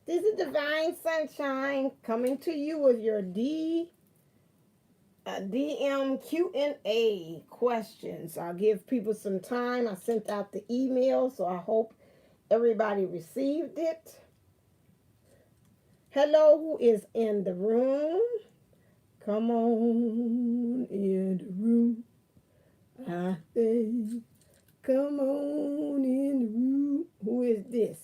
This is Divine Sunshine coming to you with your DM Q&A questions. I'll give people some time. I sent out the email, so I hope everybody received it. Hello, who is in the room? Come on in the room. I say, come on in the room. Who is this?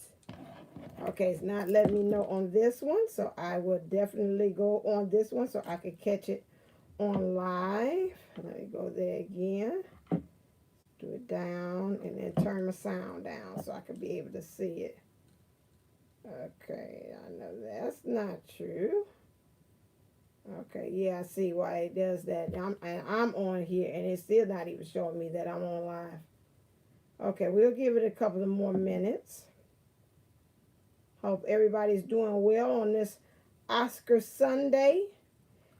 Okay, it's not letting me know on this one, so I will definitely go on this one so I can catch it on live. Let me go there again. Do it down and then turn my sound down so I can be able to see it. Okay, I know that's not true. Okay, yeah, I see why it does that. I'm on here and it's still not even showing me that I'm on live. Okay, we'll give it a couple of more minutes. Hope everybody's doing well on this Oscar Sunday.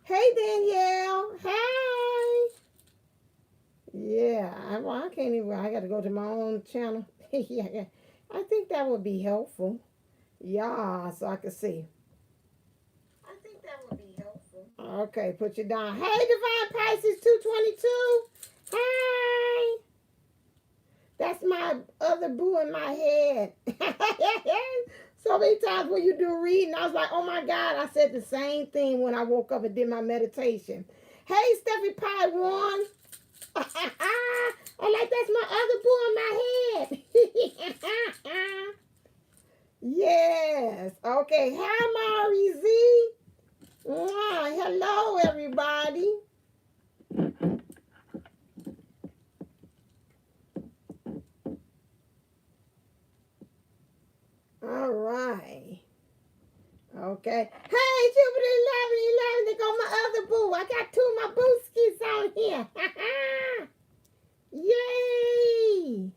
Hey, Danielle. Hi. Yeah, I can't even, I got to go to my own channel. Yeah, I think that would be helpful. Yeah, so I can see. I think that would be helpful. Okay, put you down. Hey, Divine Pisces 222. Hi. That's my other boo in my head. So many times when you do reading, I was like, oh my God, I said the same thing when I woke up and did my meditation. Hey, Steffi Pie 1. I like that's my other boo in my head. Yes. Okay. Hi, Mari Z. Hello, everybody. All right. Okay. Hey, Jupiter 11, there go my other boo. I got two of my booskies on here. Yay!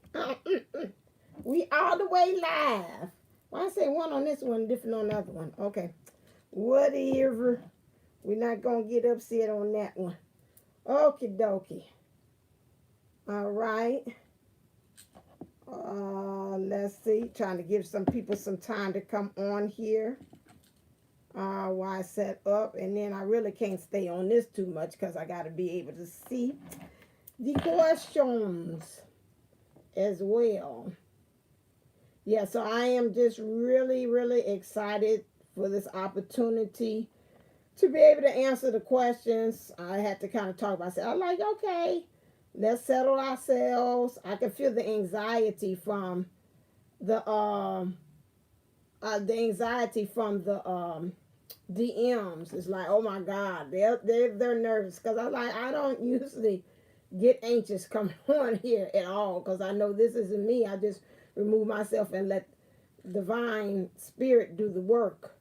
We all the way live. Well, I say one on this one, different on the other one. Okay. Whatever. We're not going to get upset on that one. Okie dokie. All right. Let's see. Trying to give some people some time to come on here. While I set up. And then I really can't stay on this too much because I got to be able to see the questions as well. Yeah, so I am just really, really excited for this opportunity to be able to answer the questions. I had to kind of talk about it. I was like, okay, let's settle ourselves. I can feel the anxiety from the DMs. It's like, oh my God, they're nervous because I don't usually get anxious coming on here at all because I know this isn't me. I just remove myself and let divine spirit do the work.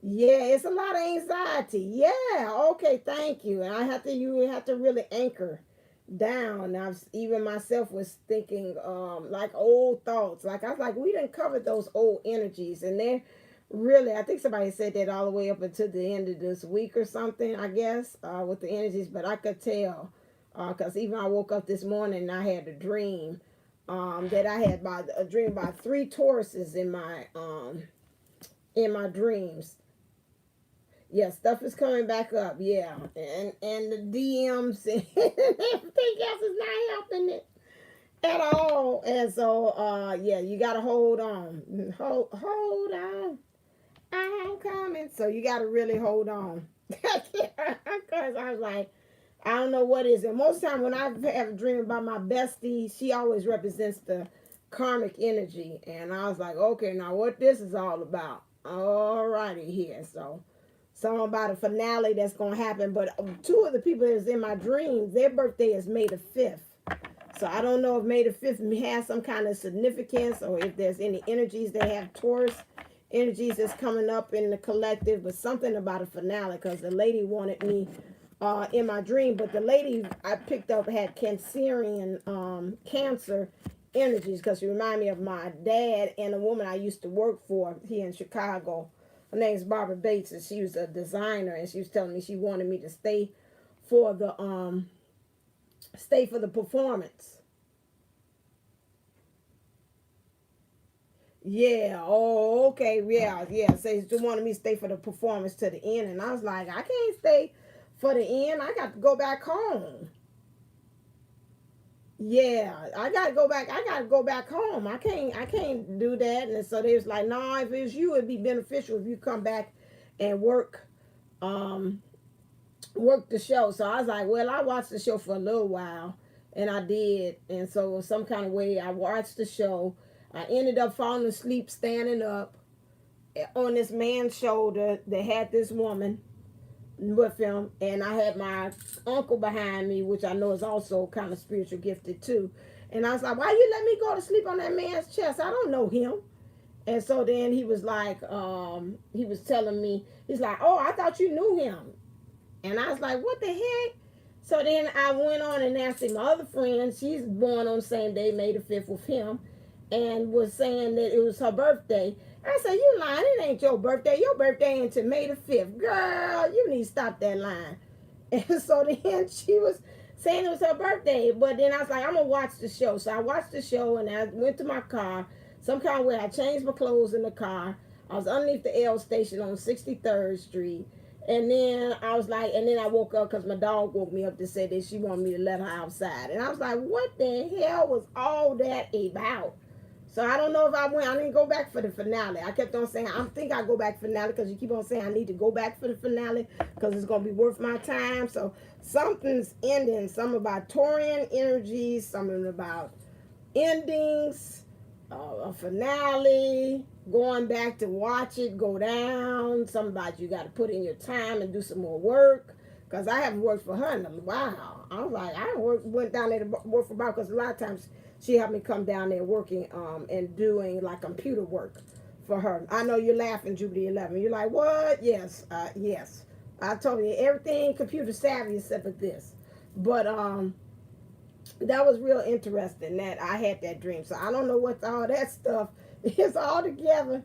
Yeah, it's a lot of anxiety. Yeah, okay, thank you. And you have to really anchor down. Even myself was thinking like old thoughts. Like I was like, we didn't cover those old energies, and they're really, I think somebody said that all the way up until the end of this week or something, I guess, with the energies. But I could tell because even I woke up this morning and I had a dream that I had a dream about 3 Tauruses in my dreams. Yeah, stuff is coming back up. Yeah, and the DMs and everything else is not helping it at all. And so, yeah, you gotta hold on, hold on. I'm coming. So you gotta really hold on. Because I was like, I don't know what is it. Most of the time when I have a dream about my bestie, she always represents the karmic energy. And I was like, okay, now what this is all about. Alrighty here. So something about a finale that's going to happen. But 2 of the people that's in my dreams, their birthday is May the 5th. So I don't know if May the 5th has some kind of significance or if there's any energies they have Taurus energies that's coming up in the collective, but something about a finale because the lady wanted me in my dream. But the lady I picked up had Cancerian Cancer energies because she reminded me of my dad and a woman I used to work for here in Chicago. Her name's Barbara Bates, and she was a designer, and she was telling me she wanted me to stay for the performance. Yeah. Oh, okay. Yeah. Yeah. So he wanted me to stay for the performance to the end, and I was like, I can't stay for the end. I got to go back home. Yeah, I gotta go back. I gotta go back home. I can't. I can't do that. And so they was like, no, if it was you, it'd be beneficial if you come back and um, work the show. So I was like, well, I watched the show for a little while, and I did. And so some kind of way, I watched the show. I ended up falling asleep standing up on this man's shoulder that had this woman with him, and I had my uncle behind me, which I know is also kind of spiritual gifted too. And I was like, "Why you let me go to sleep on that man's chest? I don't know him." And so then he was like, he was telling me, he's like, "Oh, I thought you knew him." And I was like, "What the heck?" So then I went on and asked my other friend. She's born on the same day, May the 5th, with him, and was saying that it was her birthday. I said, "You lying, it ain't your birthday. Your birthday ain't until May the 5th. Girl, you need to stop that line." And so then she was saying it was her birthday. But then I was like, I'm going to watch the show. So I watched the show, and I went to my car. Some kind of way I changed my clothes in the car. I was underneath the L station on 63rd Street. And then I was like, and then I woke up because my dog woke me up to say that she wanted me to let her outside. And I was like, what the hell was all that about? So I don't know if I went. I didn't go back for the finale. I kept on saying, I think I go back finale because you keep on saying I need to go back for the finale because it's going to be worth my time. So something's ending. Something about Taurian energies, something about endings, a finale, going back to watch it go down. Something about you got to put in your time and do some more work. Because I haven't worked for her in a while. I was like, went down there to work for her because a lot of times she helped me come down there working and doing like computer work for her. I know you're laughing, Jubilee 11. You're like, what? Yes, yes. I told you everything computer savvy except for this. But that was real interesting that I had that dream. So I don't know what all that stuff is all together.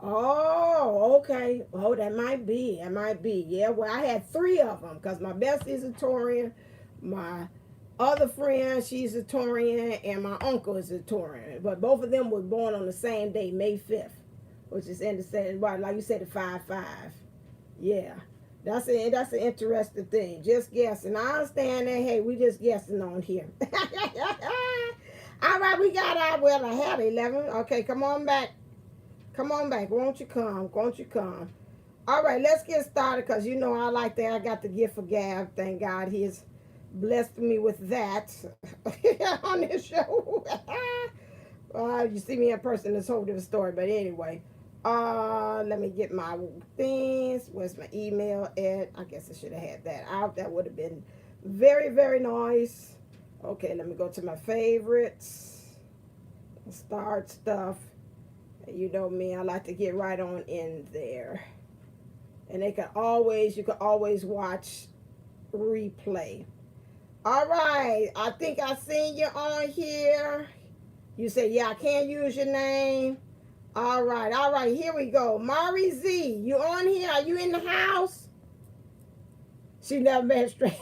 Oh, okay. Oh, that might be. That might be. Yeah, well, I had three of them because my bestie is a Taurian, my other friend, she's a Taurian, and my uncle is a Taurian. But both of them were born on the same day, May 5th, which is interesting. Right, like you said, the 5-5. Yeah. That's an interesting thing. Just guessing. I understand that. Hey, we just guessing on here. All right, we got our well. I had 11. Okay, come on back. Come on back. Won't you come? Won't you come? All right, let's get started because you know I like that. I got the gift of gab. Thank God he has blessed me with that on this show. You see me in person, it's a whole different story. But anyway, let me get my things. Where's my email at? I guess I should have had that out. That would have been very, very nice. Okay, let me go to my favorites. Start stuff. You know me, I like to get right on in there. And you can always watch replay. All right, I think I seen you on here. You say, yeah, I can't use your name. All right, here we go. Mari Z, you on here? Are you in the house? She never been straight.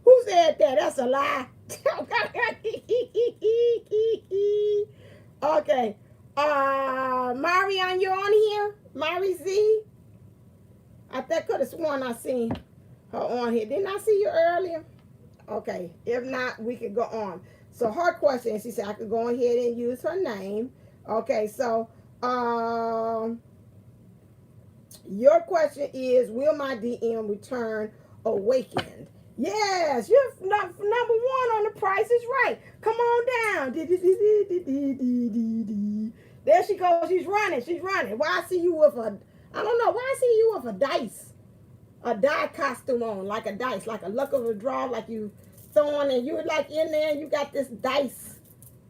Who said that? That's a lie. Okay. Marion, you on here? Mari Z? I could have sworn I seen her on here. Didn't I see you earlier? Okay. If not, we could go on. So her question, she said I could go ahead and use her name. Okay, so your question is, will my DM return awakened? Yes, you're number one on The Price is Right. Come on down. There she goes. She's running. She's running. Why I see you with I don't know. Why I see you with a die costume on, like a dice, like a luck of a draw, like you throwing, and you're like in there, and you got this dice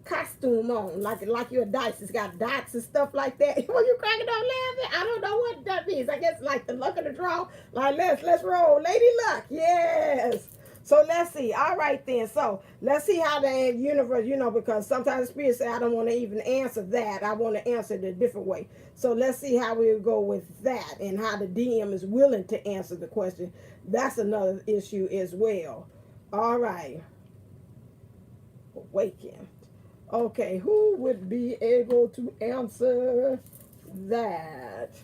costume on, like you're a dice. It's got dots and stuff like that. When you cracking up laughing, I don't know what that means. I guess like the luck of the draw. Like let's roll, Lady Luck. Yes. So let's see. All right then. So let's see how the universe, because sometimes the spirit say I don't want to even answer that. I want to answer it a different way. So let's see how we go with that and how the DM is willing to answer the question. That's another issue as well. All right. Awaken. Okay, who would be able to answer that?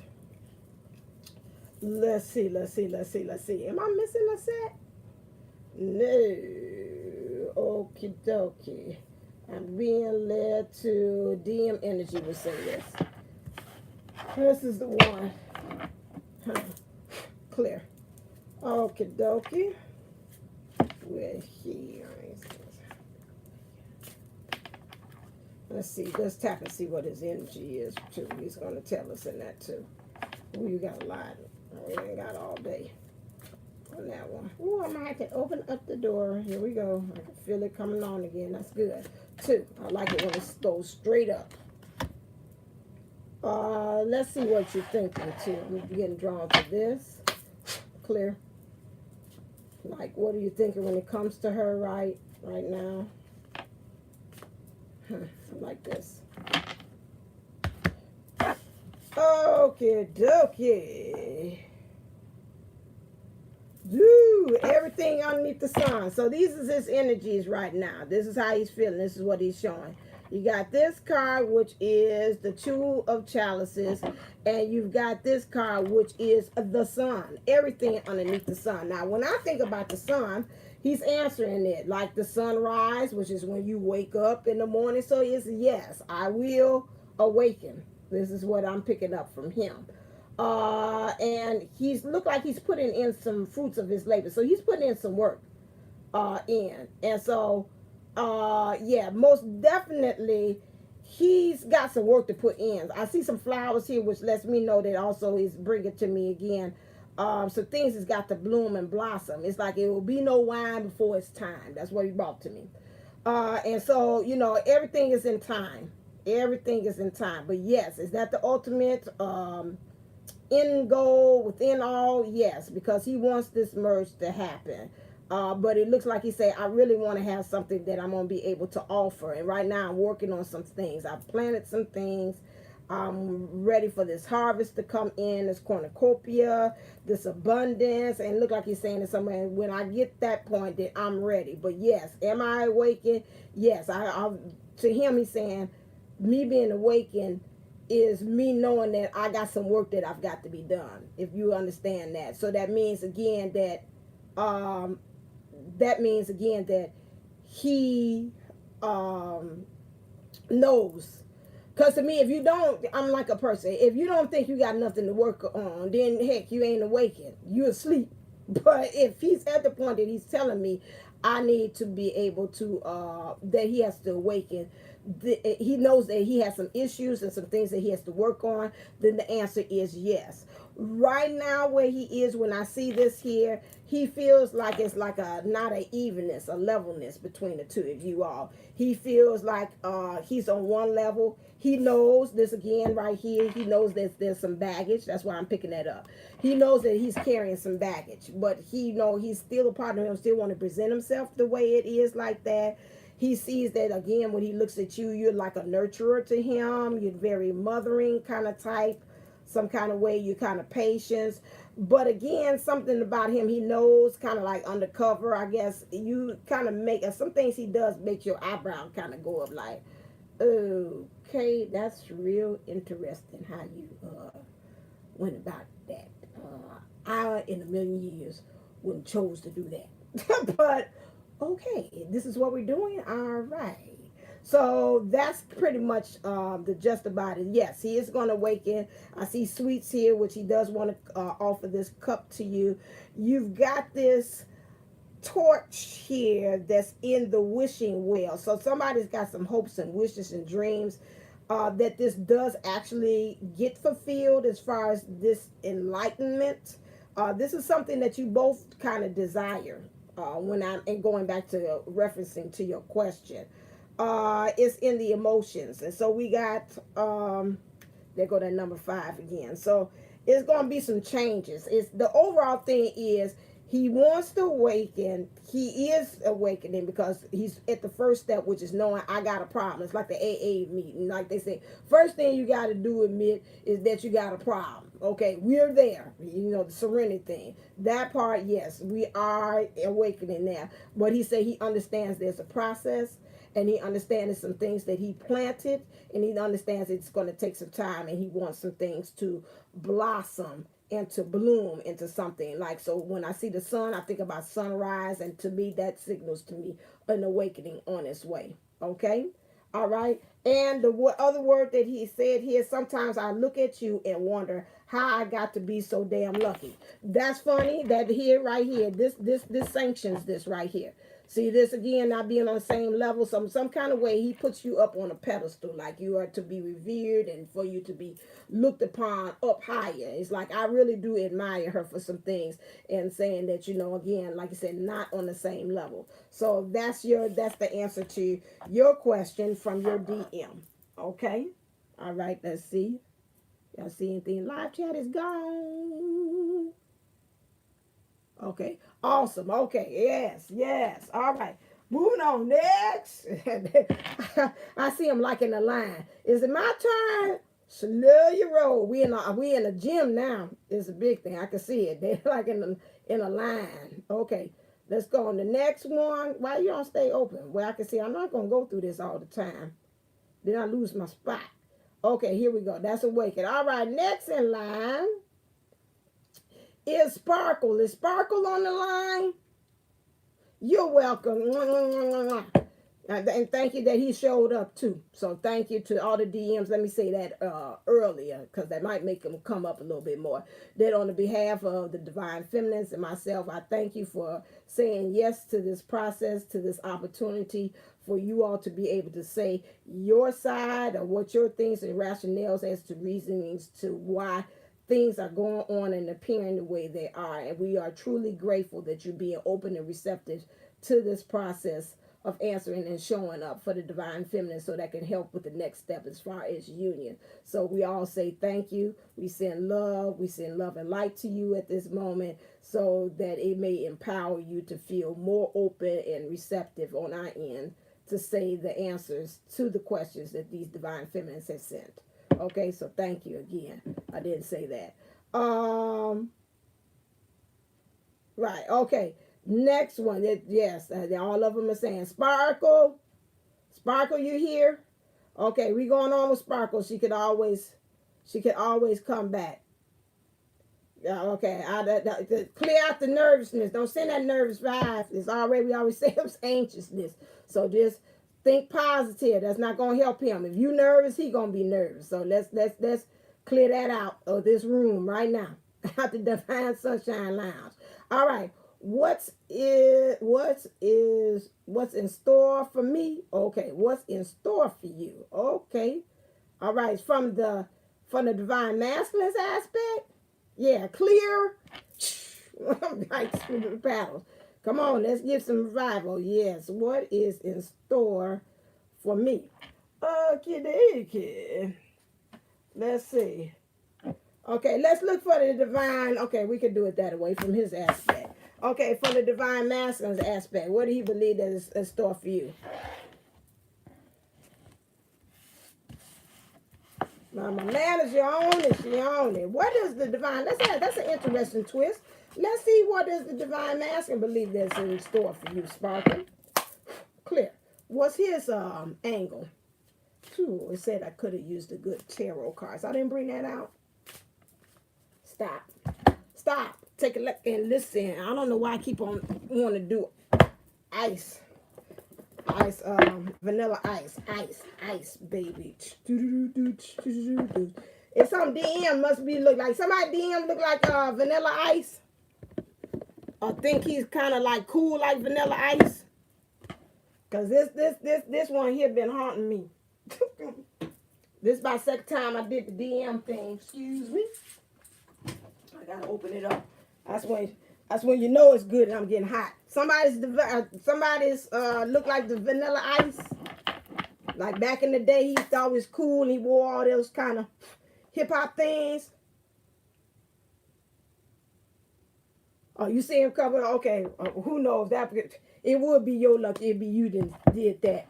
Let's see, let's see, let's see, let's see. Am I missing a set? No. Okie dokie. I'm being led to DM Energy will say this. This is the one. Clear. Okie dokie. We're here. Let's see. Let's tap and see what his energy is, too. He's going to tell us in that, too. Ooh, you got a lot. We ain't got all day on that one. Ooh, I might have to open up the door. Here we go. I can feel it coming on again. That's good. 2. I like it when it goes straight up. Let's see what you're thinking, too. I'm getting drawn to this. Clear. Like, what are you thinking when it comes to her right now? Like this. Okay, dokie. Dude, everything underneath the sun. So these is his energies right now. This is how he's feeling. This is what he's showing. You got this card, which is the Two of Chalices, and you've got this card, which is the sun. Everything underneath the sun. Now, when I think about the sun, he's answering it like the sunrise, which is when you wake up in the morning. So it's yes, I will awaken. This is what I'm picking up from him. And he's looked like he's putting in some fruits of his labor. So he's putting in some work in. And so yeah, most definitely he's got some work to put in. I see some flowers here, which lets me know that also he's bringing to me again. So things has got to bloom and blossom. It's like it will be no wine before it's time. That's what he brought to me. And so, you know, everything is in time. Everything is in time. But yes, is that the ultimate end goal within all? Yes, because he wants this merge to happen. But it looks like he said, I really want to have something that I'm going to be able to offer. And right now I'm working on some things. I've planted some things. I'm ready for this harvest to come in, this cornucopia, this abundance. And look like he's saying to somebody, when I get that point, that I'm ready. But yes, am I awakened? Yes. To him, he's saying, me being awakened is me knowing that I got some work that I've got to be done, if you understand that. So that means again that he knows. Because to me, if you don't, I'm like a person. If you don't think you got nothing to work on, then heck, you ain't awakened. You asleep. But if he's at the point that he's telling me I need to be able to, that he has to awaken, he knows that he has some issues and some things that he has to work on, then the answer is yes. Right now where he is, when I see this here, he feels like it's like not an evenness, a levelness between the two of you all. He feels like he's on one level. He knows this again right here. He knows that there's some baggage. That's why I'm picking that up. He knows that he's carrying some baggage, but he's still a part of him, still want to present himself the way it is like that. He sees that, again, when he looks at you, you're like a nurturer to him. You're very mothering kind of type, some kind of way. You're kind of patient. But again, something about him, he knows, kind of like undercover, I guess. You kind of make, some things he does make your eyebrow kind of go up like, okay, that's real interesting how you went about that. I, in a million years, wouldn't chose to do that. But okay, this is what we're doing. All right. So that's pretty much the just about it. Yes, he is going to awaken. I see sweets here, which he does want to offer this cup to you. You've got this torch here that's in the wishing well. So somebody's got some hopes and wishes and dreams that this does actually get fulfilled as far as this enlightenment. This is something that you both kind of desire. And going back to referencing to your question, it's in the emotions. And so we got, there go that number 5 again. So it's going to be some changes. The overall thing is He wants to awaken. He is awakening because he's at the first step, which is knowing I got a problem. It's like the AA meeting. Like they say, first thing you got to do, admit, is that you got a problem. Okay, we're there. You know, the serenity thing. That part, yes, we are awakening now. But he said he understands there's a process, and he understands some things that he planted, and he understands it's going to take some time, and he wants some things to blossom and to bloom into something. Like, so when I see the sun, I think about sunrise, and to me that signals to me an awakening on its way. Okay, all right. And the other word that he said here, sometimes I look at you and wonder how I got to be so damn lucky. That's funny. That here, right here, this sanctions this right here. See this again, not being on the same level. Some kind of way he puts you up on a pedestal, like you are to be revered and for you to be looked upon up higher. It's like I really do admire her for some things, and saying that, you know, again, like I said, not on the same level. So that's the answer to your question from your DM. Okay, all right. Let's see. Y'all see anything? Live chat is gone. Okay, awesome. Okay, yes. All right, moving on. Next, I see him like in the line. Is it my turn? Slow your roll. We in a gym now. It's a big thing. I can see it. They're like in a line. Okay, let's go on the next one. Why you don't stay open? Well, I can see. I'm not gonna go through this all the time. Then I lose my spot. Okay, here we go. That's awakened. All right, next in line is Sparkle. Is Sparkle on the line? You're welcome. And thank you that he showed up too. So thank you to all the DMs. Let me say that earlier, because that might make them come up a little bit more. That on the behalf of the Divine Feminines and myself, I thank you for saying yes to this process, to this opportunity for you all to be able to say your side or what your things and rationales as to reasonings to why things are going on and appearing the way they are. And we are truly grateful that you're being open and receptive to this process of answering and showing up for the Divine Feminine, so that can help with the next step as far as union. So we all say thank you. We send love and light to you at this moment, so that it may empower you to feel more open and receptive on our end to say the answers to the questions that these Divine Feminines have sent. Okay, so thank you again. I didn't say that. Right, okay. Next one. Yes, all of them are saying, Sparkle. Sparkle, you here? Okay, we going on with Sparkle. She could always come back. Yeah, okay. Clear out the nervousness. Don't send that nervous vibe. We always say it was anxiousness. So just think positive. That's not gonna help him. If you nervous, he gonna be nervous. So let's clear that out of this room right now. Out the Divine Sunshine Lounge. All right. What's in store for me? Okay. What's in store for you? Okay. All right. From the Divine Masculine's aspect. Yeah. Clear. Like the paddles. Come on, let's give some revival. Yes, what is in store for me? Okay, let's see. Okay, let's look for the divine. Okay, we can do it that way from his aspect. Okay, from the Divine Masculine's aspect, what do he believe that is in store for you? Now, my man is your own, and she own it. What is the divine? That's an interesting twist. Let's see, what does the Divine Masculine believe that's in store for you, Sparkle? Clear. What's his angle? Ooh, it said I could have used a good tarot cards. I didn't bring that out. Stop. Take a look and listen. I don't know why I keep on wanting to do ice, vanilla ice, baby. If some DM must be look like somebody DM look like vanilla ice, or think he's kind of like cool like vanilla ice, cause this one here been haunting me. This is my second time I did the DM thing. Excuse me. I gotta open it up. That's when you know it's good and I'm getting hot. Somebody's look like the vanilla ice. Like back in the day, he thought it was cool and he wore all those kind of hip hop things. Oh, you see him coming? Okay. Who knows? It would be your luck. It'd be you that did that.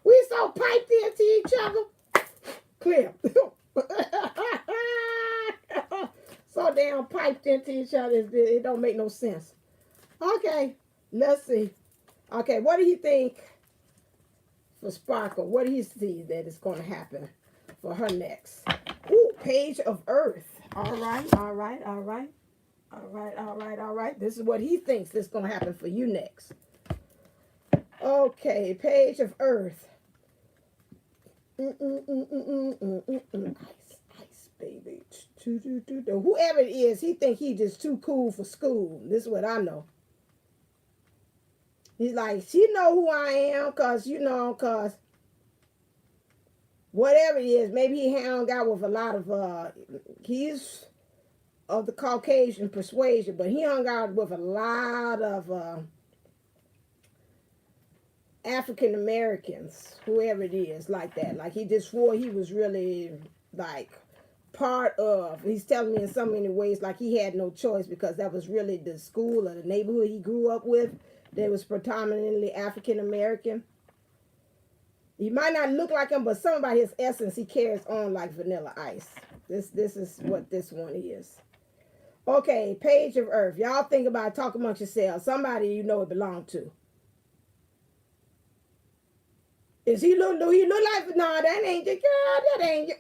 We so piped into each other. Clear. So damn piped into each other. It don't make no sense. Okay. Let's see. Okay. What do you think for Sparkle? What do you see that is going to happen for her next? Ooh, Page of Earth. All right. All right. All right. All right, all right, all right. This is what he thinks is going to happen for you next. Okay, Page of Earth. Ice, ice, baby. Whoever it is, he think he just too cool for school. This is what I know. He's like, she know who I am, cause whatever it is, maybe he hung out with a lot of he's of the Caucasian persuasion, but he hung out with a lot of African Americans, whoever it is, like that. Like he just swore he was really like part of. He's telling me in so many ways like he had no choice because that was really the school or the neighborhood he grew up with. That was predominantly African American. He might not look like him, but some about his essence he carries on like Vanilla Ice. This is what this one is. Okay, Page of Earth. Y'all think about it, talk amongst yourselves. Somebody you know it belonged to. Is he look? Do he look like? No, that ain't the girl. That ain't.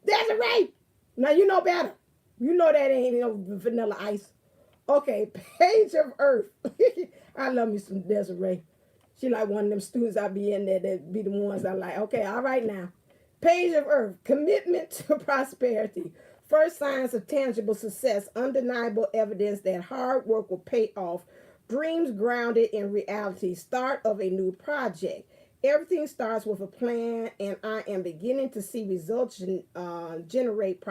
That's right. Now you know better. You know that ain't no Vanilla Ice. Okay, Page of Earth. I love me some Desiree. She like one of them students I be in there that be the ones I like. Okay, all right now. Page of Earth. Commitment to prosperity. First signs of tangible success. Undeniable evidence that hard work will pay off. Dreams grounded in reality. Start of a new project. Everything starts with a plan, and I am beginning to see results generate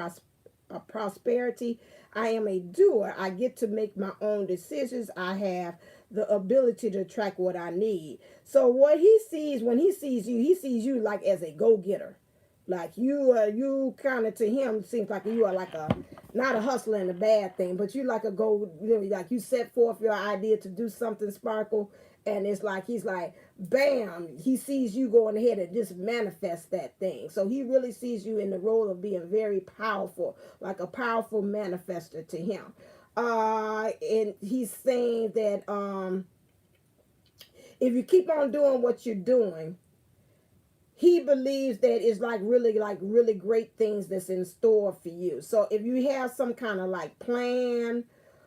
prosperity. I am a doer. I get to make my own decisions. I have the ability to attract what I need. So what he sees when he sees you like as a go-getter. Like you kind of to him seems like you are like a not a hustler and a bad thing, but you like a go, like you set forth your idea to do something, Sparkle, and it's like he's like, bam, he sees you going ahead and just manifest that thing. So he really sees you in the role of being very powerful, like a powerful manifester to him. And he's saying that if you keep on doing what you're doing, he believes that it's like really great things that's in store for you. So if you have some kind of like plan,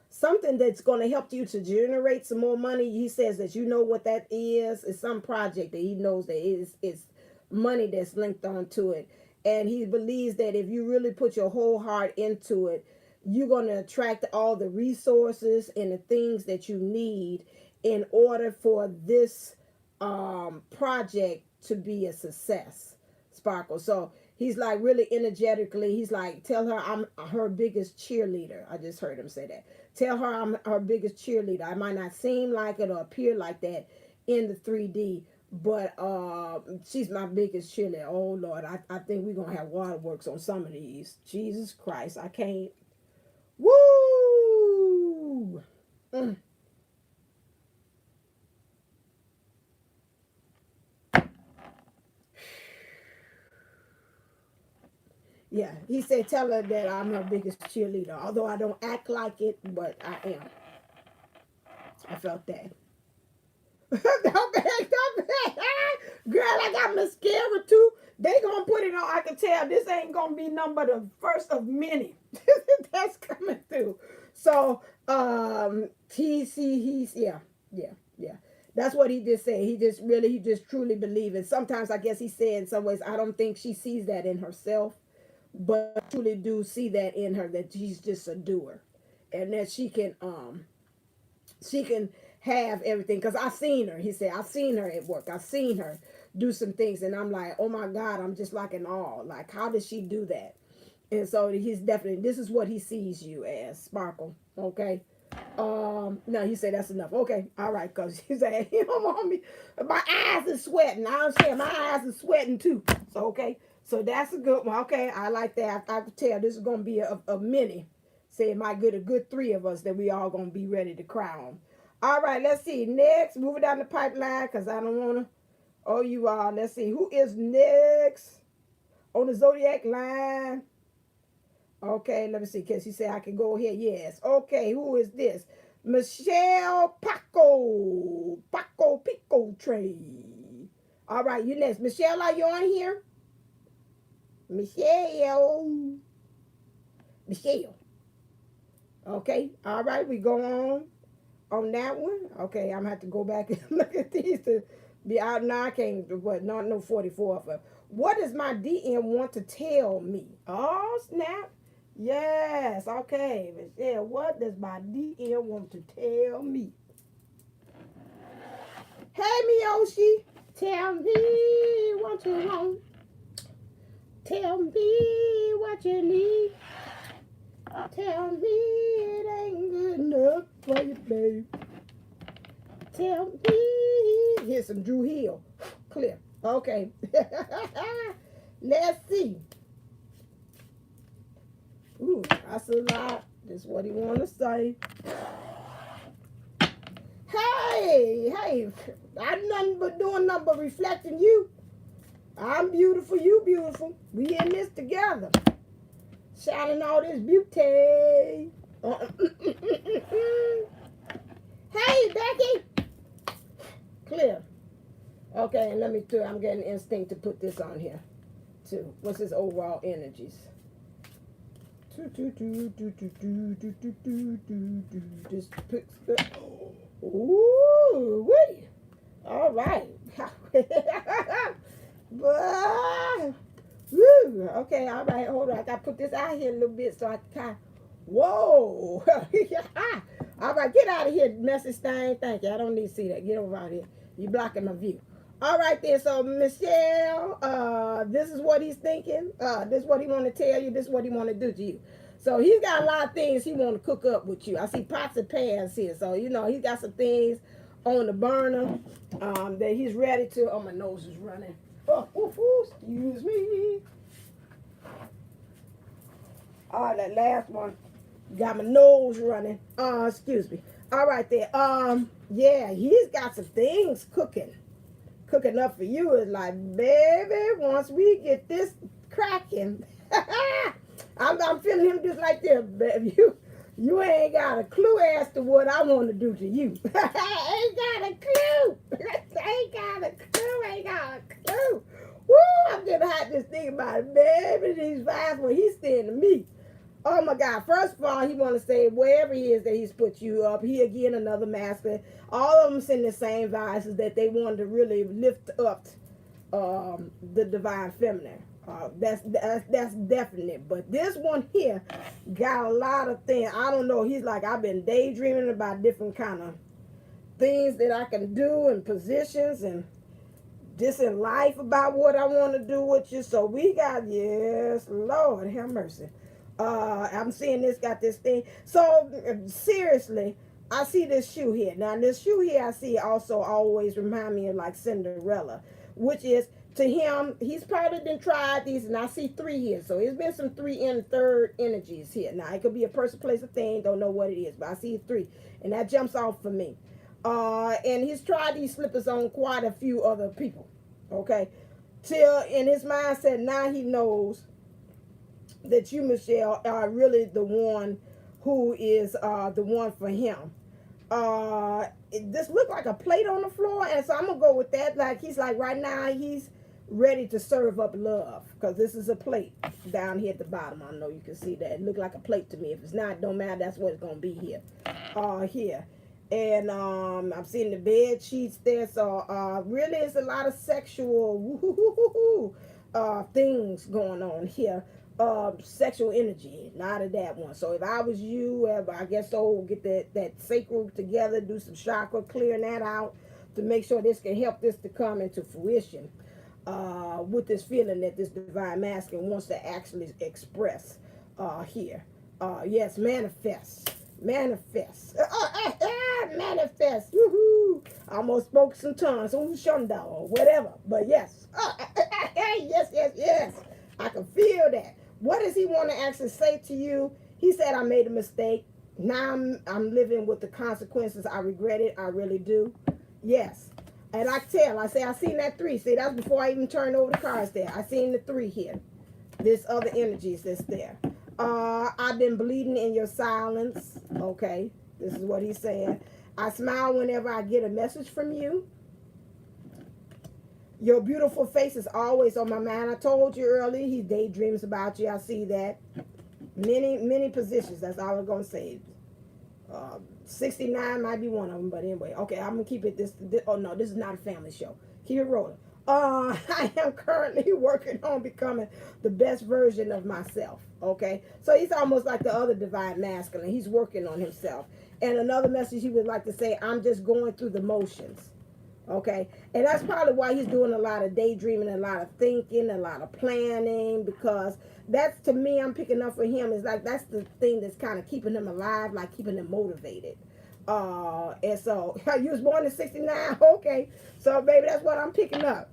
something that's going to help you to generate some more money, he says that you know what that is. It's some project that he knows that it's money that's linked onto it. And he believes that if you really put your whole heart into it, you're going to attract all the resources and the things that you need in order for this project to be a success, Sparkle. So he's like really energetically, he's like, tell her I'm her biggest cheerleader. I just heard him say that. Tell her I'm her biggest cheerleader. I might not seem like it or appear like that in the 3D, but she's my biggest cheerleader. Oh Lord, I think we're gonna have waterworks on some of these. Jesus Christ, I can't. Woo! Yeah, he said, tell her that I'm her biggest cheerleader. Although I don't act like it, but I am. I felt that. Don't beg. Girl, I got mascara too. They gonna put it on. I can tell this ain't gonna be none but the first of many that's coming through. So, he's yeah. That's what he just said. He just truly believes it. Sometimes I guess he said in some ways, I don't think she sees that in herself, but I truly do see that in her, that she's just a doer, and that she can have everything. Because I've seen her. He said, I've seen her at work. I've seen her do some things, and I'm like, oh my God, I'm just like in awe. Like, how does she do that? And so he's definitely, this is what he sees you as, Sparkle. Okay. No, he said that's enough. Okay, all right, because he said he don't want me. My eyes are sweating. I understand. My eyes are sweating too. So okay. So that's a good one. Okay, I like that. I could tell this is going to be a mini. Say it might get a good 3 of us that we all going to be ready to crown. All right, let's see. Next, moving down the pipeline because I don't want to. Oh, you are. Let's see. Who is next on the zodiac line? Okay, let me see. Can she say I can go ahead? Yes. Okay, who is this? Michelle Paco Pico Tree. All right, you next. Michelle, are you on here? Michelle. Okay, all right, we go on that one. Okay, I'm gonna have to go back and look at these to be out now. I can't, what, not no 44 of them. What does my DM want to tell me? Oh, snap. Yes, okay, Michelle, what does my DM want to tell me? Hey, Miyoshi, tell me what you want. Tell me what you need. Tell me it ain't good enough for you, babe. Tell me. Here's some Drew Hill. Clear. Okay. Let's see. Ooh, that's a lot. That's what he want to say. Hey, I'm nothing but doing nothing but reflecting you. I'm beautiful, you beautiful. We in this together. Shining all this beauty. Hey, Becky. Clear. Okay, and let me do. I'm getting instinct to put this on here too. What's his overall energies? Just pick. Ooh, wait. All right. Woo. Okay, all right, hold on. I gotta put this out here a little bit so I can kind of, whoa. All right, get out of here, messy stain. Thank you. I don't need to see that. Get over out here. You're blocking my view. All right then, so Michelle, this is what he's thinking. This is what he want to tell you. This is what he want to do to you. So he's got a lot of things he want to cook up with you. I see pots and pans here. So, you know, he's got some things on the burner that he's ready to. Oh, my nose is running. Oh, excuse me. Oh, that last one got my nose running. Excuse me. All right there. Yeah, he's got some things cooking up for you. It's like, baby, once we get this cracking, I'm feeling him just like this, baby. You ain't got a clue as to what I want to do to you. Ain't got a clue. Ain't got a clue. Woo, I'm getting hot just thinking about it, baby. These vibes when he's saying to me. Oh my God. First of all, he want to say wherever he is that he's put you up, he again another master. All of them send the same vibes is that they wanted to really lift up the divine feminine. That's definite. But this one here got a lot of things. I don't know. He's like, I've been daydreaming about different kind of things that I can do and positions and just in life about what I want to do with you. So we got, yes, Lord have mercy. I'm seeing this got this thing. So seriously, I see this shoe here. Now this shoe here I see also always remind me of like Cinderella, which is to him, he's probably done tried these, and I see 3 here. So it's been some 3 and third energies here. Now it could be a person, place, a thing. Don't know what it is, but I see 3, and that jumps off for me. And he's tried these slippers on quite a few other people. Okay, till in his mindset now he knows that you, Michelle, are really the one who is the one for him. This looked like a plate on the floor, and so I'm gonna go with that. Like he's like right now he's ready to serve up love because this is a plate down here at the bottom. I know you can see that. It looked like a plate to me. If it's not, don't matter. That's what it's gonna be here. Here. And I'm seeing the bed sheets there. So really it's a lot of sexual things going on here. Sexual energy, not of that one. So if I was you, I guess so, get that sacral together, do some chakra, clearing that out to make sure this can help this to come into fruition with this feeling that this divine masculine wants to actually express here. Yes, manifest. Manifest. Woohoo. I almost spoke some tongues, or whatever. But yes. Yes. I can feel that. What does he want to actually say to you? He said, I made a mistake. Now I'm living with the consequences. I regret it. I really do. Yes. And I say, I seen that 3. See, that's before I even turned over the cards there. I seen the 3 here. This other energies that's there. I've been bleeding in your silence. Okay. This is what he's saying. I smile whenever I get a message from you. Your beautiful face is always on my mind. I told you earlier, he daydreams about you. I see that. Many positions. That's all I'm going to say. 69 might be one of them, but anyway. Okay, I'm going to keep it this. Oh, no, this is not a family show. Keep it rolling. I am currently working on becoming the best version of myself. Okay, so he's almost like the other divine masculine. He's working on himself. And another message he would like to say, I'm just going through the motions. Okay, and that's probably why he's doing a lot of daydreaming, a lot of thinking, a lot of planning, because that's, to me, I'm picking up for him, is like that's the thing that's kind of keeping him alive, like keeping him motivated. And so you was born in 69. Okay, so baby, that's what I'm picking up.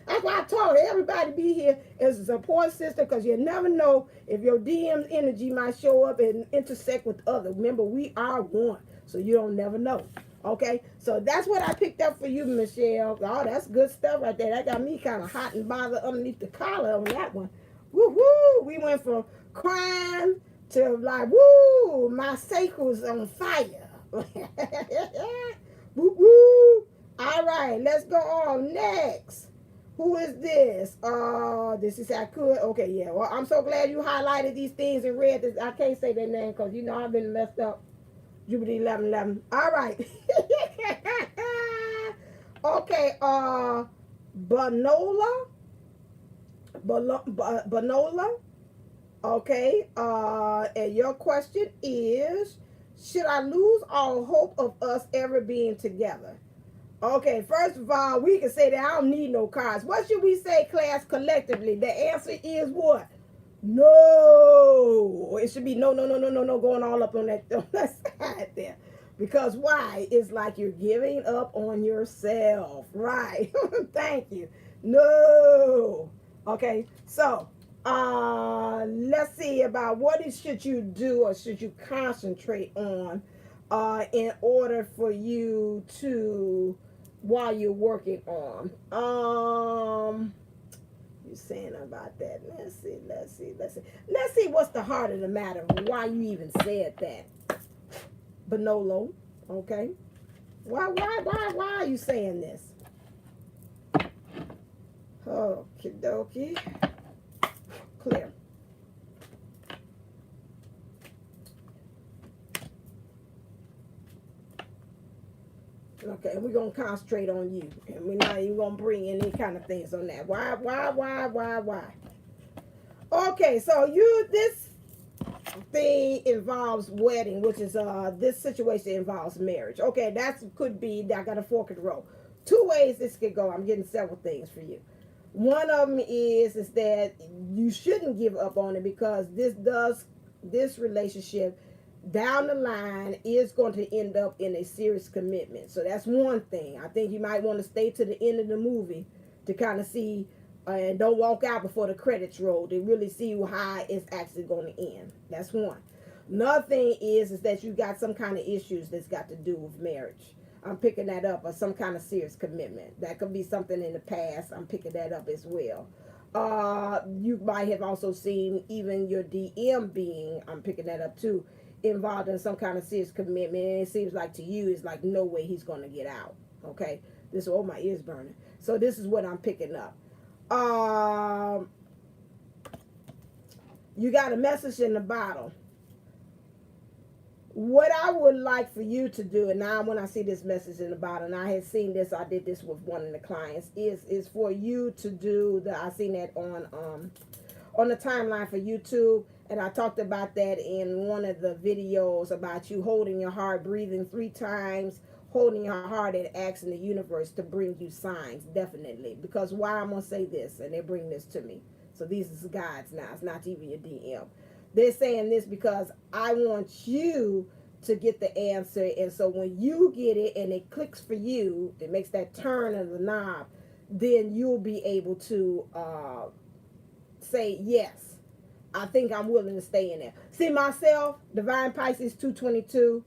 That's why I told everybody to be here as a support system, because you never know if your DM energy might show up and intersect with others. Remember, we are one, so you don't never know. Okay, so that's what I picked up for you, Michelle. Oh, that's good stuff right there. That got me kind of hot and bothered underneath the collar on that one. Woo woo! We went from crime to like, woo! My sacral's on fire. Woo woo! All right, let's go on next. Who is this? This is I could. Okay, yeah. Well, I'm so glad you highlighted these things in red. I can't say their name because you know I've been messed up. Jupiter 1111. All right. Okay. Banola. Okay. And your question is, should I lose all hope of us ever being together? Okay, first of all, we can say that I don't need no cards. What should we say, class, collectively? The answer is what? No. It should be no going all up on that side there. Because why? It's like you're giving up on yourself. Right. Thank you. No. Okay, so let's see about should you do or should you concentrate on in order for you to, while you're working on. You're saying about that. Let's see what's the heart of the matter. Why you even said that. Bonolo. Okay. Why are you saying this? Okie dokie. Clear. Okay, we're going to concentrate on you. And we're not even going to bring any kind of things on that. Why? Okay, so this thing involves wedding, which is, this situation involves marriage. Okay, that could be, I got a fork in the road. 2 ways this could go. I'm getting several things for you. One of them is that you shouldn't give up on it, because this relationship down the line is going to end up in a serious commitment. So that's one thing. I think you might want to stay to the end of the movie to kind of see, and don't walk out before the credits roll, to really see how it's actually going to end. That's one. Another thing is that you got some kind of issues that's got to do with marriage. I'm picking that up, or some kind of serious commitment. That could be something in the past. I'm picking that up as well. You might have also seen even your DM being, I'm picking that up too, involved in some kind of serious commitment. And it seems like to you, it's like no way he's going to get out. Okay? Oh, my ear's burning. So this is what I'm picking up. You got a message in the bottle. What I would like for you to do, and now when I see this message in the bottle, and I had seen this, I did this with one of the clients, is for you to do I seen that on the timeline for YouTube, and I talked about that in one of the videos about you holding your heart, breathing 3 times, holding your heart and asking the universe to bring you signs, definitely. Because why I'm going to say this, and they bring this to me. So these are guides now. It's not even your DM. They're saying this because I want you to get the answer. And so when you get it and it clicks for you, it makes that turn of the knob, then you'll be able to say, yes, I think I'm willing to stay in there. See, myself, Divine Pisces 222,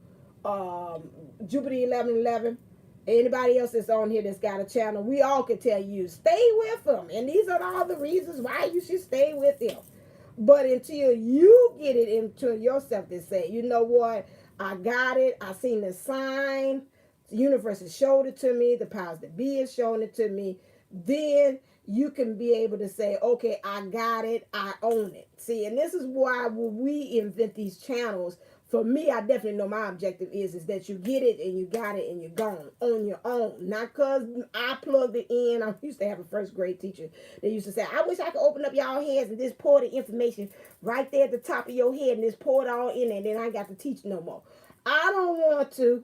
Jupiter 1111, anybody else that's on here that's got a channel, we all could tell you, stay with them. And these are all the reasons why you should stay with them. But until you get it into yourself to say, you know what, I got it, I seen the sign, the universe has showed it to me, the powers that be has shown it to me, then you can be able to say, okay, I got it, I own it. See, and this is why when we invent these channels, for me, I definitely know my objective is that you get it and you got it and you're gone on your own. Not because I plugged it in. I used to have a first grade teacher that used to say, I wish I could open up y'all heads and just pour the information right there at the top of your head and just pour it all in there, and then I ain't got to teach no more. I don't want to.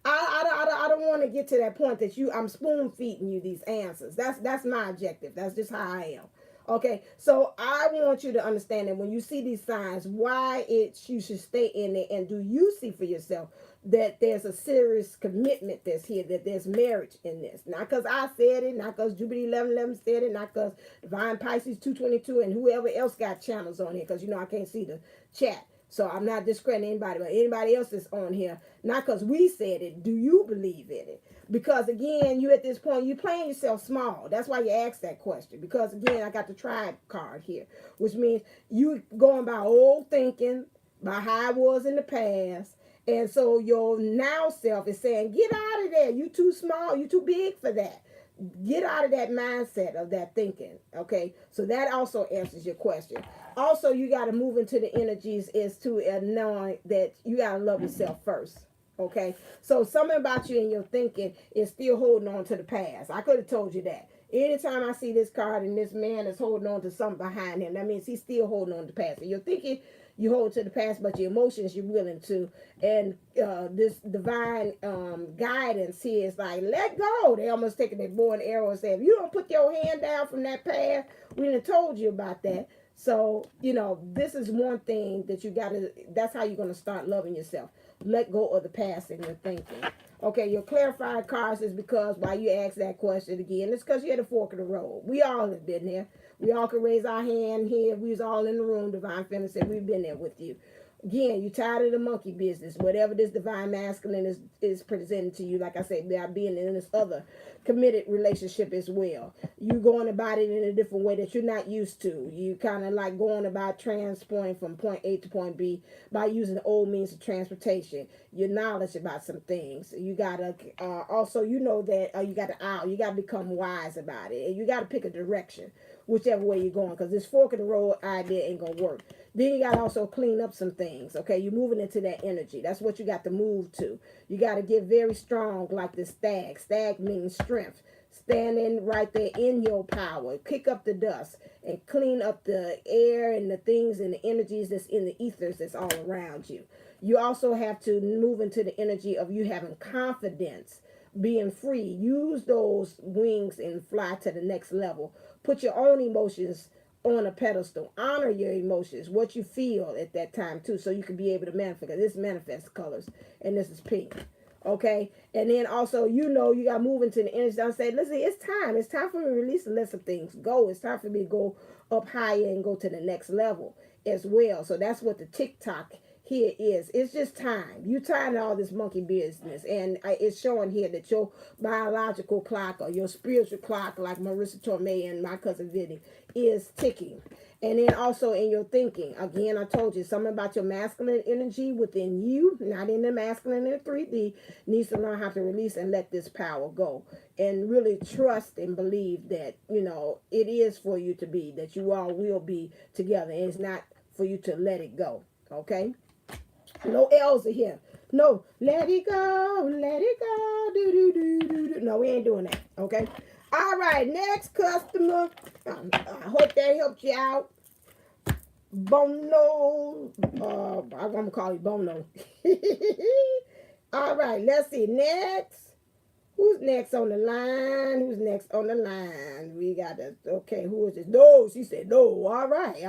I don't want to get to that point that I'm spoon feeding you these answers. That's my objective. That's just how I am. Okay, so I want you to understand that when you see these signs, why you should stay in it, and do you see for yourself that there's a serious commitment that's here, that there's marriage in this. Not because I said it, not because Jupiter 1111 said it, not because Divine Pisces 222 and whoever else got channels on here, because I can't see the chat. So I'm not discrediting anybody, but anybody else that's on here, not because we said it, do you believe in it? Because again, you at this point, you playing yourself small. That's why you asked that question. Because again, I got the tribe card here, which means you going by old thinking, by how I was in the past. And so your now self is saying, get out of there. You too small. You too big for that. Get out of that mindset of that thinking. Okay. So that also answers your question. Also, you got to move into the energies is to knowing that you got to love yourself first. Okay. So something about you and your thinking is still holding on to the past. I could have told you that. Anytime I see this card and this man is holding on to something behind him, that means he's still holding on to the past. So you're thinking you hold to the past, but your emotions you're willing to. And this divine guidance here is like, let go. They almost taking their bow and arrow and saying, if you don't put your hand down from that past, we done told you about that. So, this is one thing that you got to, that's how you're going to start loving yourself. Let go of the past in your thinking. Okay, your clarified cards is because why you ask that question again, it's because you're at the fork of the road. We all have been there. We all can raise our hand here. We was all in the room. Divine Feminine said, we've been there with you. Again, you tired of the monkey business. Whatever this divine masculine is presenting to you, like I said, they are being in this other committed relationship as well. You going about it in a different way that you're not used to. You kind of like going about transporting from point A to point B by using the old means of transportation. Your knowledge about some things. You gotta also, that you got to you got to become wise about it, and you got to pick a direction, whichever way you're going, because this fork of the road idea ain't gonna work. Then you got to also clean up some things. Okay, you're moving into that energy. That's what you got to move to. You got to get very strong, like the stag. Stag means strength. Standing right there in your power. Kick up the dust and clean up the air and the things and the energies that's in the ethers that's all around you. You also have to move into the energy of you having confidence, being free. Use those wings and fly to the next level. Put your own emotions on a pedestal. Honor your emotions, what you feel at that time too, so you can be able to manifest. This manifests colors, and this is pink. Okay, and then also you got to move into the energy. I say, listen, it's time for me to release and let some things go. It's time for me to go up higher and go to the next level as well. So that's what the TikTok here is. It's just time. You tired of all this monkey business, and it's showing here that your biological clock or your spiritual clock, like Marissa Tomei and my cousin Vinny, is ticking. And then also in your thinking, again, I told you something about your masculine energy within you, not in the masculine in 3D, needs to learn how to release and let this power go, and really trust and believe that it is for you to be, that you all will be together, and it's not for you to let it go. Okay. No L's are here. No, let it go, do, do, do, do, do. No, we ain't doing that, okay? All right, next customer. I hope that helped you out. Bono. I'm going to call you Bono. All right, let's see. Next. Who's next on the line? We got this. Okay, who is this? No, she said no. All right,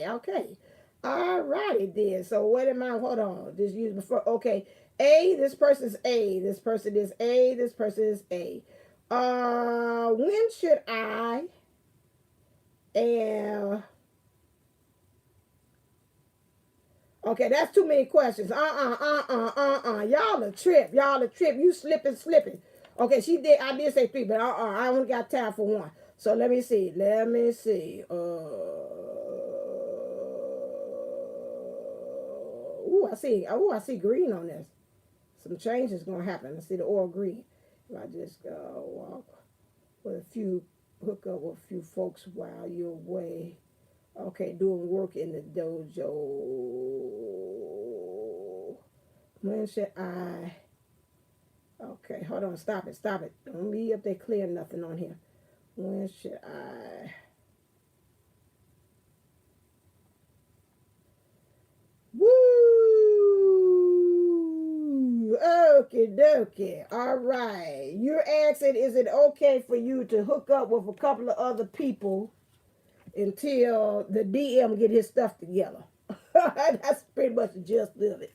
okay. All righty then. So what am I? Hold on. Just use before. Okay. A. This person's A. This person is A. This person is A. When should I? And okay, that's too many questions. Y'all a trip. Y'all a trip. You slipping, slipping. Okay, she did. I did say three, but I only got time for one. So let me see. Let me see. Ooh, I see. Oh, I see green on this. Some change is gonna happen. I see the oil green. If I just walk with a few, hook up with a few folks while you're away. Okay, doing work in the dojo. When should I? Okay, hold on. Stop it. Stop it. Don't be up there clearing nothing on here. When should I? Woo! Okie dokie. All right. You're asking, is it okay for you to hook up with a couple of other people until the DM get his stuff together? That's pretty much the gist of it.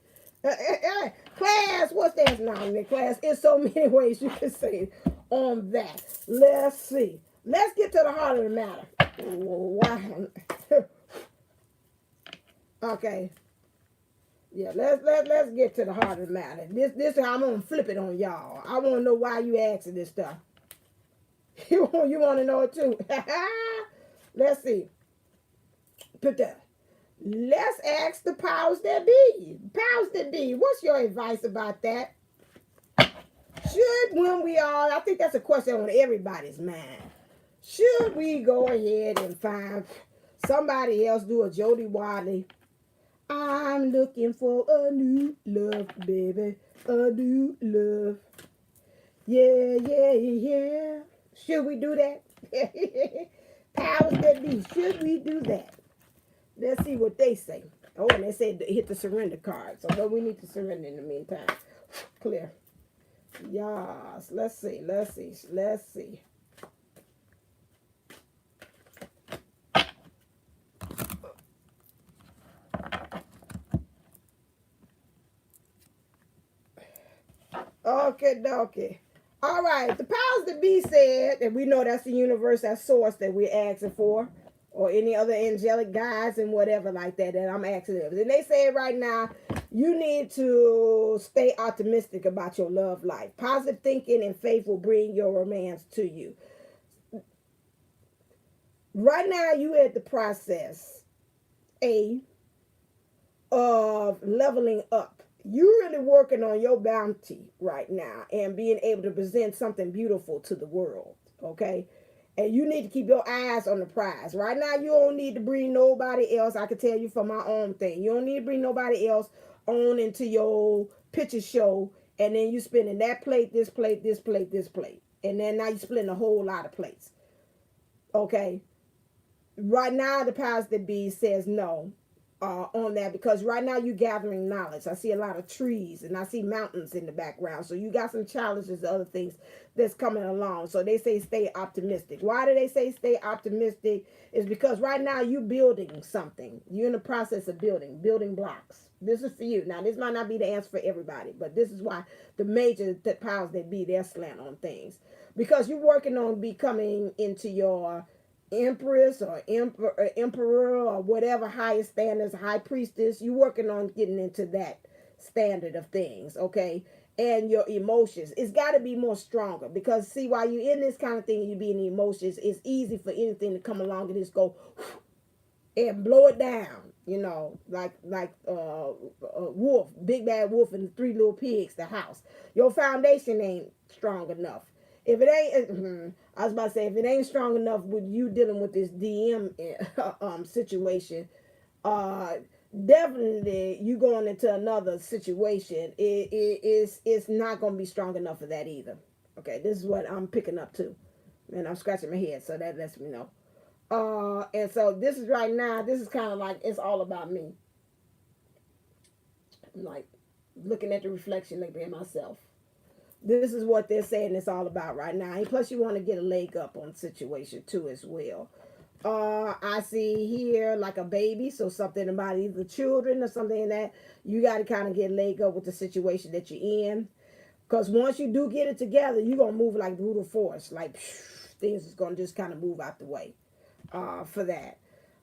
Class, what's that now, class? There's so many ways you can say on that. Let's see. Let's get to the heart of the matter. Why? Okay. Yeah, let's get to the heart of the matter. This I'm gonna flip it on y'all. I want to know why you asking this stuff. You want to know it too. Let's see. Put that. Let's ask the powers that be. Powers that be. What's your advice about that? Should when we all? I think that's a question on everybody's mind. Should we go ahead and find somebody else, do a Jody Wadley? I'm looking for a new love, baby. A new love. Yeah, yeah, yeah. Should we do that? Powers that be. Should we do that? Let's see what they say. Oh, and they said hit the surrender card. So what we need to surrender in the meantime. Clear. Yes. Let's see. Let's see. Let's see. Okay, dokie. All right. The powers that be said, and we know that's the universe, that source that we're asking for, or any other angelic guides and whatever like that I'm asking them. And they say right now, you need to stay optimistic about your love life. Positive thinking and faith will bring your romance to you. Right now, you at the process, of leveling up. You're really working on your bounty right now and being able to present something beautiful to the world, okay? And you need to keep your eyes on the prize. Right now, you don't need to bring nobody else. I can tell you from my own thing. You don't need to bring nobody else on into your picture show, and then you spending that plate, this plate, this plate, this plate. And then now you're splitting a whole lot of plates, okay? Right now, the powers that be says no. On that, because right now you're gathering knowledge. I see a lot of trees and I see mountains in the background. So you got some challenges, other things that's coming along. So they say stay optimistic. Why do they say stay optimistic? Is because right now you're building something. You're in the process of building blocks. This is for you. Now this might not be the answer for everybody, but this is why the major powers that be, they're slant on things. Because you're working on becoming into your empress or emperor or whatever highest standards, high priestess. You working on getting into that standard of things, okay? And your emotions, it's got to be more stronger, because see, while you're in this kind of thing, you be in the emotions, it's easy for anything to come along and just go and blow it down, you know, like a wolf, big bad wolf and the three little pigs, the house. Your foundation ain't strong enough. If it ain't, I was about to say, if it ain't strong enough with you dealing with this DM situation, definitely you going into another situation. It's not going to be strong enough for that either. Okay, this is what I'm picking up too, and I'm scratching my head, so that lets me know. And so this is right now. This is kind of like it's all about me. I'm like looking at the reflection, looking at myself. This is what they're saying it's all about right now. And plus, you want to get a leg up on the situation too as well. I see here like a baby, so something about either children or something like that. You got to kind of get laid up with the situation that you're in. Because once you do get it together, you're going to move like brutal force. Like, things is going to just kind of move out the way for that.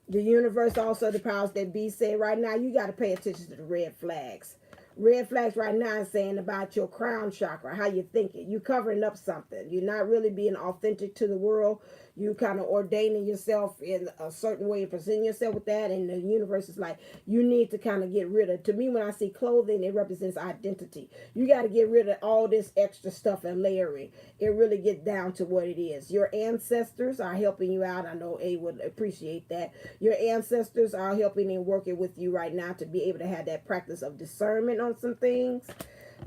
The universe also, the powers that be, say right now, you got to pay attention to the red flags. Red flags right now is saying about your crown chakra, how you thinking. You covering up something. You're not really being authentic to the world. You kind of ordaining yourself in a certain way, presenting yourself with that. And the universe is like, you need to kind of get rid of. To me, when I see clothing, it represents identity. You got to get rid of all this extra stuff and layering. It really gets down to what it is. Your ancestors are helping you out. I know A would appreciate that. Your ancestors are helping and working with you right now to be able to have that practice of discernment on some things,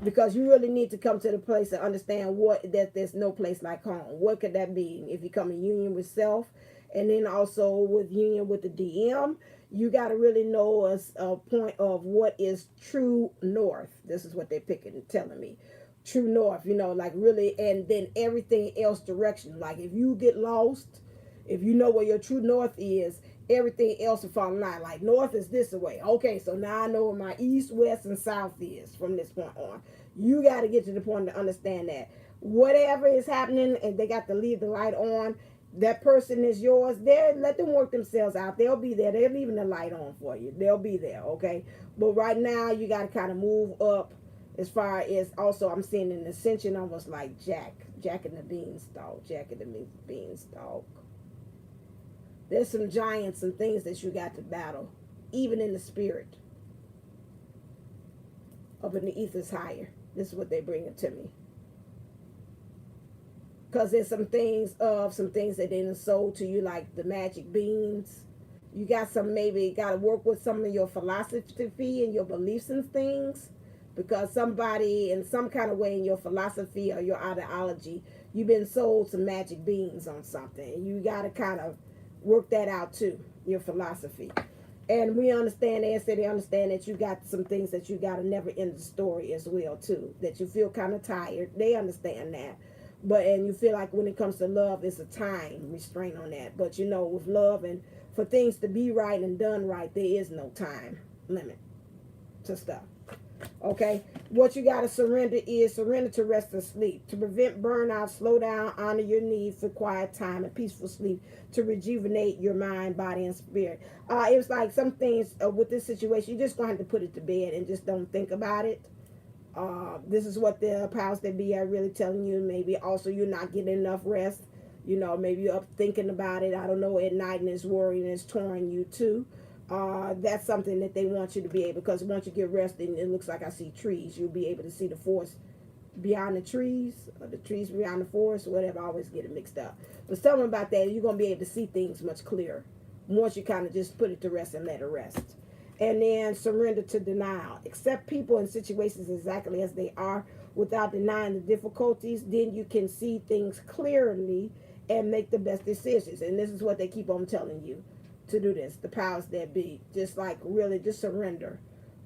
because you really need to come to the place and understand that there's no place like home. What could that be? If you come in union with self, and then also with union with the DM, you got to really know a point of what is true north. This is what they're picking and telling me. True north, like really, and then everything else direction. Like if you get lost, if you know where your true north is, everything else will fall in line. Like north is this way. Okay, so now I know where my east, west, and south is from this point on. You got to get to the point to understand that whatever is happening, and they got to leave the light on. That person is yours. Let them work themselves out. They'll be there. They're leaving the light on for you. They'll be there. Okay, but right now you got to kind of move up. As far as also, I'm seeing an ascension, almost like Jack and the Beanstalk. Jack and the Beanstalk. There's some giants and things that you got to battle, even in the spirit. Up in the ethers higher. This is what they bring it to me. Because there's some things that they done sold to you, like the magic beans. You got maybe got to work with some of your philosophy and your beliefs and things. Because somebody in some kind of way in your philosophy or your ideology, you've been sold some magic beans on something. You got to kind of work that out too, your philosophy. And we understand, they understand that you got some things that you got to never end the story as well too. That you feel kind of tired. They understand that. And you feel like when it comes to love, it's a time restraint on that. But with love and for things to be right and done right, there is no time limit to stuff. Okay, what you got to surrender to rest and sleep. To prevent burnout, slow down, honor your need for quiet time and peaceful sleep to rejuvenate your mind, body, and spirit. It was like some things with this situation, you're just going to have to put it to bed and just don't think about it. This is what the powers that be are really telling you. Maybe also you're not getting enough rest. Maybe you're up thinking about it, I don't know, at night, and it's worrying and it's torn you too. That's something that they want you to be able, because once you get rested, it looks like I see trees. You'll be able to see the forest beyond the trees, or the trees beyond the forest, whatever. I always get it mixed up. But something about that, you're going to be able to see things much clearer once you kind of just put it to rest and let it rest. And then surrender to denial. Accept people and situations exactly as they are without denying the difficulties. Then you can see things clearly and make the best decisions. And this is what they keep on telling you to do this. The powers that be. Just like really just surrender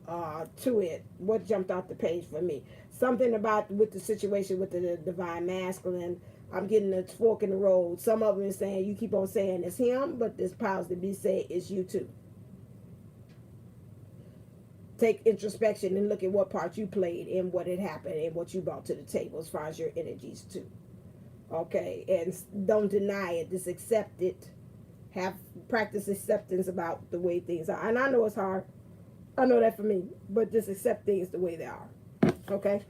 to it. What jumped off the page for me? Something about with the situation with the divine masculine. I'm getting a fork in the road. Some of them is saying, you keep on saying it's him, but this powers that be say it's you too. Take introspection and look at what part you played and what had happened and what you brought to the table as far as your energies too. Okay, and don't deny it. Just accept it. Have practice acceptance about the way things are. And I know it's hard. I know that for me. But just accept things the way they are. Okay?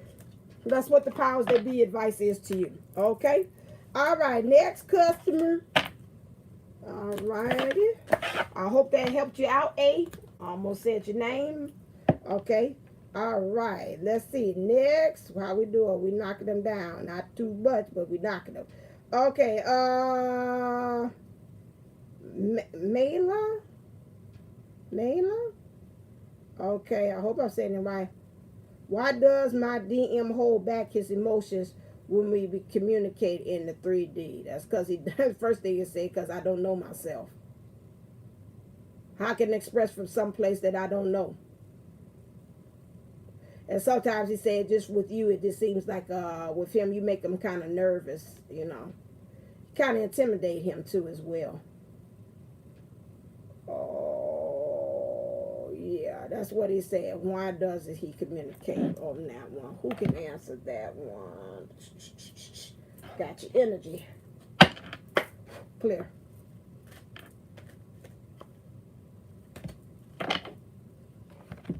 That's what the powers that be advice is to you. Okay? All right. Next customer. All righty. I hope that helped you out, A. Almost said your name. Okay. All right. Let's see. Next. How we doing? We knocking them down. Not too much, but we knocking them. Okay. Mayla? Okay, I hope I'm saying it right. Why does my DM hold back his emotions when we communicate in the 3D? That's because first thing he said, because I don't know myself. How can I express from some place that I don't know? And sometimes he said, just with you, it just seems like with him, you make him kind of nervous, Kind of intimidate him too as well. Yeah, that's what he said. Why doesn't he communicate on that one? Who can answer that one? Got your energy. Clear.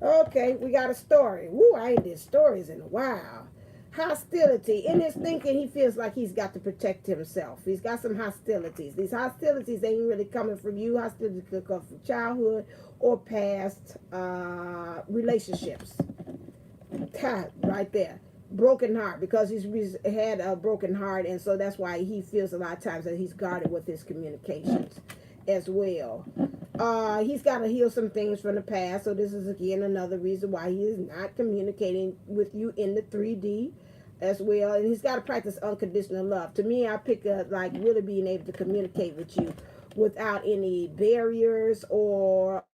Okay, we got a story. Woo, I ain't did stories in a while. Hostility. In his thinking, he feels like he's got to protect himself. He's got some hostilities. These hostilities ain't really coming from you. Hostilities could come from childhood or past relationships. Right there. Broken heart, because he's had a broken heart, and so that's why he feels a lot of times that he's guarded with his communications as well. He's got to heal some things from the past, so this is again another reason why he is not communicating with you in the 3D as well. And he's got to practice unconditional love. To me, I pick up like really being able to communicate with you without any barriers or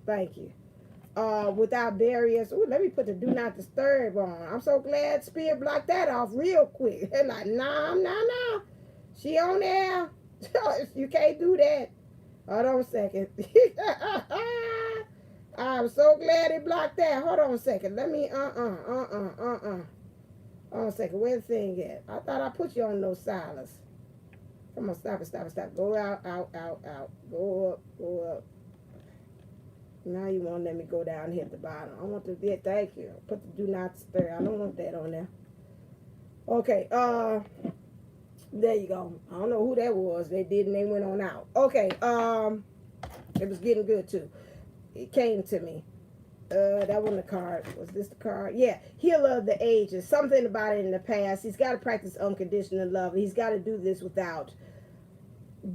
thank you. Without barriers. Ooh, let me put the do not disturb on. I'm so glad Spirit blocked that off real quick. They're like, nah. She on there. You can't do that. Hold on a second. I'm so glad he blocked that. Hold on a second. Let me, Hold on a second. Where's the thing at? I thought I put you on no silence. Come on, stop it. Go out. Go up. Now you won't let me go down here at the bottom. I want to get, thank you. Put the do not disturb. I don't want that on there. Okay, there you go. I don't know who that was. They did and they went on out. Okay, it was getting good too. It came to me. That wasn't the card. Was this the card? Yeah. Healer of the ages. Something about it in the past. He's got to practice unconditional love. He's got to do this without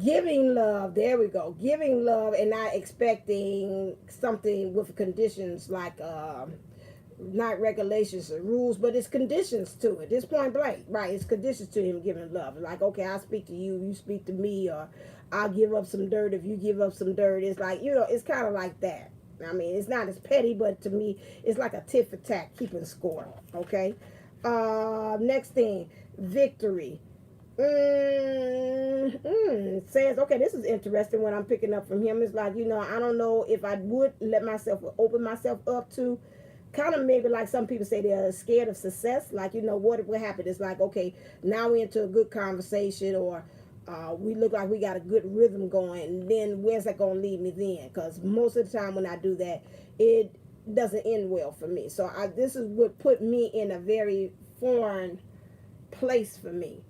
giving love. There we go. Giving love and not expecting something with conditions like not regulations or rules, but it's conditions to it. It's point blank, right? It's conditions to him giving love. Like, okay, I'll speak to you, you speak to me, or I'll give up some dirt if you give up some dirt. It's like, it's kind of like that. I mean, it's not as petty, but to me, it's like a tit for tat, keeping score. Okay. Next thing, victory. It says, okay, this is interesting. What I'm picking up from him is like, I don't know if I would open myself up to kind of maybe like some people say they're scared of success. Like, what would happen? It's like, okay, now we're into a good conversation, or we look like we got a good rhythm going. And then where's that going to lead me then? Because most of the time when I do that, it doesn't end well for me. So this is what put me in a very foreign place for me.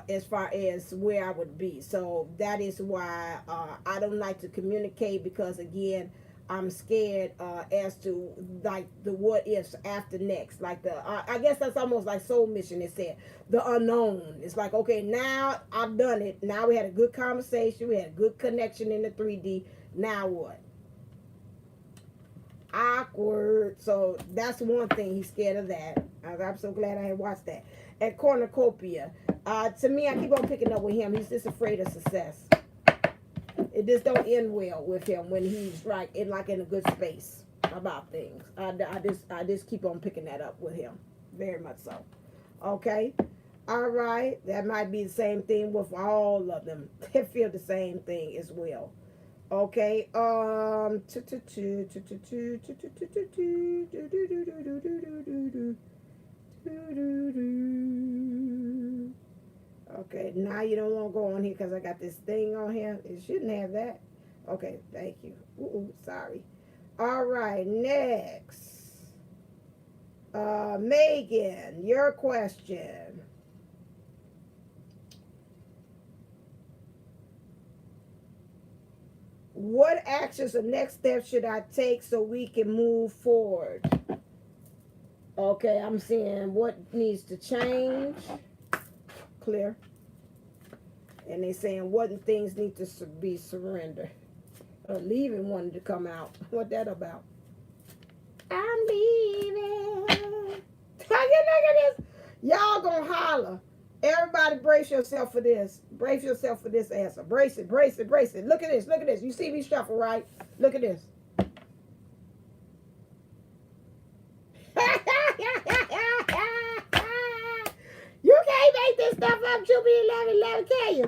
As far as where I would be. So that is why I don't like to communicate, because again, I'm scared as to like the what ifs after next. Like I guess that's almost like soul mission. It said the unknown. It's like, okay, now I've done it. Now we had a good conversation. We had a good connection in the 3D. Now what? Awkward. So that's one thing. He's scared of that. I'm so glad I had watched that. And cornucopia. To me, I keep on picking up with him. He's just afraid of success. It just don't end well with him when he's right in a good space about things. I just keep on picking that up with him. Very much so. Okay. All right. That might be the same thing with all of them. They feel the same thing as well. Okay. Okay, now you don't want to go on here because I got this thing on here. It shouldn't have that. Okay, thank you. Ooh, sorry. All right, next. Megan, your question. What actions or next steps should I take so we can move forward? Okay, I'm seeing what needs to change. Clear. And they're saying what things need to be surrendered. Leaving wanted to come out. What that about? I'm leaving. Look at this. Y'all gonna holler. Everybody brace yourself for this. Brace yourself for this answer. Brace it. Look at this. You see me shuffle, right? Look at this. You can't make this stuff up, Juby 11, can you?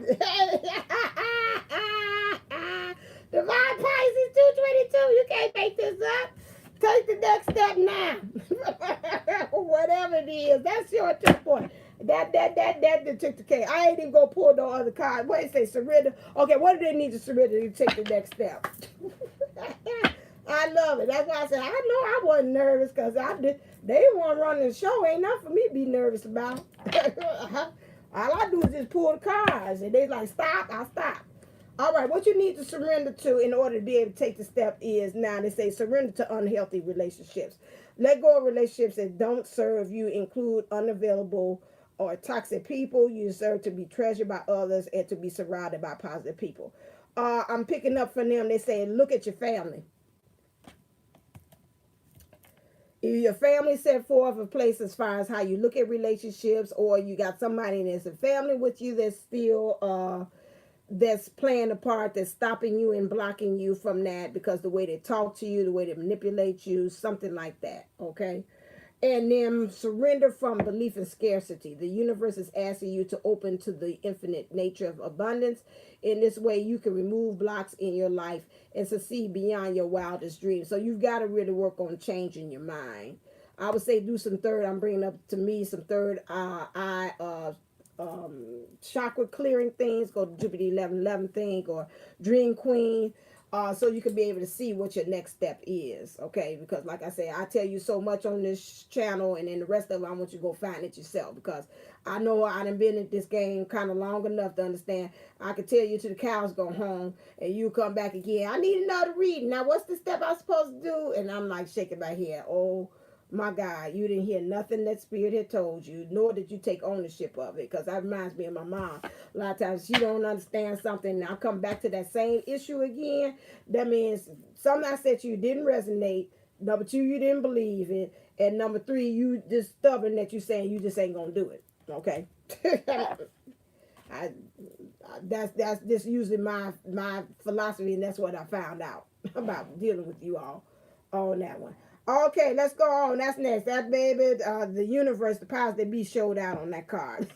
is up. Take the next step now. Whatever it is, that's your tip point. That took the cake. I ain't even gonna pull no other card. What do they say? Surrender. Okay, what do they need to surrender to take the next step? I love it. That's why I said I know I wasn't nervous because I did. They want to run the show. Ain't nothing for me to be nervous about. All I do is just pull the cards, and they like stop. I stop. All right, what you need to surrender to in order to be able to take the step is now they say surrender to unhealthy relationships. Let go of relationships that don't serve you, include unavailable or toxic people. You deserve to be treasured by others and to be surrounded by positive people. I'm picking up from them. They say look at your family. If your family set forth a place as far as how you look at relationships, or you got somebody that's a family with you that's still that's playing a part, that's stopping you and blocking you from that because the way they talk to you, the way they manipulate you, something like that, okay? And then surrender from belief in scarcity. The universe is asking you to open to the infinite nature of abundance. In this way, you can remove blocks in your life and succeed beyond your wildest dreams. So you've got to really work on changing your mind. I would say do some third, I'm bringing up to me some third eye chakra clearing things. Go to Jupiter 11 thing or Dream Queen. So you can be able to see what your next step is, okay? Because like I say, I tell you so much on this channel, and then the rest of it, I want you to go find it yourself, because I know I done been in this game kind of long enough to understand. I can tell you till the cows go home, and you come back again. I need another reading. Now, what's the step I'm supposed to do? And I'm like shaking my head. Oh, my God, you didn't hear nothing that Spirit had told you, nor did you take ownership of it, because that reminds me of my mom. A lot of times she don't understand something, and I come back to that same issue again. That means something I said to you didn't resonate. Number two, you didn't believe it. And number three, you just stubborn that you saying you just ain't going to do it. Okay? That's just usually my philosophy, and that's what I found out about dealing with you all on that one. Okay, let's go on. That's next. That baby, the universe, the powers that be showed out on that card.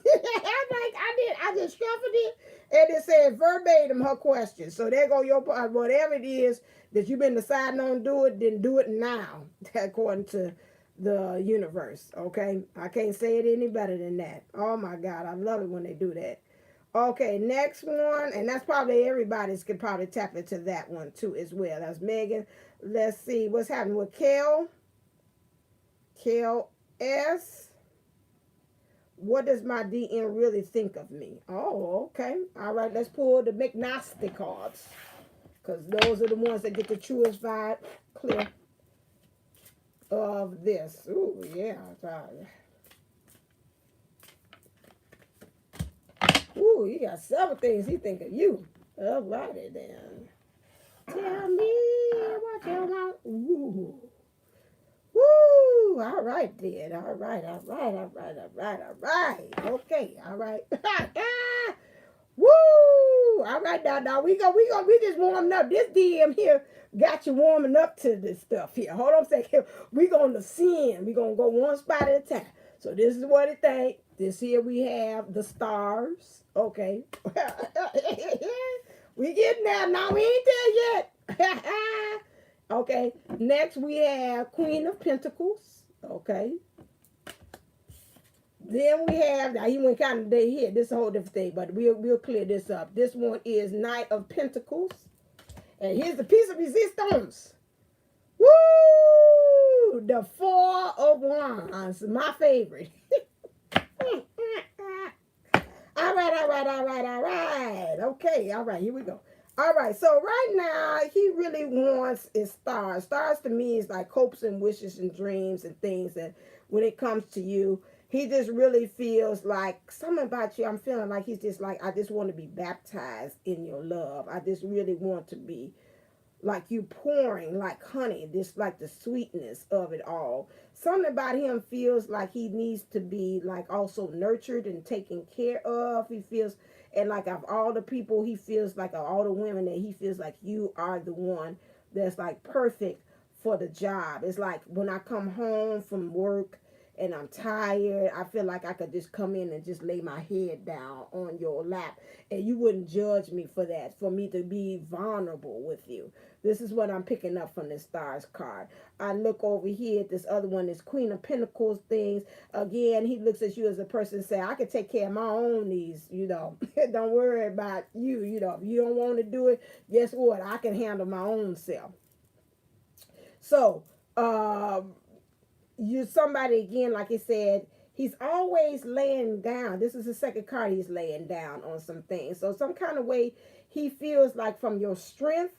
I just shuffled it, and it said verbatim her question. So there go your part. Whatever it is that you've been deciding on do it, then do it now, according to the universe. Okay, I can't say it any better than that. Oh my God, I love it when they do that. Okay, next one, and that's probably everybody's could probably tap into that one too as well. That's Megan. Let's see what's happening with Kel. Kel S. What does my DM really think of me? Oh, okay. All right, let's pull the McNealy cards, because those are the ones that get the truest vibe clear of this. Ooh, yeah. Ooh, he got several things he think of you. All righty then. Tell me what you want. Ooh. Woo! All right then. All right. Okay. All right. Woo! All right now. We just warming up. This DM here got you warming up to this stuff here. Hold on a second. We gonna ascend. We gonna go one spot at a time. So this is what it think. This here we have the stars. Okay. We getting there. Now we ain't there yet. Okay. Next we have Queen of Pentacles. Okay. Then we have, now he went kind of day here. This is a whole different thing, but we'll clear this up. This one is Knight of Pentacles. And here's the piece of resistance. Woo! The Four of Wands. My favorite. All right. Okay, all right, here we go. All right, so right now, he really wants is stars. Stars to me is like hopes and wishes and dreams and things that when it comes to you, he just really feels like something about you. I'm feeling like he's just like, I just want to be baptized in your love. I just really want to be like you pouring like honey, just like the sweetness of it all. Something about him feels like he needs to be like also nurtured and taken care of. He feels, and like of all the people, he feels like of all the women that he feels like you are the one that's like perfect for the job. It's like when I come home from work and I'm tired. I feel like I could just come in and just lay my head down on your lap, and you wouldn't judge me for that, for me to be vulnerable with you. This is what I'm picking up from this stars card. I look over here at this other one, this Queen of Pentacles things. Again, he looks at you as a person saying, I can take care of my own needs, you know. Don't worry about you, you know. If you don't want to do it, guess what? I can handle my own self. So, you somebody again, like I said, he's always laying down. This is the second card, he's laying down on some things. So some kind of way he feels like from your strength,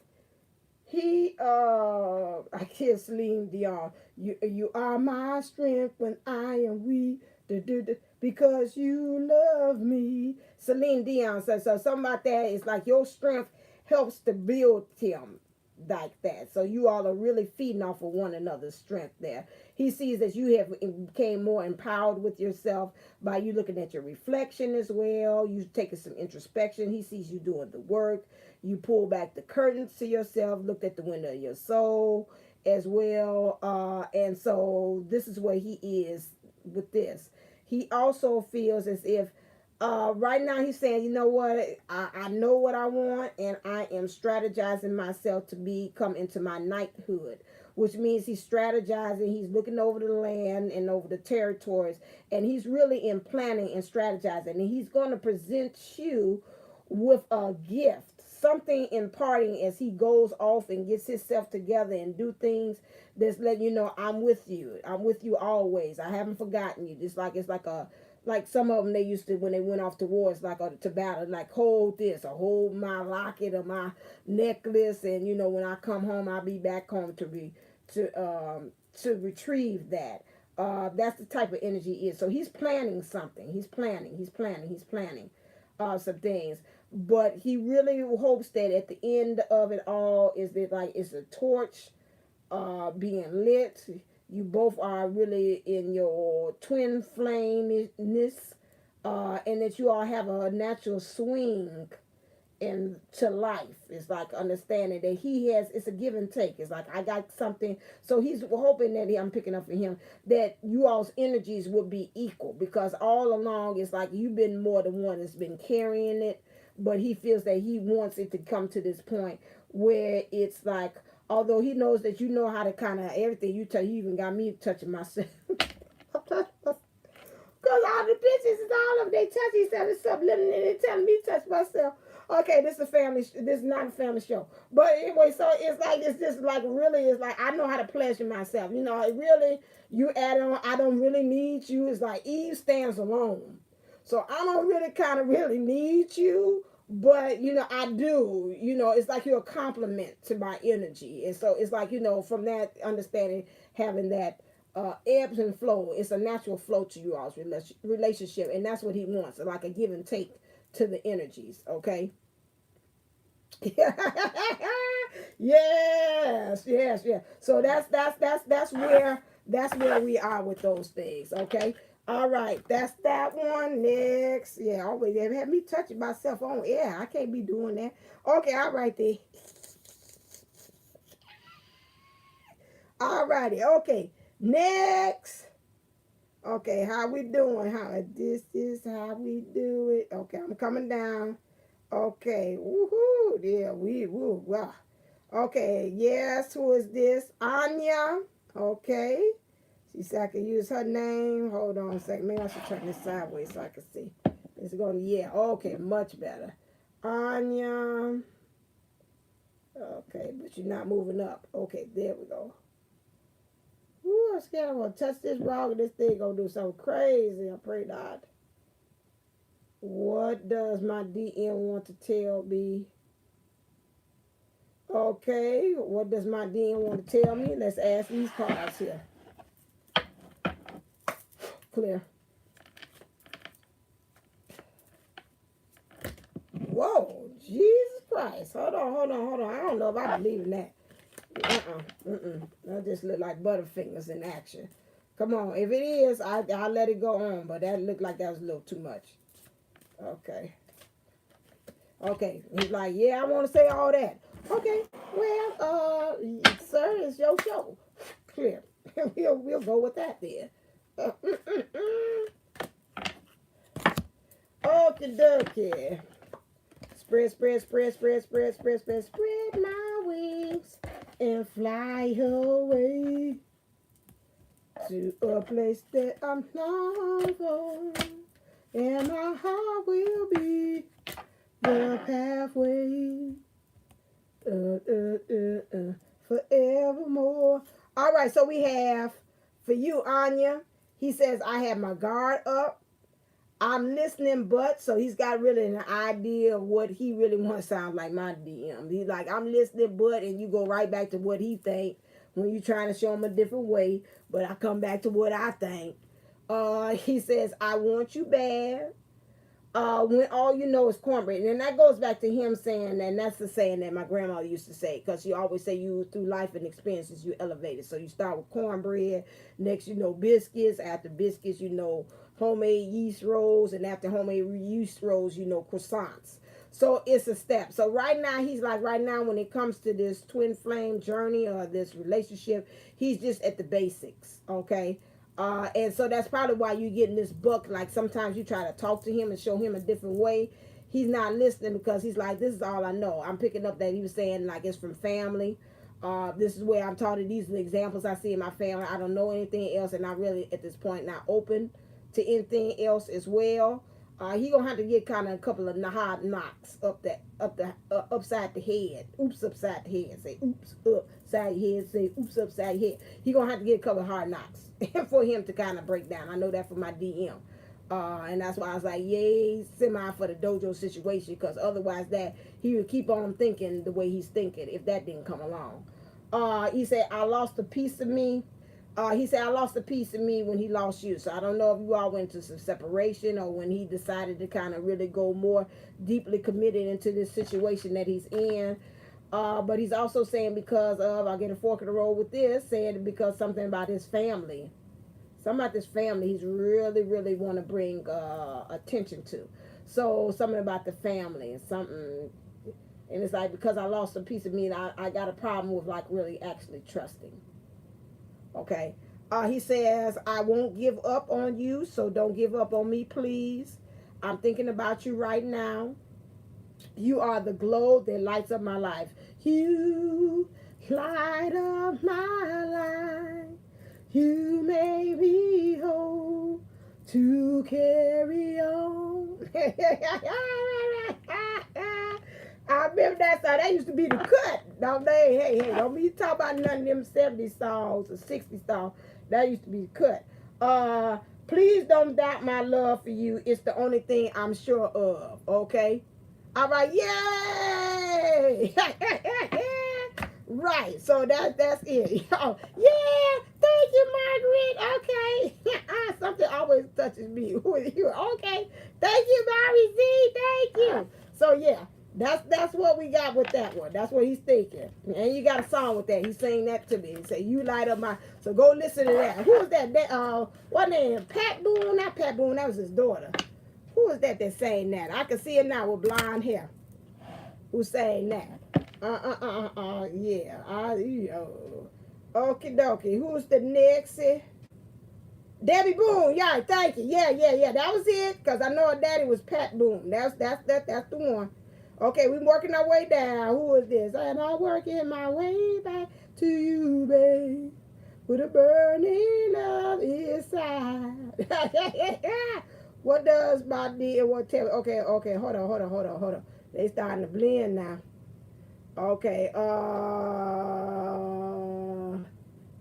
I kiss Celine Dion. You are my strength when I am weak. Because you love me. Celine Dion says so. Something about that is like your strength helps to build him like that. So you all are really feeding off of one another's strength there. He sees that you have became more empowered with yourself by you looking at your reflection as well. You taking some introspection. He sees you doing the work. You pull back the curtains to yourself, looked at the window of your soul as well. And so this is where he is with this. He also feels as if right now he's saying, you know what, I know what I want, and I am strategizing myself to come into my knighthood, which means he's strategizing, he's looking over the land and over the territories, and he's really in planning and strategizing, and he's going to present you with a gift, something imparting as he goes off and gets himself together and do things that's letting you know, I'm with you always, I haven't forgotten you. It's like some of them, they used to, when they went off to war, it's like to battle, like hold this or hold my locket or my necklace, and you know, when I come home, I'll be back home to retrieve that. That's the type of energy he is. So he's planning something. He's planning some things. But he really hopes that at the end of it all is that like it's a torch being lit. You both are really in your twin flameness, and that you all have a natural swing into life. It's like understanding that it's a give and take. It's like I got something. So he's hoping that I'm picking up for him that you all's energies will be equal, because all along it's like you've been more the one that's been carrying it, but he feels that he wants it to come to this point where it's like, although he knows that you know how to kind of everything you touch, you even got me touching myself. Because all the bitches and all of them, they touch each other subliminally, and they telling me to touch myself. Okay, this is not a family show. But anyway, so it's just like really, it's like I know how to pleasure myself. You know, it really, you add on, I don't really need you. It's like Eve stands alone. So I don't really kind of really need you. But, you know, I do, you know, it's like you're a compliment to my energy. And so it's like, you know, from that understanding, having that ebbs and flow, it's a natural flow to you all's relationship. And that's what he wants, like a give and take to the energies, okay? Yes. So that's where we are with those things, okay? All right, that's that one. Next. Yeah, always they had me touching myself on. Yeah, I can't be doing that. Okay, all right then. All righty, okay. Next. Okay, how we doing? This is how we do it. Okay, I'm coming down. Okay, woohoo. Yeah, wow. Okay, yes, who is this? Anya. Okay. She said I could use her name. Hold on a second. Maybe I should turn this sideways so I can see. It's going, yeah, okay, much better. Anya. Okay, but you're not moving up. Okay, there we go. Ooh, I'm scared I'm going to touch this rock and this thing going to do something crazy. I pray not. What does my DM want to tell me? Okay, what does my DM want to tell me? Let's ask these cards here. Clear. Whoa, Jesus Christ. Hold on. I don't know if I believe in that. That just look like Butterfingers in action. Come on. If it is, I'll let it go on. But that looked like that was a little too much. Okay. He's like, yeah, I want to say all that. Okay. Well, sir, it's your show. Clear. We'll go with that then. Okie dokie. Spread my wings and fly away to a place that I'm not going, and my heart will be the pathway forevermore. All right, so we have for you, Anya. He says, I have my guard up. I'm listening, but so he's got really an idea of what he really wants to sound like my DM. He's like, I'm listening, but, and you go right back to what he think when you're trying to show him a different way. But I come back to what I think. He says, I want you bad. When all you know is cornbread. And that goes back to him saying, and that's the saying that my grandmother used to say, because she always say you through life and experiences you elevated. So you start with cornbread, next you know biscuits, after biscuits you know homemade yeast rolls, and after homemade yeast rolls you know croissants. So it's a step. So right now he's like, right now when it comes to this twin flame journey or this relationship, he's just at the basics, okay? And so that's probably why you get in this book. Like sometimes you try to talk to him and show him a different way. He's not listening because he's like, this is all I know. I'm picking up that he was saying like it's from family. This is where I'm taught it. These are the examples I see in my family. I don't know anything else, and I really at this point not open to anything else as well. He gonna have to get kind of a couple of hard knocks upside the head. Oops, upside the head. Say oops upside your head. Say oops upside your head. He gonna have to get a couple of hard knocks for him to kind of break down. I know that from my DM. And that's why I was like, yay, semi for the dojo situation, because otherwise that he would keep on thinking the way he's thinking if that didn't come along. He said, I lost a piece of me. He said, I lost a piece of me when he lost you. So I don't know if you all went to some separation or when he decided to kind of really go more deeply committed into this situation that he's in. But he's also saying because of, I'll get a fork in the road with this, saying because something about his family. Something about this family he's really, really want to bring attention to. So something about the family and something. And it's like, because I lost a piece of me, and I got a problem with like really actually trusting. Okay. He says, I won't give up on you, so don't give up on me, please. I'm thinking about you right now. You are the glow that lights up my life. You light up my life. You may be whole to carry on. I remember that song. That used to be the cut. Don't they? Hey, don't be talking about none of them 70s songs or 60s songs. That used to be the cut. Please don't doubt my love for you. It's the only thing I'm sure of. Okay? All right. Yay! Right. So that's it. Oh, yeah. Thank you, Margaret. Okay. Something always touches me. Who are you? Okay. Thank you, Mary Z. Thank you. So yeah. That's what we got with that one. That's what he's thinking. And you got a song with that. He sang that to me. He said, you light up my... So go listen to that. Who was that? What name? Pat Boone? Not Pat Boone. That was his daughter. Who was that sang that? I can see it now with blonde hair. Who sang that? Yeah. Okie dokie. Who's the next? Debbie Boone. Yeah, thank you. Yeah. That was it. Because I know her daddy was Pat Boone. That's the one. Okay, we're working our way down. Who is this? And I'm working my way back to you, babe, with a burning love inside. What does my dear what tell me? Okay, hold on. They starting to blend now. Okay,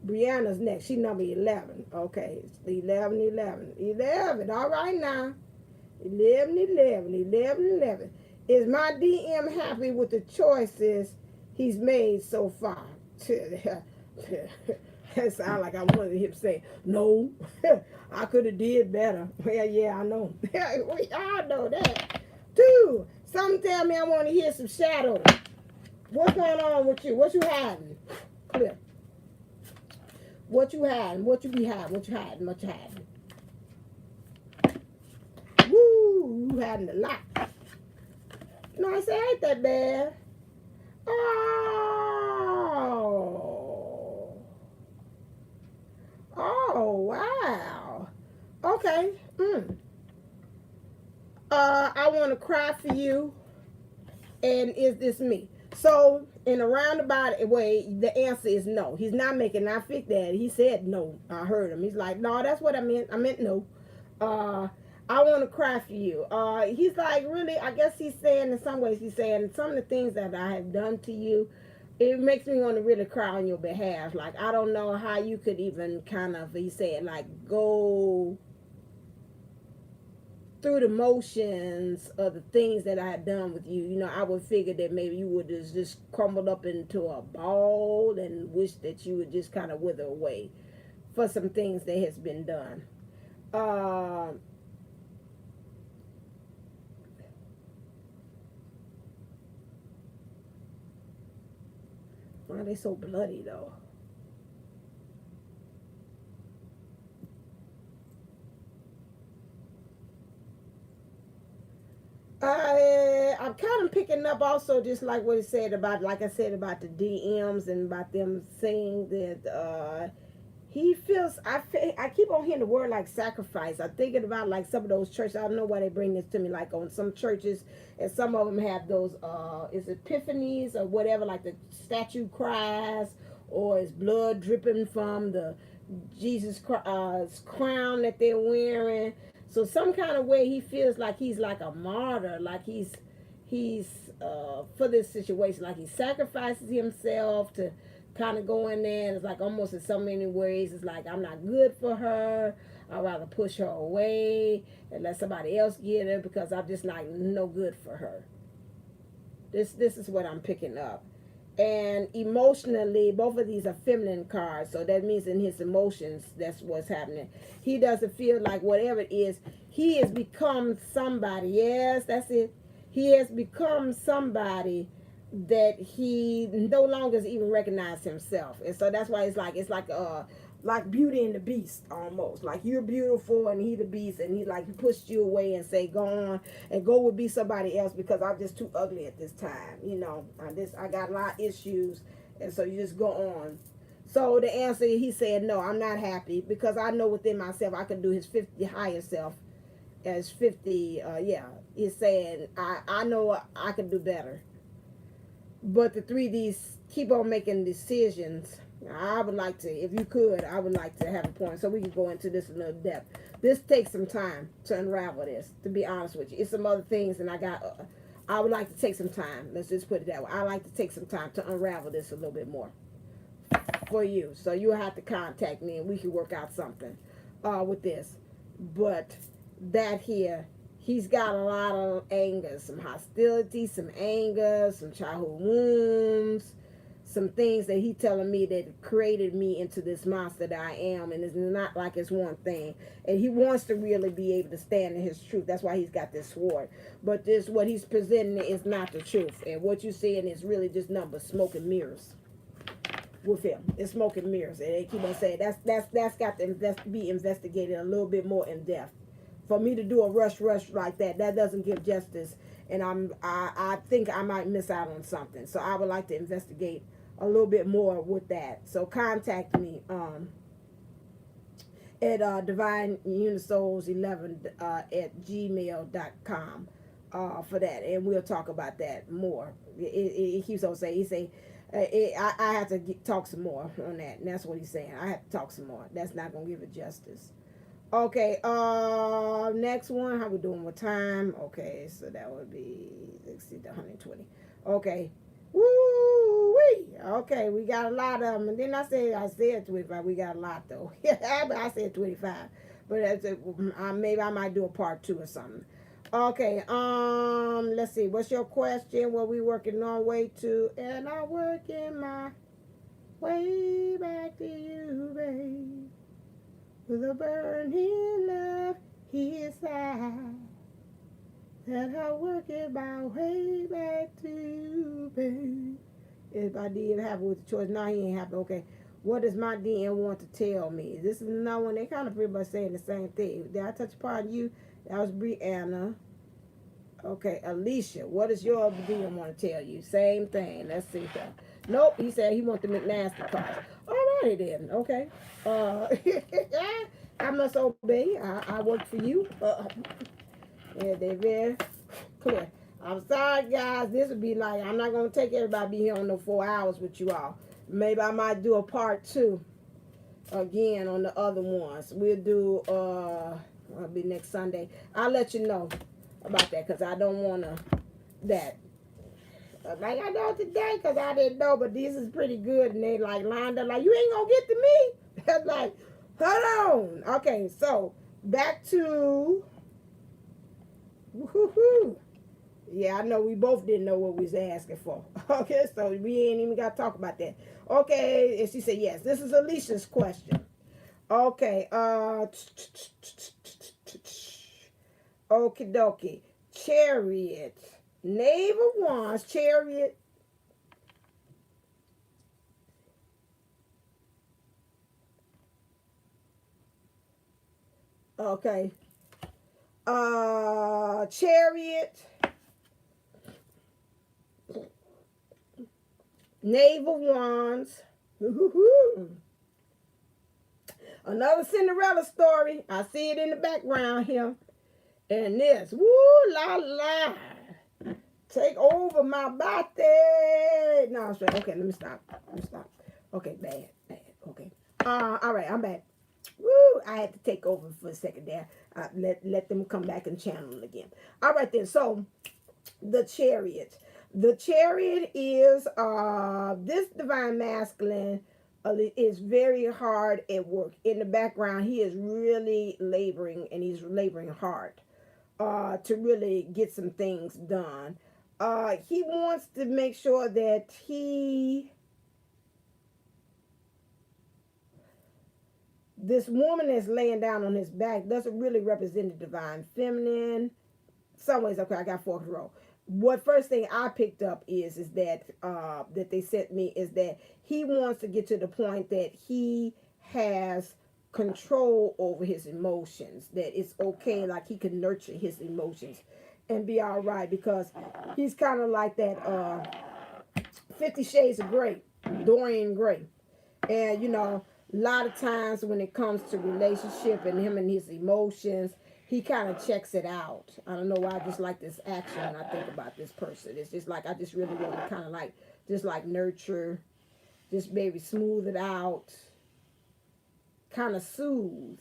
Brianna's next. She number 11. Okay, it's 11. All right now. 11. Is my DM happy with the choices he's made so far? That sounds like I wanted him to say, no, I could have did better. Well, yeah, I know. We all know that. 2, some tell me I want to hear some shadows. What's going on with you? What you hiding? Clear. What you hiding? What you be hiding? What you hiding? Woo, you hiding a lot. No, I say ain't that bad. Oh, wow. Okay. I want to cry for you. And is this me? So, in a roundabout way, the answer is no. He's not making I fit that. He said no. I heard him. He's like, no, that's what I meant. I meant no. Uh, I want to cry for you. He's like, really, I guess he's saying, in some ways, he's saying some of the things that I have done to you, it makes me want to really cry on your behalf. Like, I don't know how you could even kind of, he said, like, go through the motions of the things that I had done with you. You know, I would figure that maybe you would just crumbled up into a ball and wish that you would just kind of wither away for some things that has been done. Why are they so bloody though? I'm kind of picking up also just like what he said about, like I said, about the DMs and about them saying that he feels, I keep on hearing the word like sacrifice. I'm thinking about like some of those churches. I don't know why they bring this to me, like on some churches, and some of them have those, is epiphanies or whatever, like the statue cries, or is blood dripping from the Jesus crown that they're wearing. So some kind of way he feels like he's like a martyr, like he's for this situation, like he sacrifices himself to kind of go in there. And it's like almost in so many ways, it's like I'm not good for her. I'd rather push her away and let somebody else get her because I'm just not no good for her. This is what I'm picking up. And emotionally, both of these are feminine cards, so that means in his emotions, that's what's happening. He doesn't feel like whatever it is, he has become somebody. Yes, that's it. He has become somebody that he no longer even recognizes himself, and so that's why it's like Beauty and the Beast almost. Like you're beautiful and he the beast, and he like he pushed you away and say go on and go with be somebody else because I'm just too ugly at this time. You know, I got a lot of issues, and so you just go on. So the answer, he said no, I'm not happy because I know within myself I can do his 50 higher self as 50. Yeah, he's saying I know I can do better, but the 3Ds keep on making decisions. I would like to, if you could, I would like to have a point so we can go into this in a little depth. This takes some time to unravel this, to be honest with you. It's some other things, and I would like to take some time. Let's just put it that way. I like to take some time to unravel this a little bit more for you. So you'll have to contact me, and we can work out something with this. But that here, he's got a lot of anger, some hostility, some anger, some childhood wounds, some things that he telling me that created me into this monster that I am, and it's not like it's one thing. And he wants to really be able to stand in his truth. That's why he's got this sword. But this, what he's presenting is not the truth. And what you're seeing is really just nothing but smoke and mirrors with him. It's smoke and mirrors. And they keep on saying that's got to be investigated a little bit more in depth. For me to do a rush like that doesn't give justice. And I think I might miss out on something. So I would like to investigate a little bit more with that. So contact me at Divine Unisouls 11 at gmail.com for that, and we'll talk about that more. He keeps on saying, I have to talk some more on that, and that's what he's saying. I have to talk some more. That's not gonna give it justice. Okay, next one. How we doing with time? Okay, so that would be 60 to 120. Okay. Woo-wee. Okay, we got a lot of them. And then I said 25. We got a lot, though. I said 25. But that's maybe I might do a part 2 or something. Okay, let's see. What's your question? What we working our way to? And I working my way back to you, babe. With a burning love inside. That I work it my way back to you, babe. If I did have with the choice, now he ain't happy. Okay, what does my DM want to tell me? This is another one. They kind of pretty much saying the same thing. Did I touch upon you? That was Brianna. Okay, Alicia, what does your DM want to tell you? Same thing. Let's see. Nope, he said he wants the McNasty cards. Alrighty then. Okay. I must obey. I work for you. Yeah, they're very clear. I'm sorry, guys. This would be like, I'm not going to take everybody be here on no 4 hours with you all. Maybe I might do a part 2 again on the other ones. We'll do, it'll be next Sunday. I'll let you know about that because I don't want to, that. Like I know today because I didn't know, but this is pretty good. And they like lined up like, you ain't going to get to me. That's like, hold on. Okay, so back to, woohoo. Yeah, I know we both didn't know what we was asking for. Okay, so we ain't even got to talk about that. Okay, and she said yes. This is Alicia's question. Okay, okie dokie. Chariot. Knave of Wands, Chariot. Okay. Chariot. Knave of Wands. Another Cinderella story. I see it in the background here. And this. Woo la la. Take over my body. No, I'm straight. Okay, let me stop. Okay, bad. Okay. All right, I'm back. Woo! I had to take over for a second there. Let them come back and channel again. All right then. So, the Chariot. The Chariot is this divine masculine is very hard at work. In the background, he is really laboring, and he's laboring hard to really get some things done. He wants to make sure that this woman that's laying down on his back doesn't really represent the divine feminine. Some ways, okay, I got fourth row. What first thing I picked up is that that they sent me is that he wants to get to the point that he has control over his emotions, that it's okay, like he can nurture his emotions and be all right, because he's kind of like that 50 Shades of Grey, Dorian Gray. And, you know, a lot of times when it comes to relationship and him and his emotions, he kind of checks it out. I don't know why I just like this action when I think about this person. It's just like I just really want to kind of like, just like nurture, just maybe smooth it out, kind of soothe,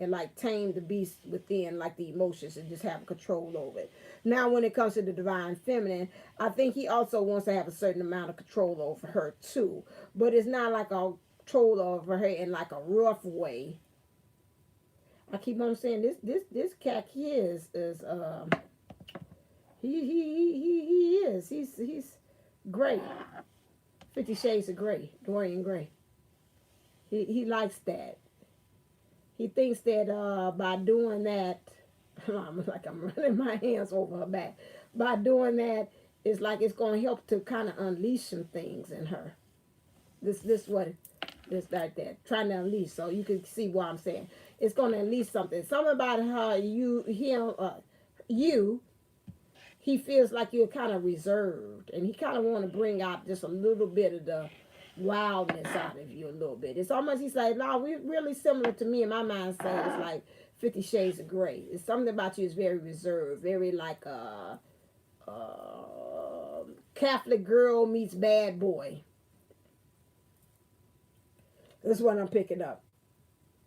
and like tame the beast within, like the emotions, and just have control over it. Now, when it comes to the divine feminine, I think he also wants to have a certain amount of control over her too. But it's not like a control over her in like a rough way. I keep on saying this cat here is he is he's great. 50 Shades of Grey, Dorian Gray. He likes that. He thinks that by doing that, I'm like I'm running my hands over her back. By doing that, it's like it's going to help to kind of unleash some things in her. This like that, trying to unleash. So you can see what I'm saying. It's going to unleash something. Something about her, you. He feels like you're kind of reserved, and he kind of want to bring out just a little bit of the wildness out of you a little bit. It's almost, he's like, no, we're really similar to me in my mindset. It's like 50 Shades of Grey. It's something about you is very reserved, very like Catholic girl meets bad boy. That's what I'm picking up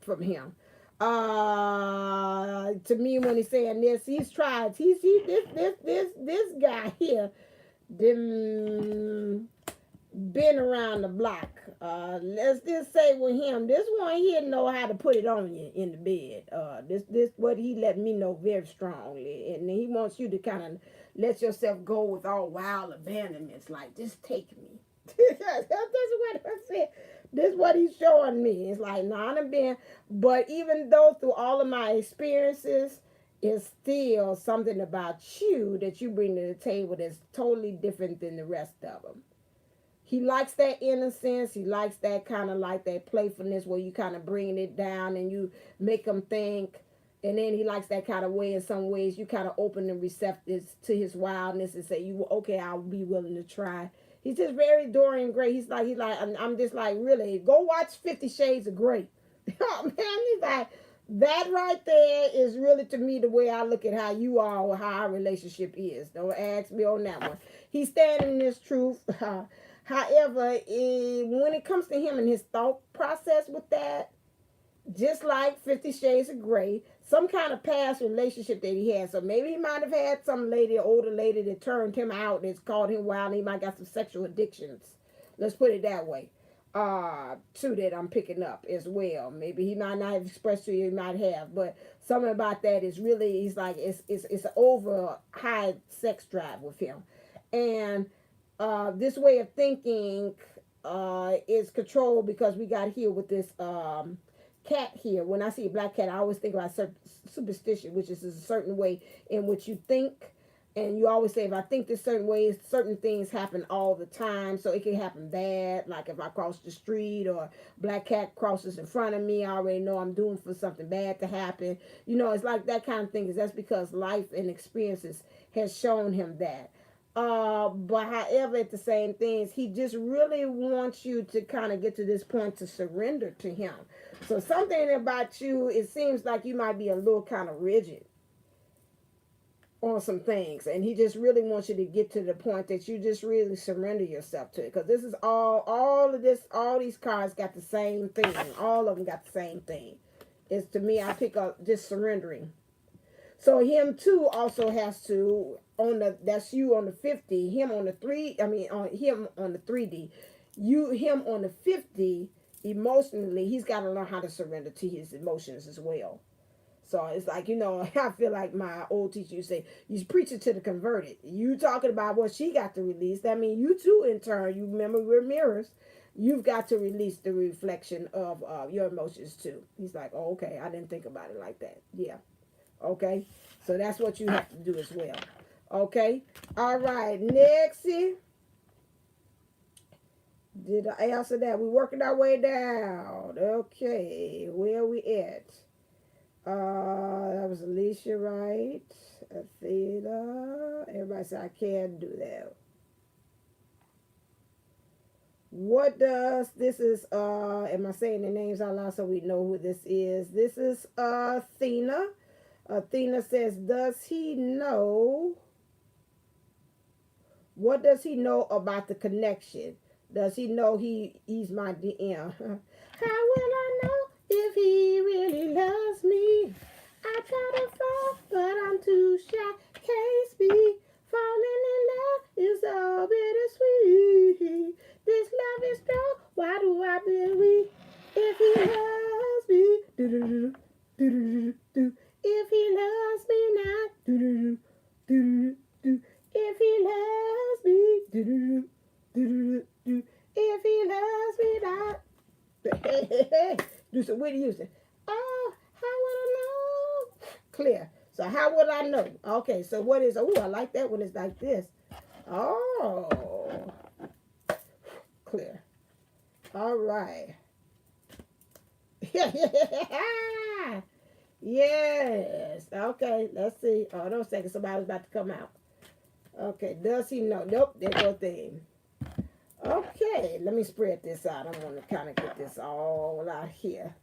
from him. To me, when he's saying this, he's tried. This guy here, been around the block. Let's just say with him, this one here know how to put it on you in the bed. This what he let me know very strongly, and he wants you to kind of let yourself go with all wild abandonments, like just take me. That's what I said. This is what he's showing me. It's like, nah, I've been, but even though through all of my experiences, it's still something about you that you bring to the table that's totally different than the rest of them. He likes that innocence. He likes that kind of like that playfulness where you kind of bringing it down and you make him think. And then he likes that kind of way. In some ways, you kind of open and receptive to his wildness and say, "You okay? I'll be willing to try." He's just very Dorian Gray. He's like, I'm just like, really, go watch 50 Shades of Grey. Oh man, he's like, that right there is really to me the way I look at how you are or how our relationship is. Don't ask me on that one. He's standing in his truth. However, when it comes to him and his thought process with that, just like 50 Shades of Grey, some kind of past relationship that he had. So maybe he might have had some lady, older lady, that turned him out, that's called him wild, and he might got some sexual addictions. Let's put it that way. Too, that I'm picking up as well. Maybe he might not have expressed to you, he might have, but something about that is really, he's like, it's an over high sex drive with him. And this way of thinking is controlled because we got here with this cat here. When I see a black cat, I always think about superstition, which is a certain way in which you think. And you always say, if I think this certain way, certain things happen all the time. So it can happen bad. Like if I cross the street or black cat crosses in front of me, I already know I'm doing for something bad to happen. You know, it's like that kind of thing. That's because life and experiences has shown him that. But however, at the same things, he just really wants you to kind of get to this point to surrender to him. So something about you, it seems like you might be a little kind of rigid on some things, and he just really wants you to get to the point that you just really surrender yourself to it. Because this is all of this, all these cards got the same thing. All of them got the same thing. It's, to me, I pick up just surrendering. So him too also has to, on the, that's you on the 50, him on the 3, I mean on him on the 3D, him on the 50, emotionally, he's got to learn how to surrender to his emotions as well. So it's like, you know, I feel like my old teacher used to say, you preach it to the converted. You talking about what she got to release. That means you too, in turn, you remember we're mirrors. You've got to release the reflection of your emotions too. He's like, oh, okay, I didn't think about it like that. Yeah. Okay. So that's what you have to do as well. Okay. All right. Nexie. Did I answer that? We're working our way down. Okay. Where are we at? That was Alicia, right? Athena. Everybody said I can't do that. What does this is? Am I saying the names out loud so we know who this is? This is Athena. Athena says, does he know? What does he know about the connection? Does he know he's my DM? How will I know if he really loves me? I try to fall, but I'm too shy. Can't speak. Falling in love is so bittersweet. This love is strong. Why do I believe? If he loves me, do do do do. If he loves me not, do do do. If he loves me, do do do. If he loves me not, do some Whitney Houston. Oh, how would I know? Clear. So how would I know? Okay, so what is? Oh, I like that when it's like this. Oh, clear. All right. Yes. Okay, let's see. Oh, don't say somebody's about to come out. Okay, does he know? Nope, there's no thing. Okay, let me spread this out. I want to kind of get this all out here.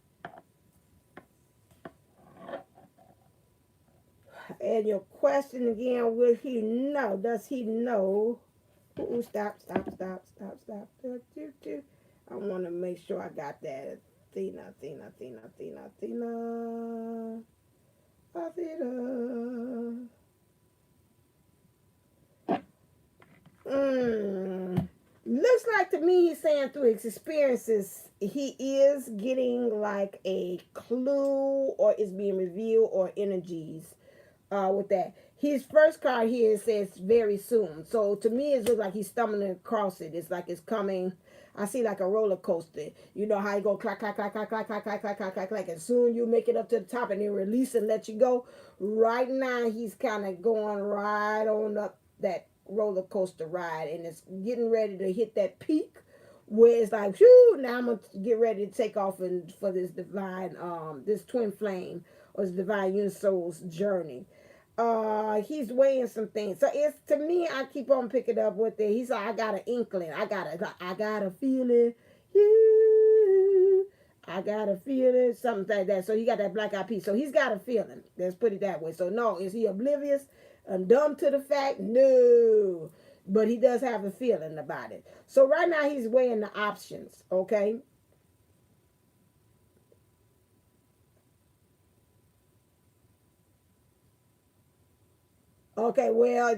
And your question again, will he know? Does he know? Ooh, stop. I want to make sure I got that. Athena. Looks like to me he's saying through his experiences he is getting like a clue or is being revealed or energies with that. His first card here says very soon. So to me it looks like he's stumbling across it. It's like it's coming. I see like a roller coaster. You know how you go clack, clack, clack, clack, clack, clack, clack, clack, clack, clack, clack, and soon you make it up to the top and then release and let you go. Right now he's kind of going right on up that roller coaster ride, and it's getting ready to hit that peak where it's like, whew, now I'm gonna get ready to take off and for this divine, this twin flame or this divine unisoul's journey. He's weighing some things. So it's, to me, I keep on picking up with it. He's like, I got an inkling. I got a feeling. You, I got a feeling, something like that. So he got that black eyed piece. So he's got a feeling. Let's put it that way. So no, is he oblivious and dumb to the fact? No. But he does have a feeling about it. So right now he's weighing the options, okay? Okay, well,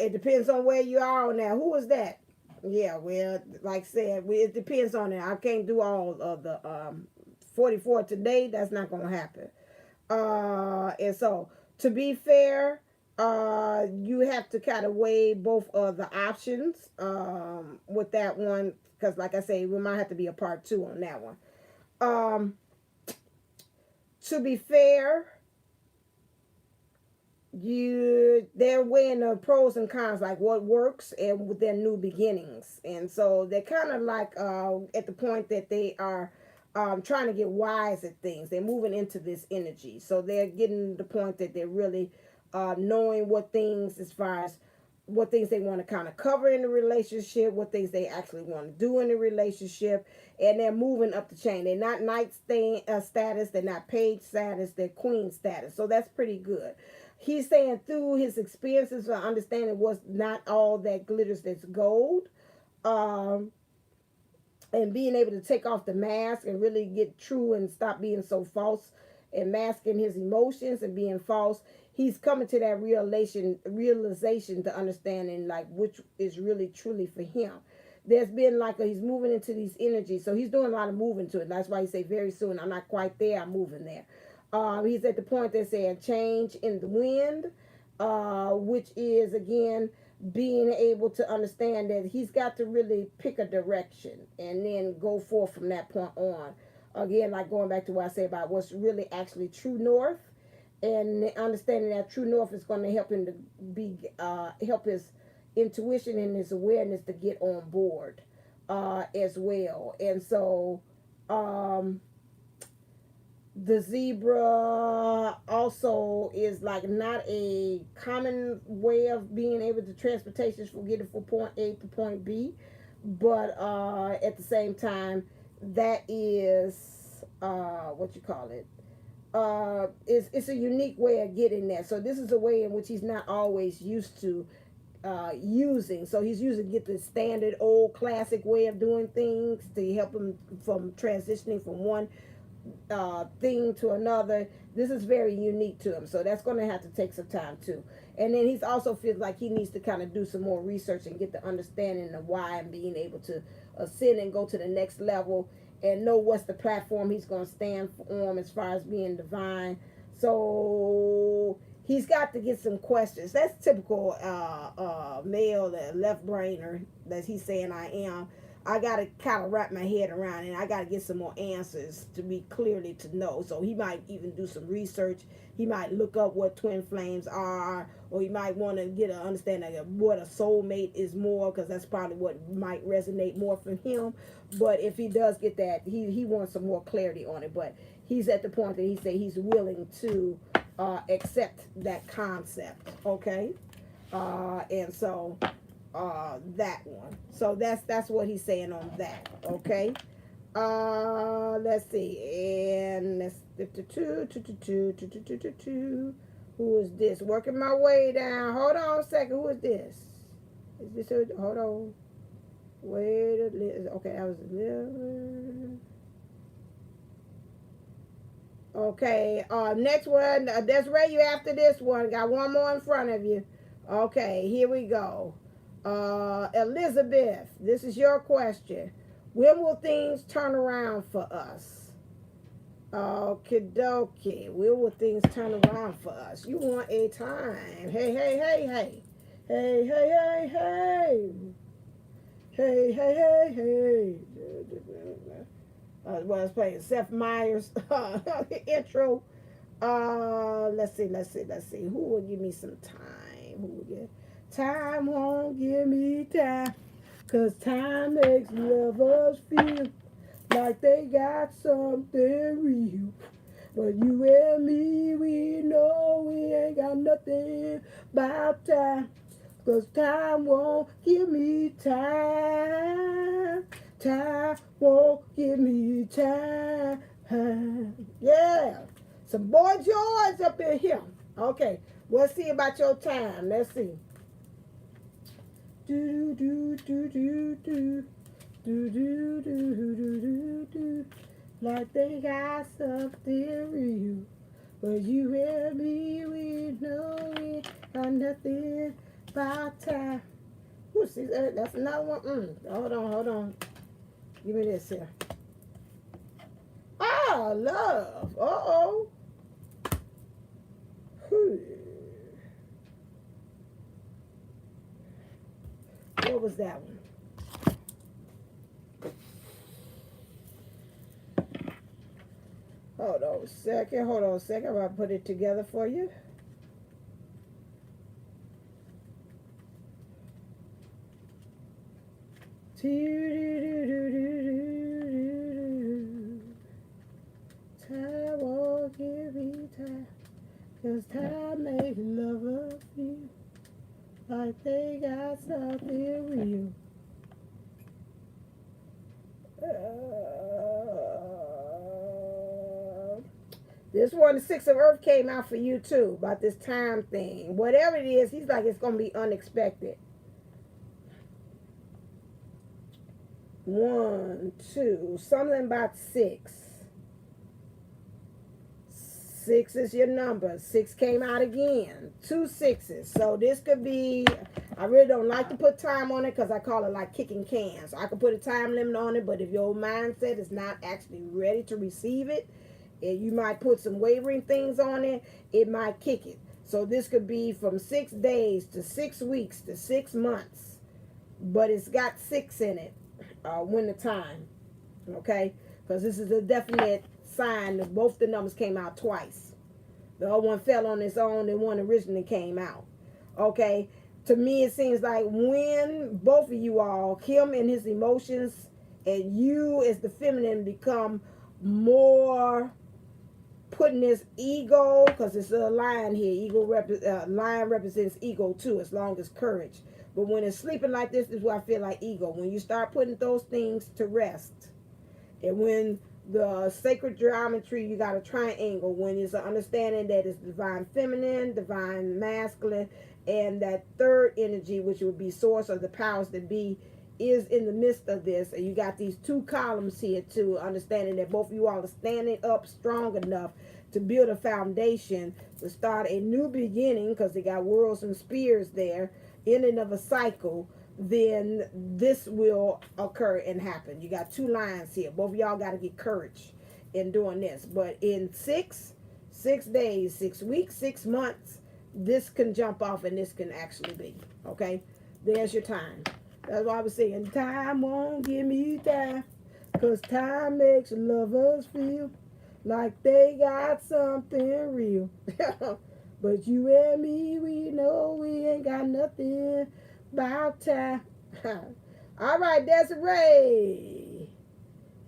it depends on where you are on that. Who was that? Yeah, well, like I said, it depends on it. I can't do all of the 44 today. That's not going to happen. And so, to be fair, you have to kind of weigh both of the options with that one. Because, like I say, we might have to be a part two on that one. Um, to be fair, they're weighing the pros and cons, like what works and with their new beginnings, and so they're kind of like at the point that they are trying to get wise at things. They're moving into this energy, so they're getting the point that they're really knowing what things, as far as what things they want to kind of cover in the relationship, what things they actually want to do in the relationship, and they're moving up the chain. They're not status, they're not page status, they're queen status, so that's pretty good. He's saying through his experiences of understanding what's not all that glitters that's gold, um, and being able to take off the mask and really get true and stop being so false and masking his emotions and being false. He's coming to that realization to understanding like which is really truly for him. There's been like he's moving into these energies, so he's doing a lot of moving to it. That's why he say very soon. I'm not quite there. I'm moving there. He's at the point they're saying change in the wind, which is again being able to understand that he's got to really pick a direction and then go forth from that point on. Again, like going back to what I say about what's really actually true north, and understanding that true north is going to help him to be help his intuition and his awareness to get on board as well. And so the zebra also is like not a common way of being able to transportation from getting from point A to point B, but at the same time, that is what you call it. It's a unique way of getting there. So this is a way in which he's not always used to using. So he's using get the standard old classic way of doing things to help him from transitioning from one thing to another. This is very unique to him, so that's going to have to take some time too. And then he's also feels like he needs to kind of do some more research and get the understanding of why, and being able to ascend and go to the next level and know what's the platform he's going to stand on as far as being divine. So he's got to get some questions. That's typical male, left brainer that he's saying I am. I got to kind of wrap my head around it, and I got to get some more answers to be clearly to know. So he might even do some research. He might look up what twin flames are, or he might want to get an understanding of what a soulmate is more, because that's probably what might resonate more for him. But if he does get that, he wants some more clarity on it. But he's at the point that he say he's willing to accept that concept, okay? And so that one. So that's what he's saying on that, okay? Let's see, and let's 52. Who is this? Working my way down. Hold on a second. Who is this? Is this? Hold on. Wait a little. Okay, that was 11. Okay. Next one. Desiree, you after this one. Got one more in front of you. Okay, here we go. Elizabeth, this is your question. When will things turn around for us? Okie dokie. When will things turn around for us? You want a time. Hey, hey, hey, hey. Hey, hey, hey, hey. Hey, hey, hey, hey. Well, I was playing Seth Meyers intro. Let's see. Who will give me some time? Who will give? Time won't give me time, 'cause time makes lovers feel like they got something real. But you and me, we know we ain't got nothing about time, 'cause time won't give me time. Time time won't give me time. Yeah. Some boy George up in here. Okay. Let's see about your time. Let's see. Do do do do do do do do do do do. Like they got something real. But you and me, we know we got nothing about time. Ooh, see, that's another one. Hold on. Give me this here. Oh, love. Uh-oh. What was that one? Hold on a second. I'm going to put it together for you. Time won't give me time, 'cause time makes lovers feel like they got something real. This one, the Six of Earth, came out for you too, about this time thing. Whatever it is, he's like, it's going to be unexpected. 1, 2, something about 6. 6 is your number. 6 came out again. 2 6s. So this could be, I really don't like to put time on it because I call it like kicking cans. So I could put a time limit on it, but if your mindset is not actually ready to receive it, and you might put some wavering things on it, it might kick it. So this could be from 6 days to 6 weeks to 6 months. But it's got 6 in it. When the time. Okay? Because this is a definite sign that both the numbers came out twice. The other one fell on its own, and one originally came out. Okay? To me, it seems like when both of you all, him and his emotions, and you as the feminine, become more putting this ego, because it's a lion here. Lion represents ego too, as long as courage. But when it's sleeping like this is where I feel like ego. When you start putting those things to rest, and when the sacred geometry, you got a triangle, when it's an understanding that it's divine feminine, divine masculine, and that third energy, which would be source of the powers that be, is in the midst of this. And you got these 2 columns here too, understanding that both of you all are standing up strong enough to build a foundation, to start a new beginning, because they got worlds and spears there, ending of a cycle. Then this will occur and happen. You got 2 lines here. Both of y'all got to get courage in doing this. But in 6 days, 6 weeks, 6 months, this can jump off and this can actually be. Okay? There's your time. That's why I was saying, time won't give me time, 'cause time makes lovers feel like they got something real. But you and me, we know we ain't got nothing about time. All right, Desiree.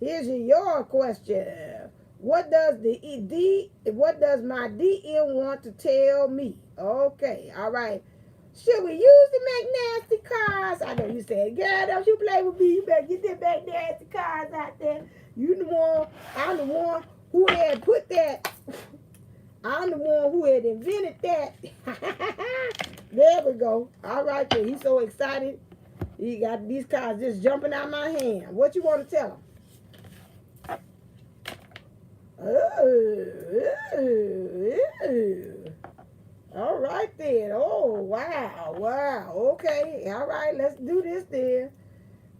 Here's your question. What does my DM want to tell me? Okay, all right. Should we use the McNasty cards? I know you said, girl, don't you play with me. You better get them McNasty cards out there. You the one, I'm the one who had put that. I'm the one who had invented that. There we go. All right, then. He's so excited. He got these cards just jumping out my hand. What you want to tell him? All right, then. Oh, wow. Okay. All right, let's do this then.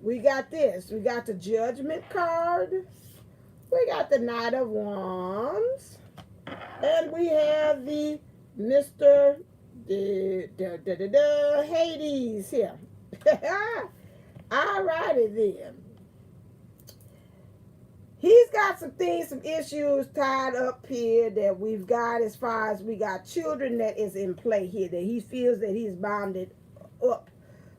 We got this. We got the Judgment card. We got the Knight of Wands. And we have the Mr. Hades here. All righty then. He's got some things, some issues tied up here that we've got, as far as we got children that is in play here, that he feels that he's bounded up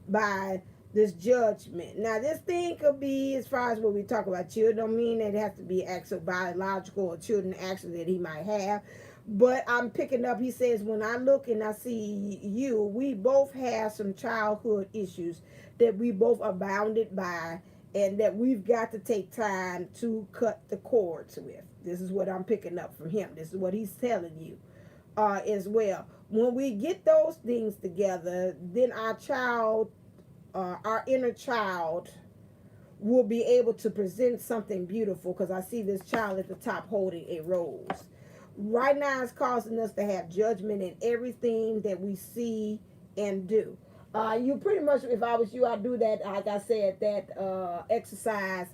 by this judgment. Now, this thing could be, as far as when we talk about children, don't mean that it has to be actual biological or children actually that he might have. But I'm picking up, he says, when I look and I see you, we both have some childhood issues that we both are bounded by. and that we've got to take time to cut the cords with. This is what I'm picking up from him. This is what he's telling you as well. When we get those things together, then our child, our inner child, will be able to present something beautiful, because I see this child at the top holding a rose. Right now, it's causing us to have judgment in everything that we see and do. You pretty much, if I was you, I'd do that, like I said, that exercise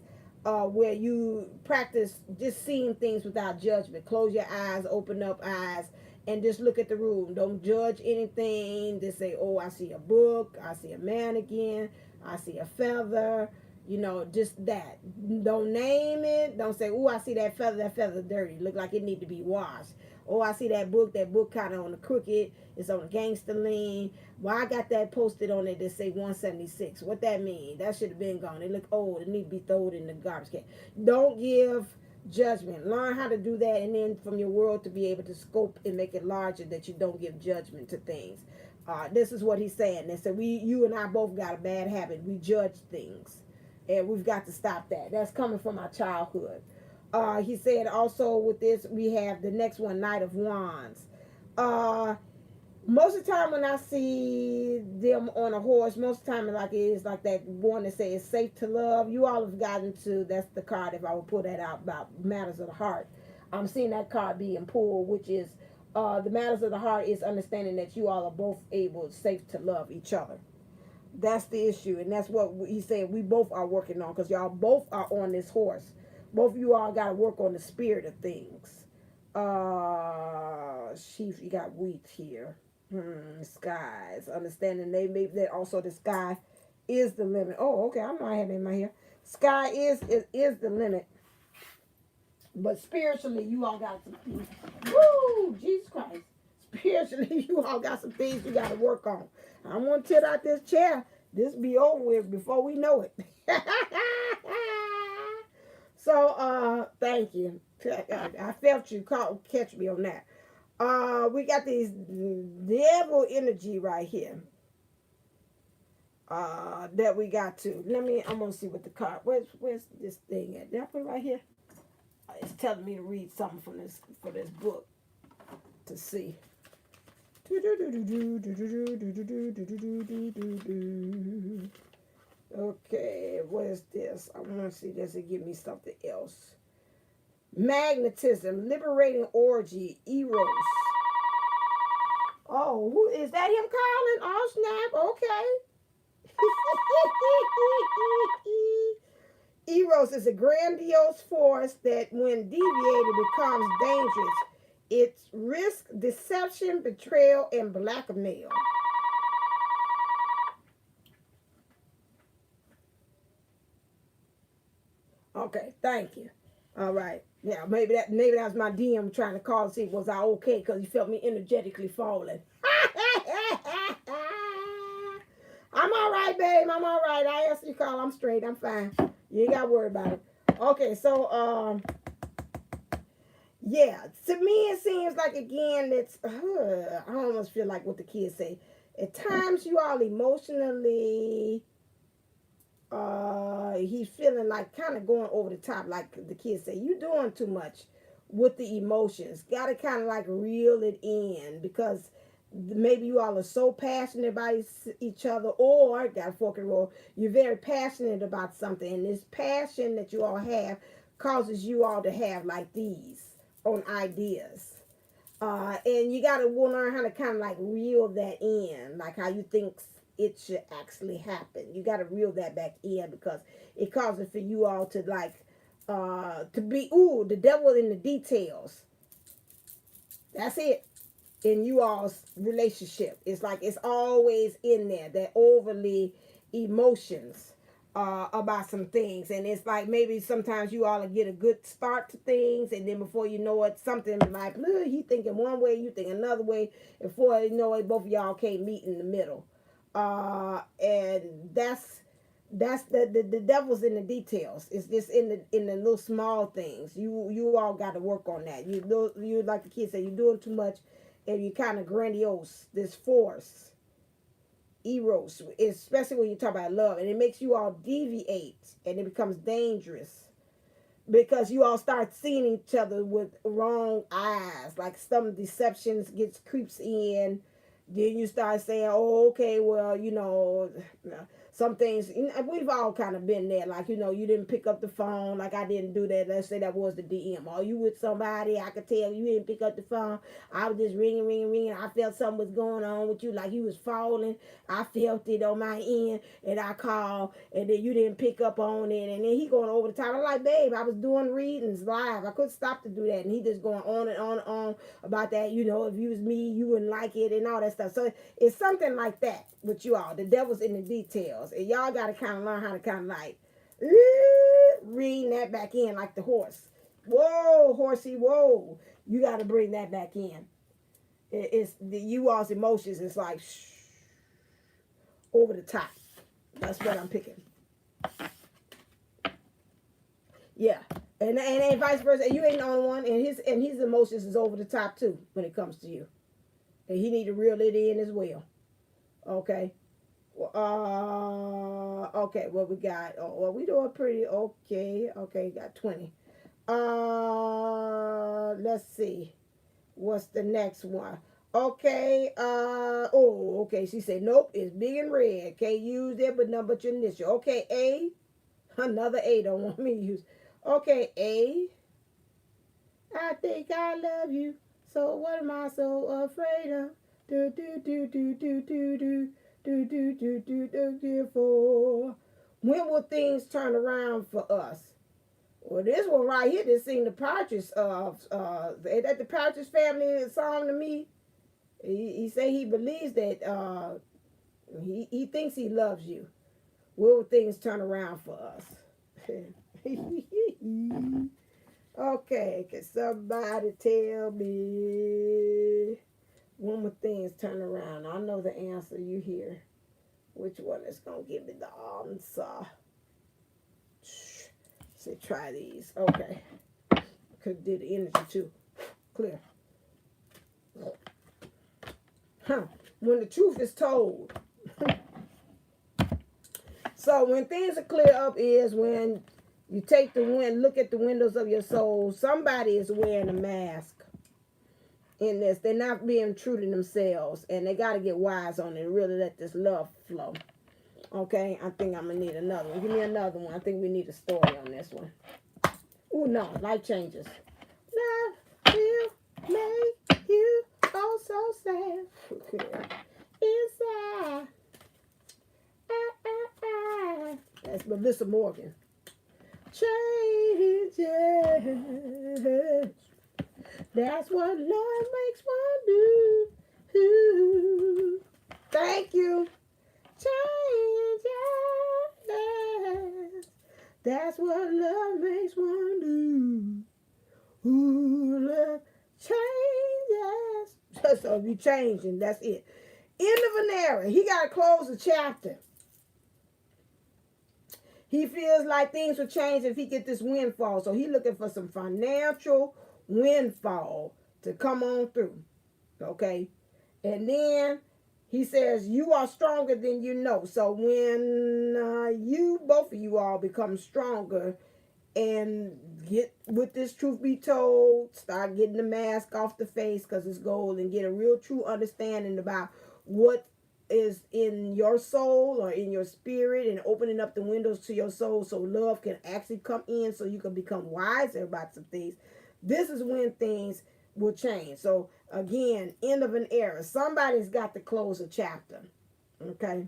where you practice just seeing things without judgment. Close your eyes, open up eyes, and just look at the room. Don't judge anything. Just say, oh, I see a book, I see a mannequin, I see a feather, you know, just that. Don't name it. Don't say, oh, I see that feather dirty, look like it need to be washed. Oh, I see that book kind of on the crooked, it's on the gangster lean. Well, I got that posted on it that say 176. What that mean? That should have been gone. It look old. It need to be thrown in the garbage can. Don't give judgment. Learn how to do that, and then from your world to be able to scope and make it larger, that you don't give judgment to things. This is what he's saying. They said you and I both got a bad habit. We judge things, and we've got to stop that. That's coming from our childhood. He said also with this, we have the next one, Knight of Wands. Most of the time when I see them on a horse, most of the time like it is like that one that says safe to love. You all have gotten to, that's the card, if I would pull that out, about matters of the heart. I'm seeing that card being pulled, which is the matters of the heart is understanding that you all are both able, safe to love each other. That's the issue, and that's what he's saying we both are working on, because y'all both are on this horse. Both of you all got to work on the spirit of things. Sheaf, you got wheat here. Skies, understanding that also the sky is the limit. Oh, okay, I know I had it in my hair. Sky is the limit, but spiritually you all got some things. Woo, Jesus Christ! Spiritually you all got some things you got to work on. I'm gonna tilt out this chair. This be over with before we know it. So thank you. I felt you catch me on that. We got these devil energy right here. That we got to. I'm gonna see what the card. Where's this thing at? Did I put it right here? It's telling me to read something from this book to see. Okay, what is this? I want to see, does it give me something else? Magnetism, liberating orgy, eros. Oh, who is that? Him calling? Oh, snap. Okay. Eros is a grandiose force that, when deviated, becomes dangerous. It's risk, deception, betrayal, and blackmail. Okay, thank you. All right. Yeah, maybe that was my DM trying to call to see was I okay, because he felt me energetically falling. I'm all right, babe. I'm all right. I asked you to call. I'm straight. I'm fine. You ain't got to worry about it. Okay, so yeah, to me it seems like, again, it's I almost feel like what the kids say. At times you all emotionally he's feeling like kind of going over the top, like the kids say. You doing too much with the emotions. Got to kind of like reel it in, because maybe you all are so passionate about each other, or got a fork and roll. You're very passionate about something, and this passion that you all have causes you all to have like these on ideas. And you got to learn how to kind of like reel that in, like how you think it should actually happen. You got to reel that back in, because it causes for you all to like to be the devil in the details. That's it. In you all's relationship, it's like it's always in there, that overly emotions about some things, and it's like maybe sometimes you all get a good start to things, and then before you know it, something like he thinking one way, you think another way, and before you know it, both of y'all can't meet in the middle. And that's the devil's in the details. It's just in the little small things. You all got to work on that. You like the kids say, you're doing too much, and you kind of grandiose this force. eros, especially when you talk about love, and it makes you all deviate, and it becomes dangerous because you all start seeing each other with wrong eyes, like some deceptions gets creeps in. Then you start saying, oh, okay, well, some things, we've all kind of been there. Like, you didn't pick up the phone. Like, I didn't do that. Let's say that was the DM. Or you with somebody, I could tell you didn't pick up the phone. I was just ringing. I felt something was going on with you. Like, you was falling. I felt it on my end. And I called. And then you didn't pick up on it. And then he going over the top. I'm like, babe, I was doing readings live. I couldn't stop to do that. And he just going on and on and on about that. If you was me, you wouldn't like it and all that stuff. So it's something like that with you all. The devil's in the details. And y'all got to kind of learn how to kind of like rein that back in like the horse. Whoa, horsey, whoa. You got to bring that back in. It's you all's emotions. It's like over the top. That's what I'm picking. Yeah. And vice versa. You ain't the only one. And his emotions is over the top too when it comes to you. And he need to reel it in as well. Okay. Okay, what we got? Oh, well, we doing pretty okay. Okay, got 20. Let's see. What's the next one? Okay, okay, she said, nope, it's big and red. Can't use it, but none but your initial. Okay, A. Another A don't want me to use. Okay, A. I think I love you. So what am I so afraid of? Do do do do do do do. For when will things turn around for us? Well, this one right here, this sing the Partridge that the Partridge Family song to me. He say he believes that he thinks he loves you. Will things turn around for us? Okay, can somebody tell me? When will things turn around? I know the answer. You hear. Which one is going to give me the answer? Say, try these. Okay. Could do the energy too. Clear. When the truth is told. So when things are clear up is when you take look at the windows of your soul. Somebody is wearing a mask. In this, they're not being true to themselves, and they got to get wise on it and really let this love flow. Okay, I think I'm gonna need another one. Give me another one. I think we need a story on this one. Oh no, life changes. Love will make you oh so sad inside. That's Melissa Morgan. Changes. That's what love makes one do. Thank you. Changes. That's what love makes one do. Ooh, love changes. So you changing, that's it. End of an era. He got to close the chapter. He feels like things will change if he get this windfall. So he looking for some financial windfall to come on through. Okay. And then he says, you are stronger than you know. So when both of you all become stronger and get with this truth be told, start getting the mask off the face because it's gold, and get a real true understanding about what is in your soul or in your spirit, and opening up the windows to your soul so love can actually come in, so you can become wiser about some things. This is when things will change. So again, end of an era. Somebody's got to close a chapter. Okay.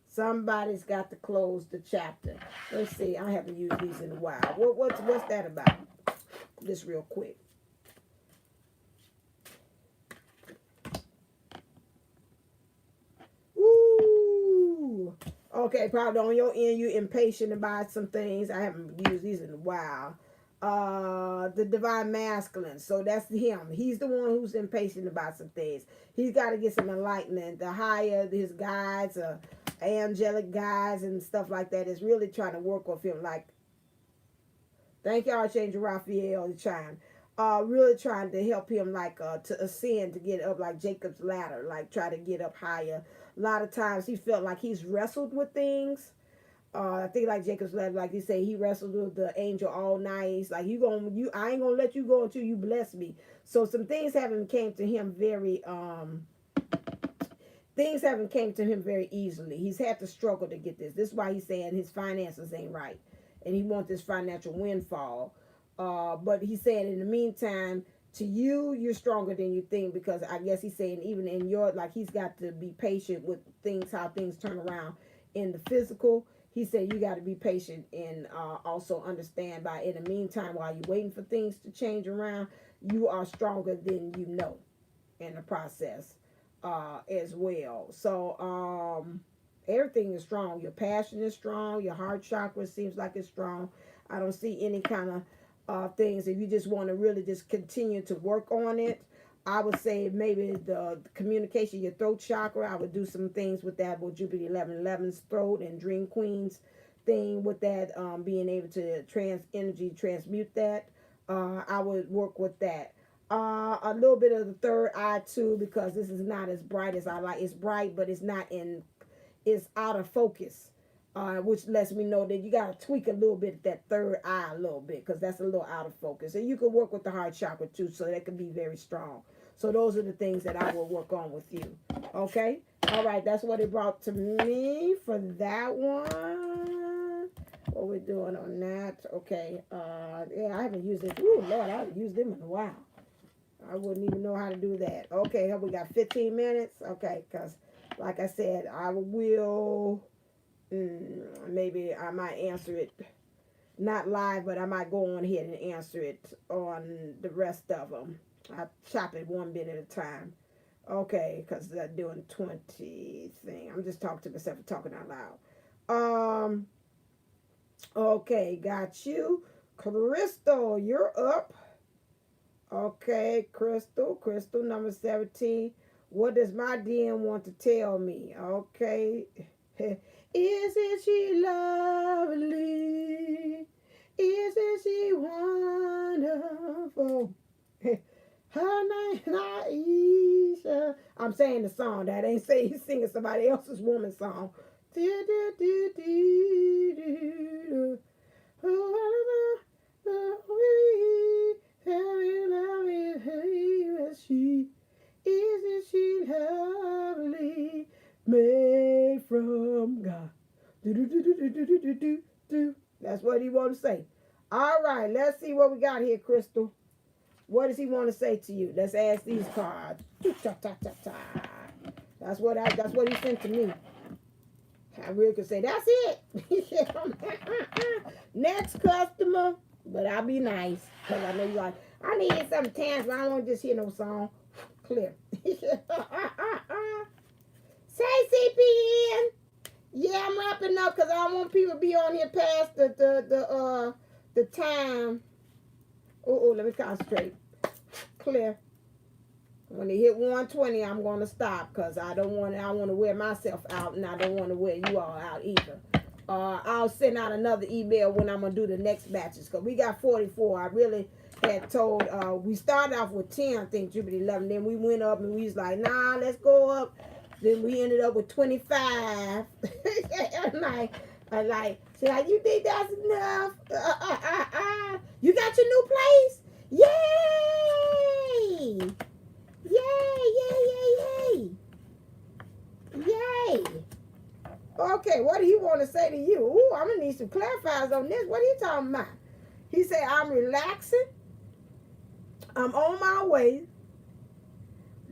Somebody's got to close the chapter. Let's see. I haven't used these in a while. What's that about? Just real quick. Ooh. Okay, probably on your end, you're impatient about some things. I haven't used these in a while. The divine masculine. So that's him. He's the one who's impatient about some things. He's got to get some enlightenment. The higher his guides, angelic guides and stuff like that is really trying to work with him. Like, thank you, Archangel Raphael, the chime. Really trying to help him, like, to ascend, to get up like Jacob's ladder, like try to get up higher. A lot of times he felt like he's wrestled with things. I think like Jacob's ladder, like he said, he wrestled with the angel all night. He's like, I ain't gonna let you go until you bless me. So some things haven't came to him very easily. He's had to struggle to get this. This is why he's saying his finances ain't right, and he wants this financial windfall. But he's saying in the meantime, to you, you're stronger than you think, because I guess he's saying even in your, like, he's got to be patient with things, how things turn around in the physical. He said you got to be patient and also understand by in the meantime, while you're waiting for things to change around, you are stronger than you know in the process as well. So everything is strong. Your passion is strong. Your heart chakra seems like it's strong. I don't see any kind of things. If you just want to really just continue to work on it, I would say maybe the communication, your throat chakra, I would do some things with that, with Jupiter 11's throat and Dream Queen's thing with that, being able to transmute that. I would work with that. A little bit of the third eye too, because this is not as bright as I like. It's bright, but it's out of focus. Which lets me know that you got to tweak a little bit that third eye a little bit, because that's a little out of focus. And you can work with the heart chakra too, so that can be very strong. So those are the things that I will work on with you. Okay? All right, that's what it brought to me for that one. What we're doing on that. Okay. Yeah, I haven't used it. Ooh, Lord, I haven't used them in a while. I wouldn't even know how to do that. Okay, we got 15 minutes. Okay, because like I said, I will... maybe I might answer it, not live, but I might go on ahead and answer it on the rest of them. I chop it one bit at a time. Okay, because I'm doing 20 thing. I'm just talking to myself and talking out loud. Okay, got you. Crystal, you're up. Okay, Crystal number 17. What does my DM want to tell me? Okay. Isn't she lovely? Isn't she wonderful? Her name Aisha. I'm saying the song. That ain't saying he's singing somebody else's woman song. Isn't she lovely? Made from God. That's what he want to say. All right, let's see what we got here, Crystal. What does he want to say to you? Let's ask these cards. That's what he sent to me. I really could say that's it. Next customer, but I'll be nice, because I know you like, I need some dance, but I don't want to just hear no song. Clear. Say CPN. Yeah, I'm wrapping up because I don't want people to be on here past the time. Oh, let me concentrate. Clear. When they hit 120, I'm going to stop, because I want to wear myself out, and I don't want to wear you all out either. I'll send out another email when I'm going to do the next batches, because we got 44. I really had told, we started off with 10, I think, Jupiter 11. Then we went up, and we was like, nah, let's go up. Then we ended up with 25. I'm like, you think that's enough? You got your new place? Yay! Yay! Okay, what do he want to say to you? Ooh, I'm going to need some clarifiers on this. What are you talking about? He said, I'm relaxing. I'm on my way.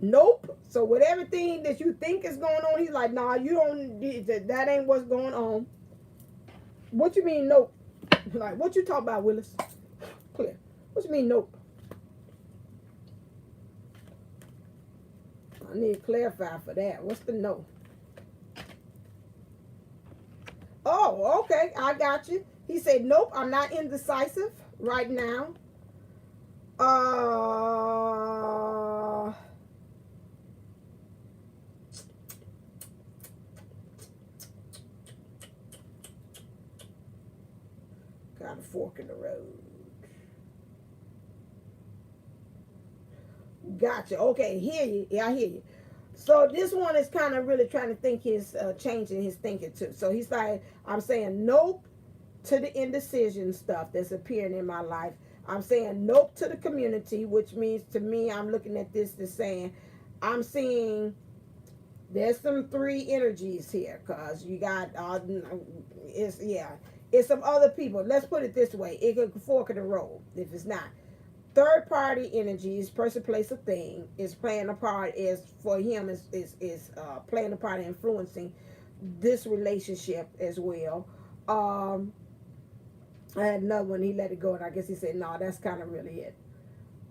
Nope. So with everything that you think is going on, he's like, nah, you don't, that ain't what's going on. What you mean, nope? Like, what you talking about, Willis? Clear. What you mean, nope? I need to clarify for that. What's the no? Oh, okay. I got you. He said, nope, I'm not indecisive right now. Got a fork in the road. Gotcha. Okay, hear you. Yeah, I hear you. So this one is kind of really trying to think his changing his thinking too. So he's like, I'm saying nope to the indecision stuff that's appearing in my life. I'm saying nope to the community, which means to me, I'm looking at this as saying, I'm seeing there's some three energies here because you got it's some other people. Let's put it this way: it could fork in the road if it's not. Third party energies, person, place, or thing is playing a part. Is for him is playing a part in influencing this relationship as well. I had another one. He let it go, and I guess he said, "No, that's kind of really it."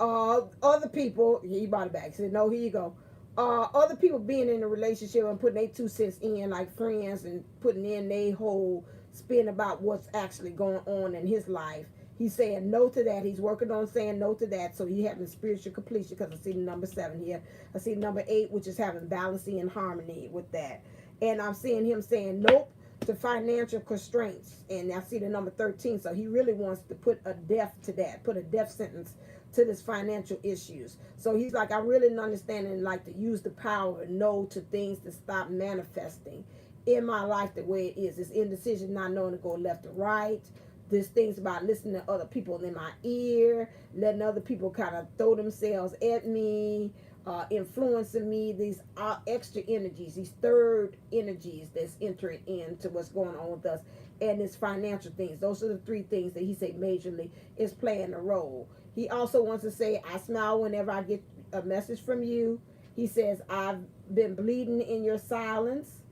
Other people, he brought it back. He said, "No, here you go." Other people being in a relationship and putting their 2 cents in, like friends, and putting in their whole spin about what's actually going on in his life. He's saying no to that. He's working on saying no to that. So he having spiritual completion because I see number 7 here. I see number 8, which is having balancing and harmony with that. And I'm seeing him saying nope to financial constraints. And I see the number 13. So he really wants to put a death to that, put a death sentence to this financial issues. So he's like, I really don't understand and like to use the power and no to things to stop manifesting in my life the way it is. It's indecision, not knowing to go left or right. This things about listening to other people in my ear, letting other people kind of throw themselves at me, influencing me. These are extra energies, these third energies that's entering into what's going on with us, and it's financial things. Those are the 3 things that he said majorly is playing a role. He also wants to say, I smile whenever I get a message from you. He says, I've been bleeding in your silence.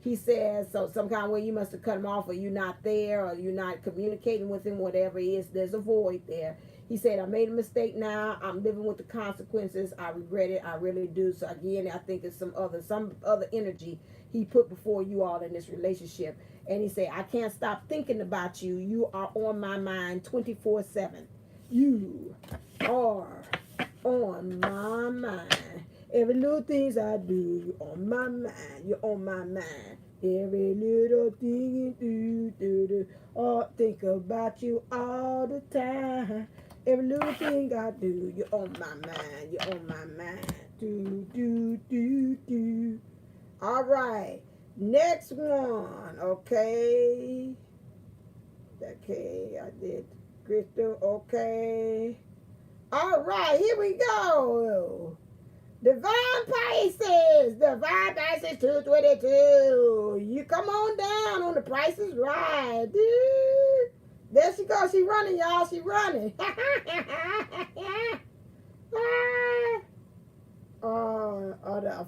He says, so some kind of way you must have cut him off, or you're not there, or you're not communicating with him, whatever it is, there's a void there. He said, I made a mistake now. I'm living with the consequences. I regret it. I really do. So again, I think it's some other energy he put before you all in this relationship. And he said, I can't stop thinking about you. You are on my mind 24/7. You are on my mind. Every little things I do, you're on my mind. You're on my mind. Every little thing you do. Oh, think about you all the time. Every little thing I do, you're on my mind. You're on my mind. Do. All right. Next one. Okay. Okay, I did Crystal. Okay. All right, here we go. Divine Pisces. Divine Pisces 222. You come on down on the Price is Right. Dude. There she goes. She running, y'all. She running. I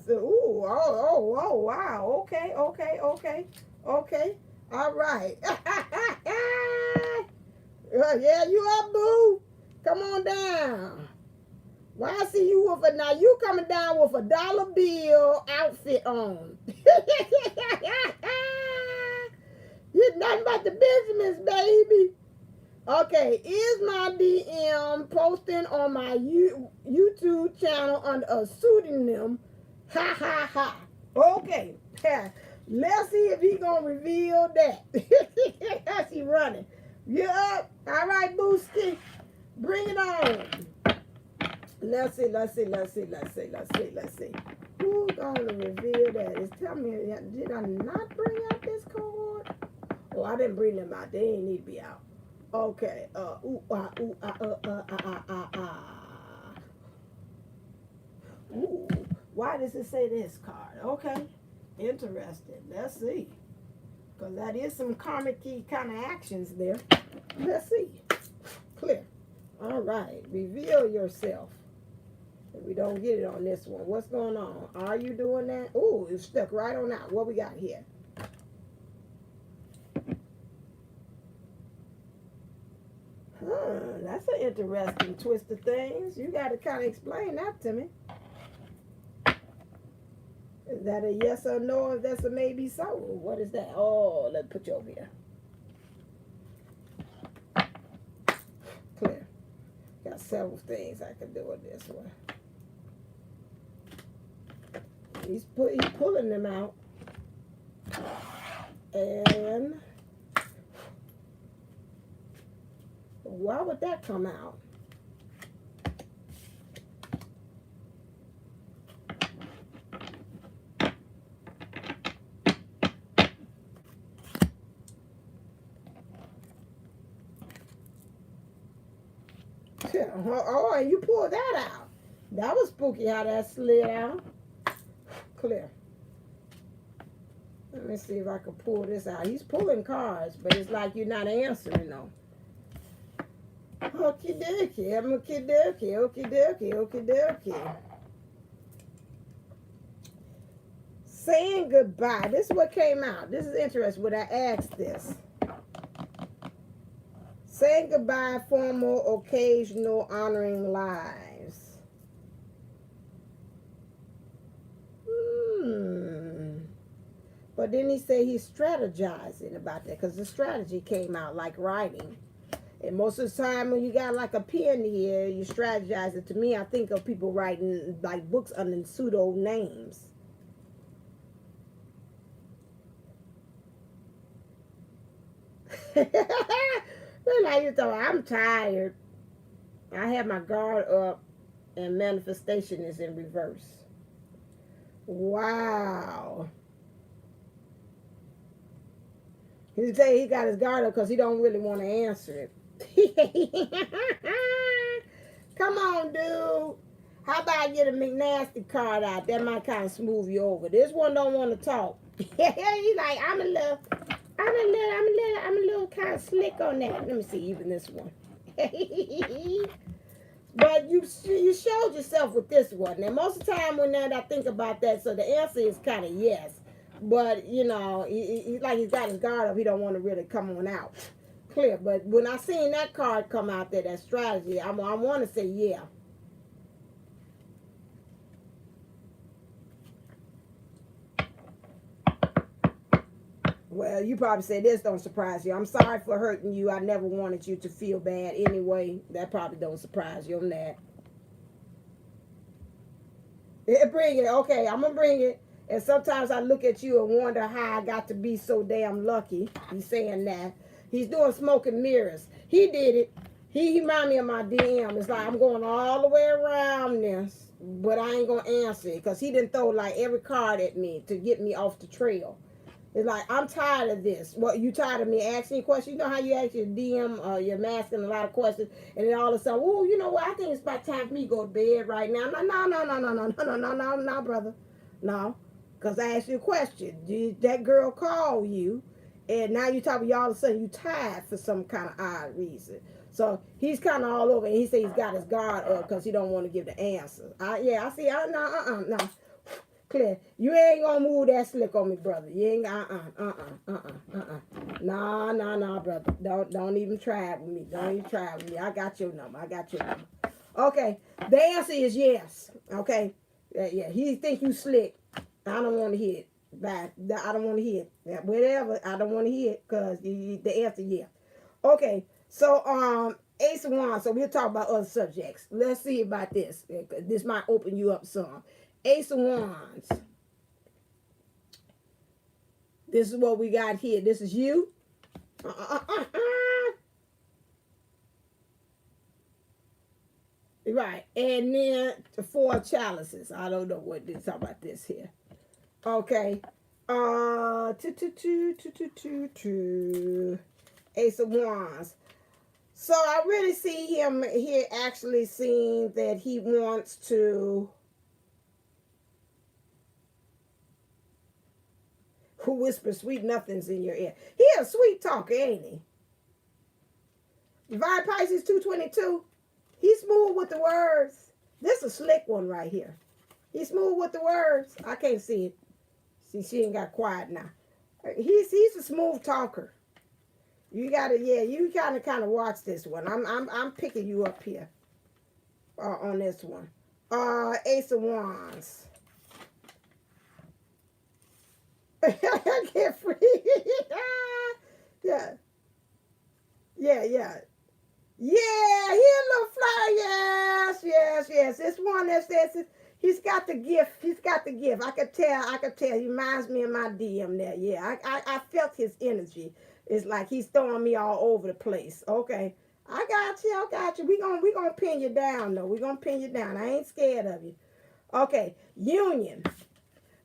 feel, wow. Okay. All right. Yeah, you up, boo? Come on down. Why I see you with now you coming down with a dollar bill outfit on. You're nothing but the business, baby. Okay, is my DM posting on my YouTube channel under a pseudonym? Ha. Okay, let's see if he gonna reveal that. She running. You up? All right, Boosty. Bring it on. Let's see. Who's gonna reveal that? Tell me, did I not bring out this card? Oh, I didn't bring them out. They ain't need to be out. Okay. Ooh, why does it say this card? Okay. Interesting. Let's see. Because that is some karmic kind of actions there. Let's see. Clear. All right. Reveal yourself. If we don't get it on this one. What's going on? Are you doing that? Ooh, it's stuck right on out. What we got here? That's an interesting twist of things. You got to kind of explain that to me. Is that a yes or no, or that's a maybe so? What is that? Oh, let's put you over here. Clear. Got several things I can do with this one. He's pulling them out. And why would that come out? Oh, and you pulled that out. That was spooky how that slid out. Clear. Let me see if I can pull this out. He's pulling cards, but it's like you're not answering them. Okie dokie, okie dokie, okie dokie, okie dokie. Saying goodbye. This is what came out. This is interesting when I asked this. Saying goodbye, formal, occasional, honoring lives. But then he said he's strategizing about that because the strategy came out like writing. And most of the time when you got like a pen here, you strategize it. To me, I think of people writing like books under pseudo names. Like you thought, I'm tired. I have my guard up and manifestation is in reverse. Wow. He say he got his guard up because he don't really want to answer it. Come on, dude. How about I get a McNasty card out? That might kind of smooth you over. This one don't want to talk. He's like, I'm a little kind of slick on that. Let me see, even this one. But you showed yourself with this one. And most of the time when I think about that, so the answer is kind of yes. But, you know, he's like he's got his guard up. He don't want to really come on out. Clear. But when I seen that card come out there, that strategy, I want to say yeah. Well, you probably say this don't surprise you. I'm sorry for hurting you. I never wanted you to feel bad anyway. That probably don't surprise you on that. Bring it. Okay, I'm going to bring it. And sometimes I look at you and wonder how I got to be so damn lucky. He's saying that. He's doing smoke and mirrors. He did it. He reminded me of my DM. It's like I'm going all the way around this, but I ain't going to answer it because he didn't throw like every card at me to get me off the trail. It's like, I'm tired of this. What, you tired of me asking questions? You know how you ask your DM, you're asking a lot of questions, and then all of a sudden, oh, you know what? I think it's about time for me to go to bed right now. No, brother. No. Because I asked you a question. Did that girl call you? And now you're talking, all of a sudden you tired for some kind of odd reason. So he's kind of all over, and he said he's got his guard up because he don't want to give the answer. I see. No. Clear. You ain't gonna move that slick on me, brother. You ain't No, brother. Don't even try it with me. Don't even try it with me. I got your number. Okay. The answer is yes. Okay. Yeah. He think you slick. I don't want to hear it. Bye. I don't want to hear it. Whatever. I don't want to hear it because the answer yeah. Okay. So Ace of Wands. So we'll talk about other subjects. Let's see about this. This might open you up some. Ace of Wands. This is what we got here. This is you. Right. And then the 4 chalices. I don't know what this talk about this here. Okay. Ace of Wands. So I really see him here actually seeing that he wants to who whispers sweet nothings in your ear. He a sweet talker, ain't he? Divine Pisces 222. He's smooth with the words. This is a slick one right here. He's smooth with the words. I can't see it. See, she ain't got quiet now. He's a smooth talker. You gotta, you gotta kind of watch this one. I'm picking you up here on this one. Ace of Wands. Get free. Yeah. Yeah, he a little fly. Yes. This one that says he's got the gift. I could tell. He reminds me of my DM there. Yeah, I felt his energy. It's like he's throwing me all over the place. Okay. I got you. We gonna pin you down though. We gonna pin you down. I ain't scared of you. Okay. Union.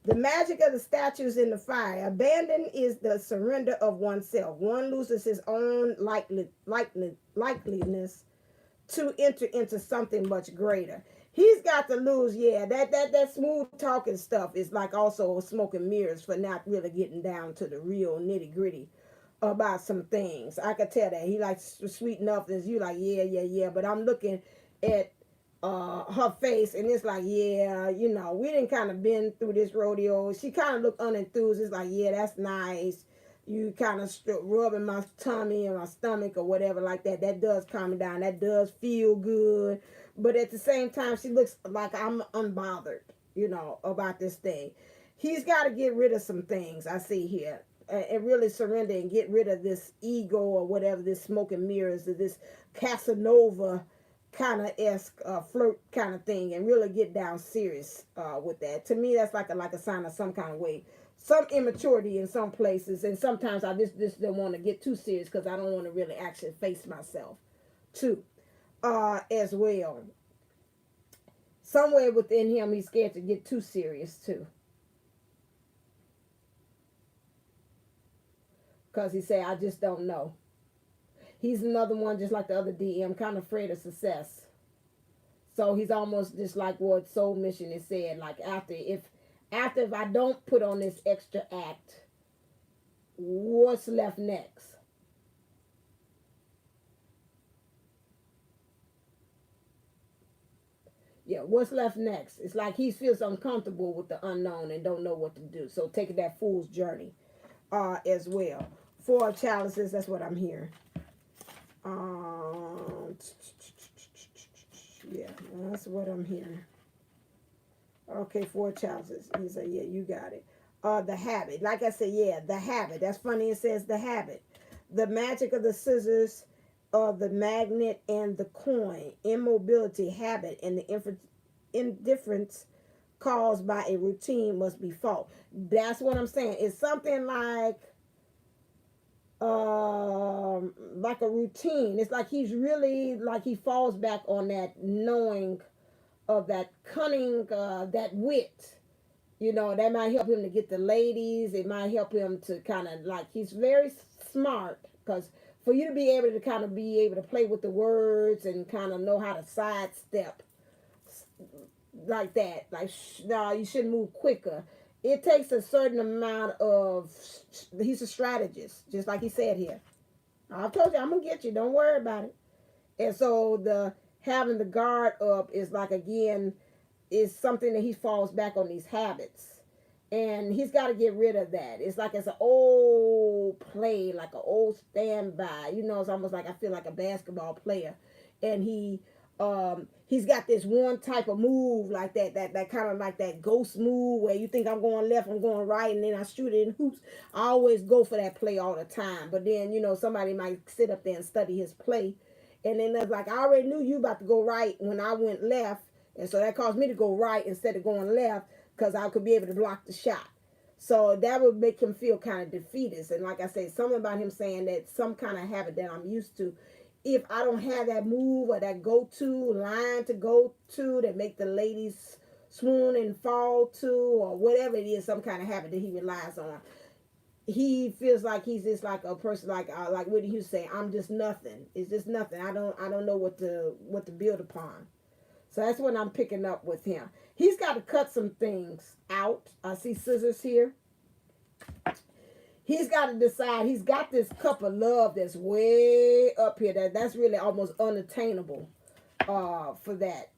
The magic of the statues in the fire. Abandon is the surrender of oneself. One loses his own likeliness to enter into something much greater. He's got to lose, yeah. That smooth talking stuff is like also smoke and mirrors for not really getting down to the real nitty gritty about some things. I could tell that he likes sweet nothings. You like, yeah, yeah, yeah. But I'm looking at her face, and it's like, yeah, you know, we didn't kind of been through this rodeo. She kind of looked unenthused. It's like, yeah, that's nice. You kind of rubbing my tummy and my stomach or whatever like that. That does calm me down. That does feel good. But at the same time, she looks like I'm unbothered, you know, about this thing. He's got to get rid of some things I see here, and really surrender and get rid of this ego or whatever, this smoke and mirrors, this Casanova kind of esque flirt kind of thing, and really get down serious with that. To me, that's like a sign of some kind of way, some immaturity in some places, and sometimes I just don't want to get too serious because I don't want to really actually face myself too, as well. Somewhere within him, he's scared to get too serious too, because he say, I just don't know. He's another one just like the other DM, kind of afraid of success. So he's almost just like what Soul Mission is said, like after if I don't put on this extra act, what's left next? Yeah, what's left next? It's like he feels uncomfortable with the unknown and don't know what to do. So taking that fool's journey as well. 4 of chalices, that's what I'm hearing. Yeah, that's what I'm hearing. Okay, 4 chalices. He said, yeah, you got it. The habit. Like I said, yeah, the habit. That's funny. It says the habit. The magic of the scissors, the magnet, and the coin. Immobility, habit, and the indifference caused by a routine must be fought. That's what I'm saying. It's something like a routine. It's like he's really like he falls back on that knowing of that cunning, that wit. You know, that might help him to get the ladies. It might help him to kind of like, he's very smart, because for you to be able to kind of be able to play with the words and kind of know how to sidestep like that, like, no, you shouldn't move quicker. It takes a certain amount of, he's a strategist, just like he said here. I told you, I'm going to get you. Don't worry about it. And so the having the guard up is like, again, is something that he falls back on these habits. And he's got to get rid of that. It's like it's an old play, like an old standby. You know, it's almost like I feel like a basketball player. And he's got this one type of move like that kind of like that ghost move where you think I'm going left, I'm going right, and then I shoot it in hoops. I always go for that play all the time. But then, you know, somebody might sit up there and study his play. And then that's like, I already knew you about to go right when I went left. And so that caused me to go right instead of going left, because I could be able to block the shot. So that would make him feel kind of defeatist. And like I said, something about him saying that some kind of habit that I'm used to, if I don't have that move or that go-to line to go to that make the ladies swoon and fall to, or whatever it is, some kind of habit that he relies on, he feels like he's just like a person like what you say, I'm just nothing. It's just nothing. I don't know what to build upon. So that's what I'm picking up with him. He's got to cut some things out. I see scissors here. He's got to decide. He's got this cup of love that's way up here. That's really almost unattainable for that.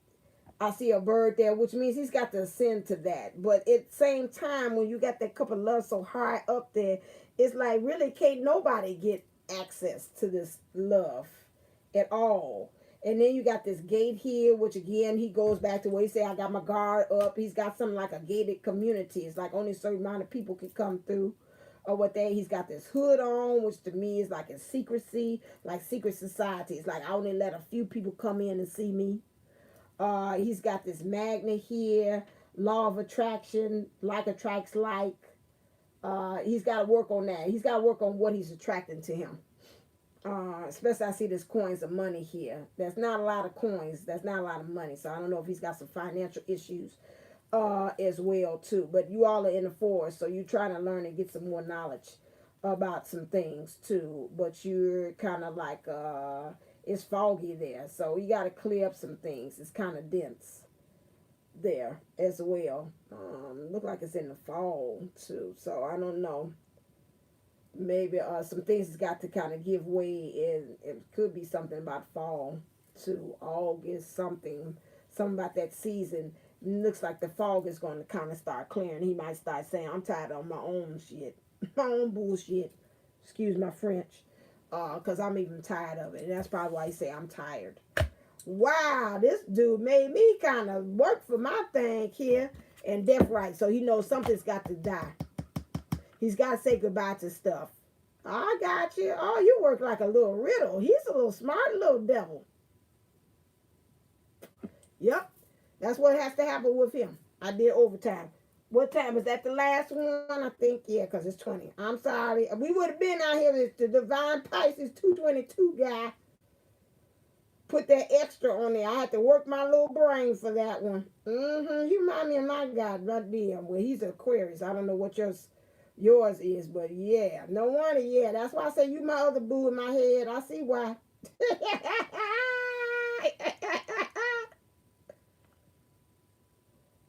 I see a bird there, which means he's got to ascend to that. But at the same time, when you got that cup of love so high up there, it's like really can't nobody get access to this love at all. And then you got this gate here, which again, he goes back to where he said, I got my guard up. He's got something like a gated community. It's like only a certain amount of people can come through. Or what he's got this hood on, which to me is like a secrecy, like secret society. It's like I only let a few people come in and see me. He's got this magnet here, law of attraction, like attracts like. He's got to work on that. He's got to work on what he's attracting to him. Especially I see this coins of money here. There's not a lot of coins. That's not a lot of money. So I don't know if he's got some financial issues as well too. But you all are in the forest, so you're trying to learn and get some more knowledge about some things too. But you're kind of like it's foggy there. So you got to clear up some things. It's kind of dense there as well. Look like it's in the fall too. So I don't know. Maybe some things has got to kind of give way, and it could be something about fall to August, something about that season. Looks like the fog is going to kind of start clearing. He might start saying, I'm tired of my own shit, my own bullshit. Excuse my French, because I'm even tired of it. And that's probably why he say I'm tired. Wow, this dude made me kind of work for my thing here. And death right, so he knows something's got to die. He's got to say goodbye to stuff. I got you. Oh, you work like a little riddle. He's a little smart little devil. Yep. That's what has to happen with him. I did overtime. What time? Is that the last one? I think, yeah, because it's 20. I'm sorry. We would have been out here. It's the Divine Pisces 222 guy. Put that extra on there. I had to work my little brain for that one. You remind me of my guy right there. Well, he's an Aquarius. I don't know what yours is, but yeah. No wonder, yeah. That's why I say you my other boo in my head. I see why.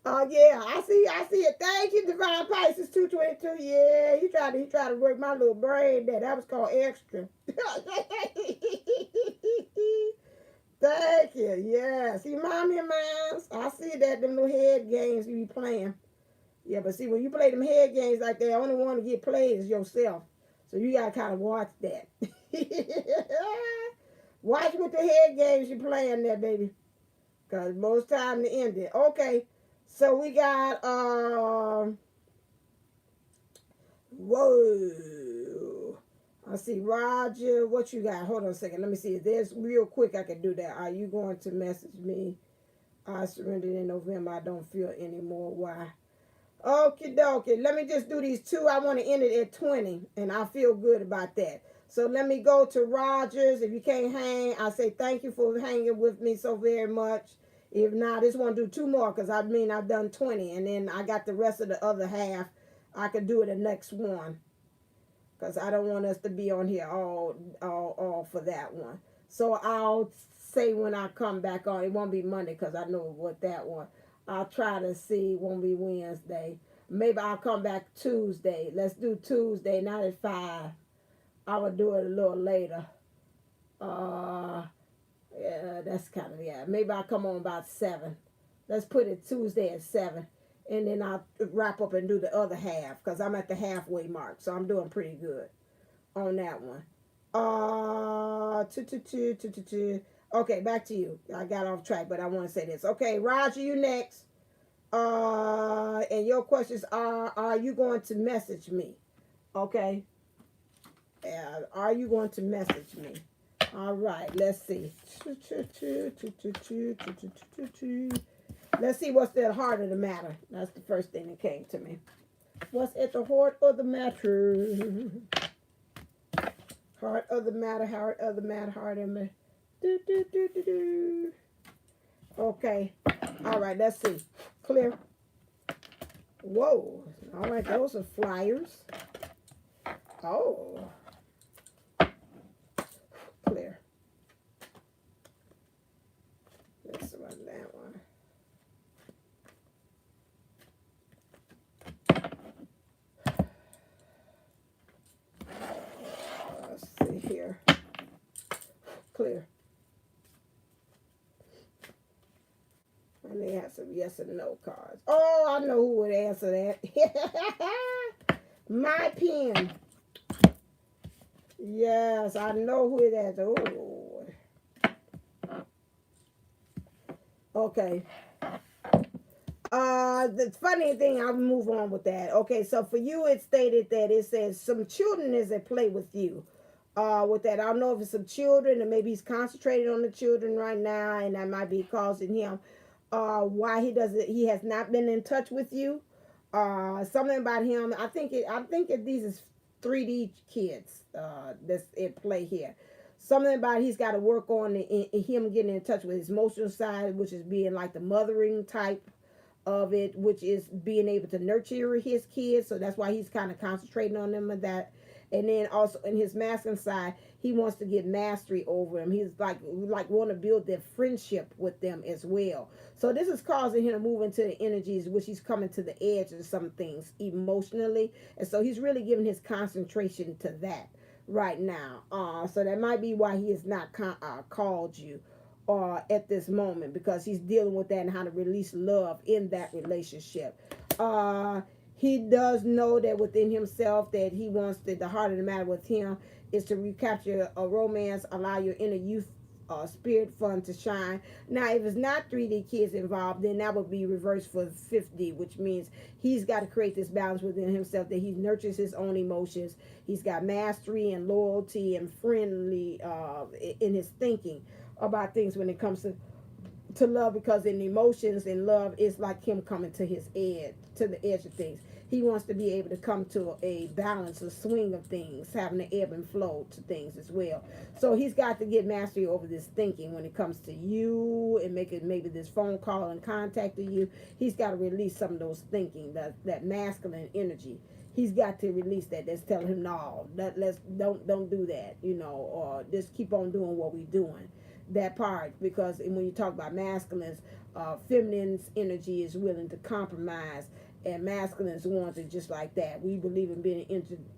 Oh yeah, I see it. Thank you, Divine Pisces 222. Yeah, he tried to work my little brain there. That was called extra. Thank you. Yes. You remind me of mine. I see that them little head games you be playing. Yeah, but see, when you play them head games like that, the only one to get played is yourself. So you got to kind of watch that. Watch with the head games you playing there, baby. Because most time to end it. Okay. So we got, whoa. I see Roger. What you got? Hold on a second. Let me see. If there's real quick, I can do that. Are you going to message me? I surrendered in November. I don't feel anymore. Why? Okie dokie. Let me just do these two. I want to end it at 20, and I feel good about that. So let me go to Rogers. If you can't hang, I say thank you for hanging with me so very much. If not, I just want to do two more because I've done 20, and then I got the rest of the other half. I could do it the next one because I don't want us to be on here all for that one. So I'll say when I come back on. It won't be Monday because I know what that one. I'll try to see. It won't be Wednesday. Maybe I'll come back Tuesday. Let's do Tuesday, not at 5. I will do it a little later. Yeah, that's kind of, yeah. Maybe I'll come on about 7. Let's put it Tuesday at 7. And then I'll wrap up and do the other half because I'm at the halfway mark. So I'm doing pretty good on that one. Okay, back to you. I got off track, but I want to say this. Okay, Roger, you next. And your questions are you going to message me? Okay. Are you going to message me? All right, let's see. Let's see what's at the heart of the matter. That's the first thing that came to me. What's at the heart of the matter? Heart of the matter, heart of the matter, heart of the matter. Okay. All right, let's see. Clear. Whoa. All right, those are flyers. Oh. Clear. Let's run that one. Let's see here. Clear. And they have some yes and no cards. Oh, I know who would answer that. My pen. Yes, I know who it is. Oh. Okay. The funny thing, I'll move on with that. Okay, so for you, it stated that it says some children is at play with you. With that, I don't know if it's some children, and maybe he's concentrated on the children right now, and that might be causing him why he has not been in touch with you. Something about him. I think these is 3D kids that's at play here. Something about he's got to work on him getting in touch with his emotional side, which is being like the mothering type of it, which is being able to nurture his kids. So that's why he's kind of concentrating on them and that. And then also in his masculine side, he wants to get mastery over him. He's like want to build their friendship with them as well. So this is causing him to move into the energies which he's coming to the edge of some things emotionally. And so he's really giving his concentration to that right now. So that might be why he has not called you at this moment, because he's dealing with that and how to release love in that relationship. He does know that within himself that he wants the heart of the matter with him is to recapture a romance, allow your inner youth spirit fun to shine. Now, if it's not 3D kids involved, then that would be reversed for 5D, which means he's got to create this balance within himself, that he nurtures his own emotions. He's got mastery and loyalty and friendly in his thinking about things when it comes to love, because in emotions and love is like him coming to his edge, to the edge of things. He wants to be able to come to a balance, a swing of things, having an ebb and flow to things as well. So he's got to get mastery over this thinking when it comes to you and making maybe this phone call and contacting you. He's got to release some of those thinking, that masculine energy. He's got to release that. That's telling him, no, don't do that, or just keep on doing what we're doing. That part, because when you talk about masculines, feminine's energy is willing to compromise, and masculines ones are just like that. We believe in being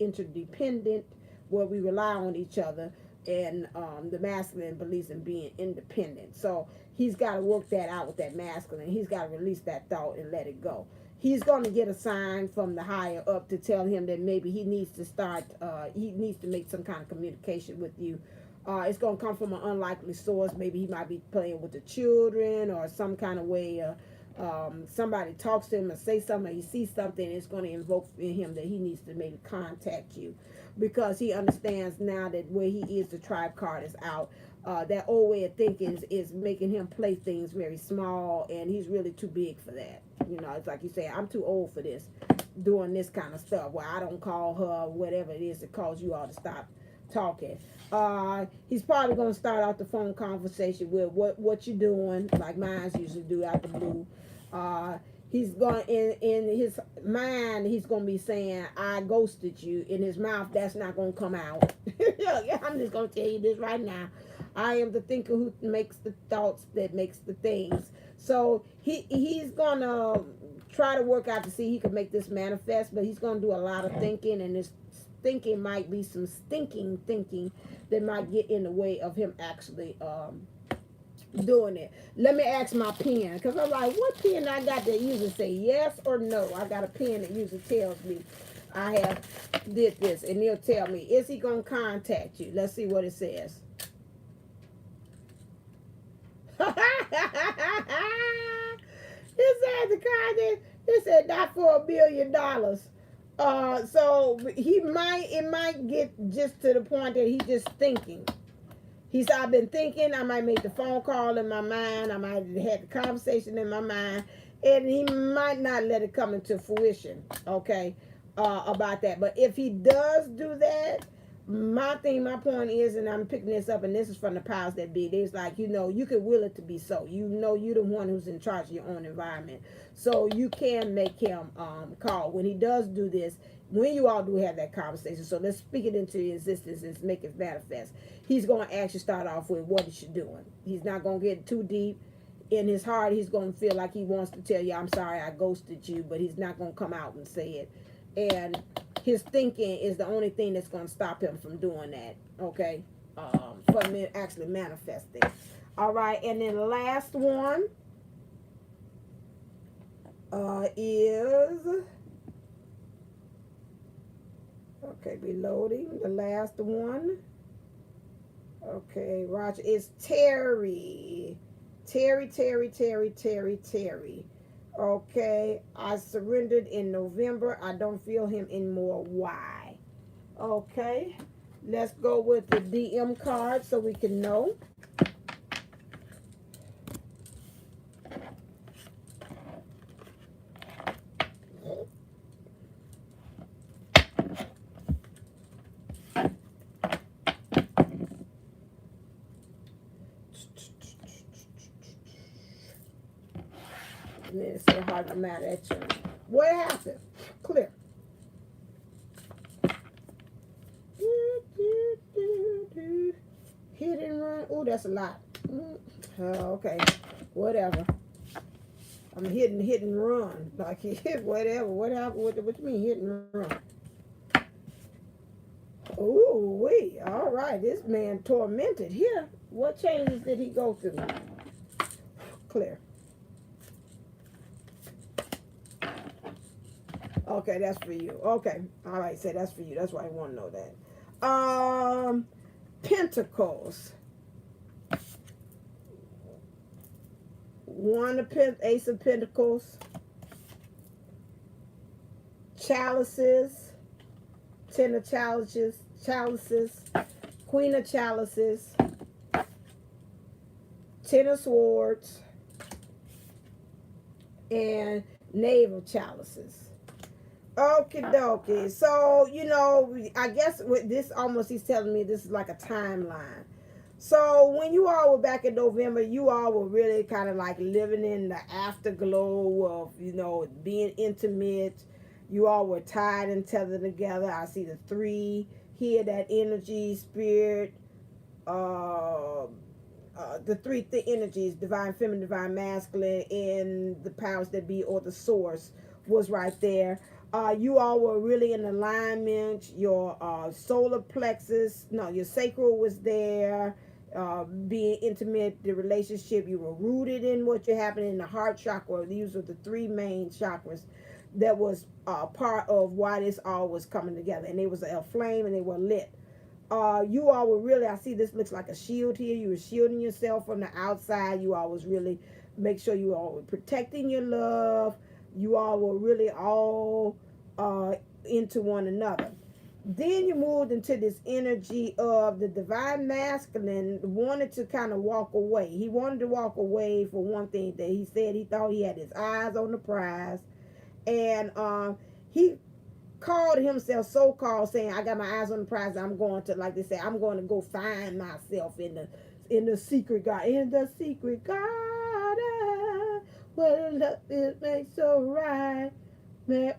interdependent, where we rely on each other, and the masculine believes in being independent. So he's got to work that out with that masculine. He's got to release that thought and let it go. He's going to get a sign from the higher up to tell him that maybe he needs to make some kind of communication with you. It's going to come from an unlikely source. Maybe he might be playing with the children, or some kind of way somebody talks to him and say something, or he sees something, it's going to invoke in him that he needs to maybe contact you, because he understands now that where he is, the tribe card is out. That old way of thinking is making him play things very small, and he's really too big for that. It's like you say, I'm too old for this, doing this kind of stuff where I don't call her, whatever it is that calls you all to stop talking. He's probably going to start out the phone conversation with what you doing, like mine usually do out the blue. He's going in his mind, he's going to be saying, I ghosted you. In his mouth, that's not going to come out. I'm just going to tell you this right now. I am the thinker who makes the thoughts that makes the things. So he's going to try to work out to see he can make this manifest, but he's going to do a lot of thinking, and this thinking might be some stinking thinking that might get in the way of him actually doing it. Let me ask my pen, because I'm like, what pen I got that usually say yes or no? I got a pen that usually tells me I have did this, and he'll tell me, is he going to contact you? Let's see what it says. It said not for $1 billion. So it might get just to the point that he's just thinking. He said, I've been thinking, I might make the phone call in my mind, I might have had the conversation in my mind, and he might not let it come into fruition, okay, about that. But if he does do that, my point is, and I'm picking this up, and this is from the powers that be, it's like, you can will it to be so. You're the one who's in charge of your own environment. So you can make him call. When he does do this, when you all do have that conversation, so let's speak it into existence and make it manifest. He's going to actually start off with what is you doing. He's not going to get too deep. In his heart, he's going to feel like he wants to tell you, I'm sorry I ghosted you, but he's not going to come out and say it. And his thinking is the only thing that's going to stop him from doing that, okay? From actually manifesting. All right, and then the last one is, okay, reloading. The last one, okay, Roger, is Terry. Terry. Okay, I surrendered in November. I don't feel him anymore. Why? Okay, let's go with the DM card so we can know. And then it's so hard to matter at you. What happened? Clear. that's a lot. Okay, whatever. I'm hit and run. Like, whatever. What you mean hit and run? Ooh, wait. All right. This man tormented here. What changes did he go through? Clear. Okay, that's for you. Okay. All right, say that's for you. That's why I want to know that. Pentacles. Ace of Pentacles. Chalices. Ten of chalices. Queen of chalices. Ten of swords. And knave of chalices. Okie dokie. So, you know, I guess with this, almost he's telling me this is like a timeline. So when you all were back in November, you all were really kind of like living in the afterglow of, you know, being intimate. You all were tied and tethered together. I see the three here, that energy, spirit, the three energies, divine feminine, divine masculine, and the powers that be, or the source was right there. You all were really in alignment. Your solar plexus, no, your sacral was there. Being intimate, the relationship, you were rooted in what you're happening in the heart chakra. These were the three main chakras that was part of why this all was coming together. And they was a flame and they were lit. You all were really, I see this looks like a shield here. You were shielding yourself from the outside. You all was really, make sure you all were protecting your love. You all were really all into one another. Then you moved into this energy of the divine masculine wanted to kind of walk away. He wanted to walk away for one thing, that he said he thought he had his eyes on the prize. And he called himself so-called saying, I got my eyes on the prize. I'm going to, like they say, I'm going to go find myself in the secret garden. In the secret garden, where love is made so right.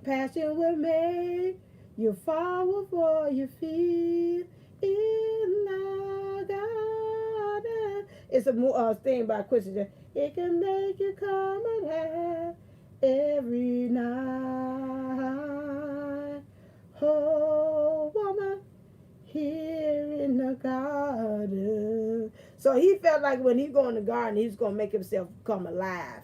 Passion will make you fall before you feel in the garden. It's a thing by Christian. It can make you come alive every night. Oh, woman, here in the garden. So he felt like when he go in the garden, he's going to make himself come alive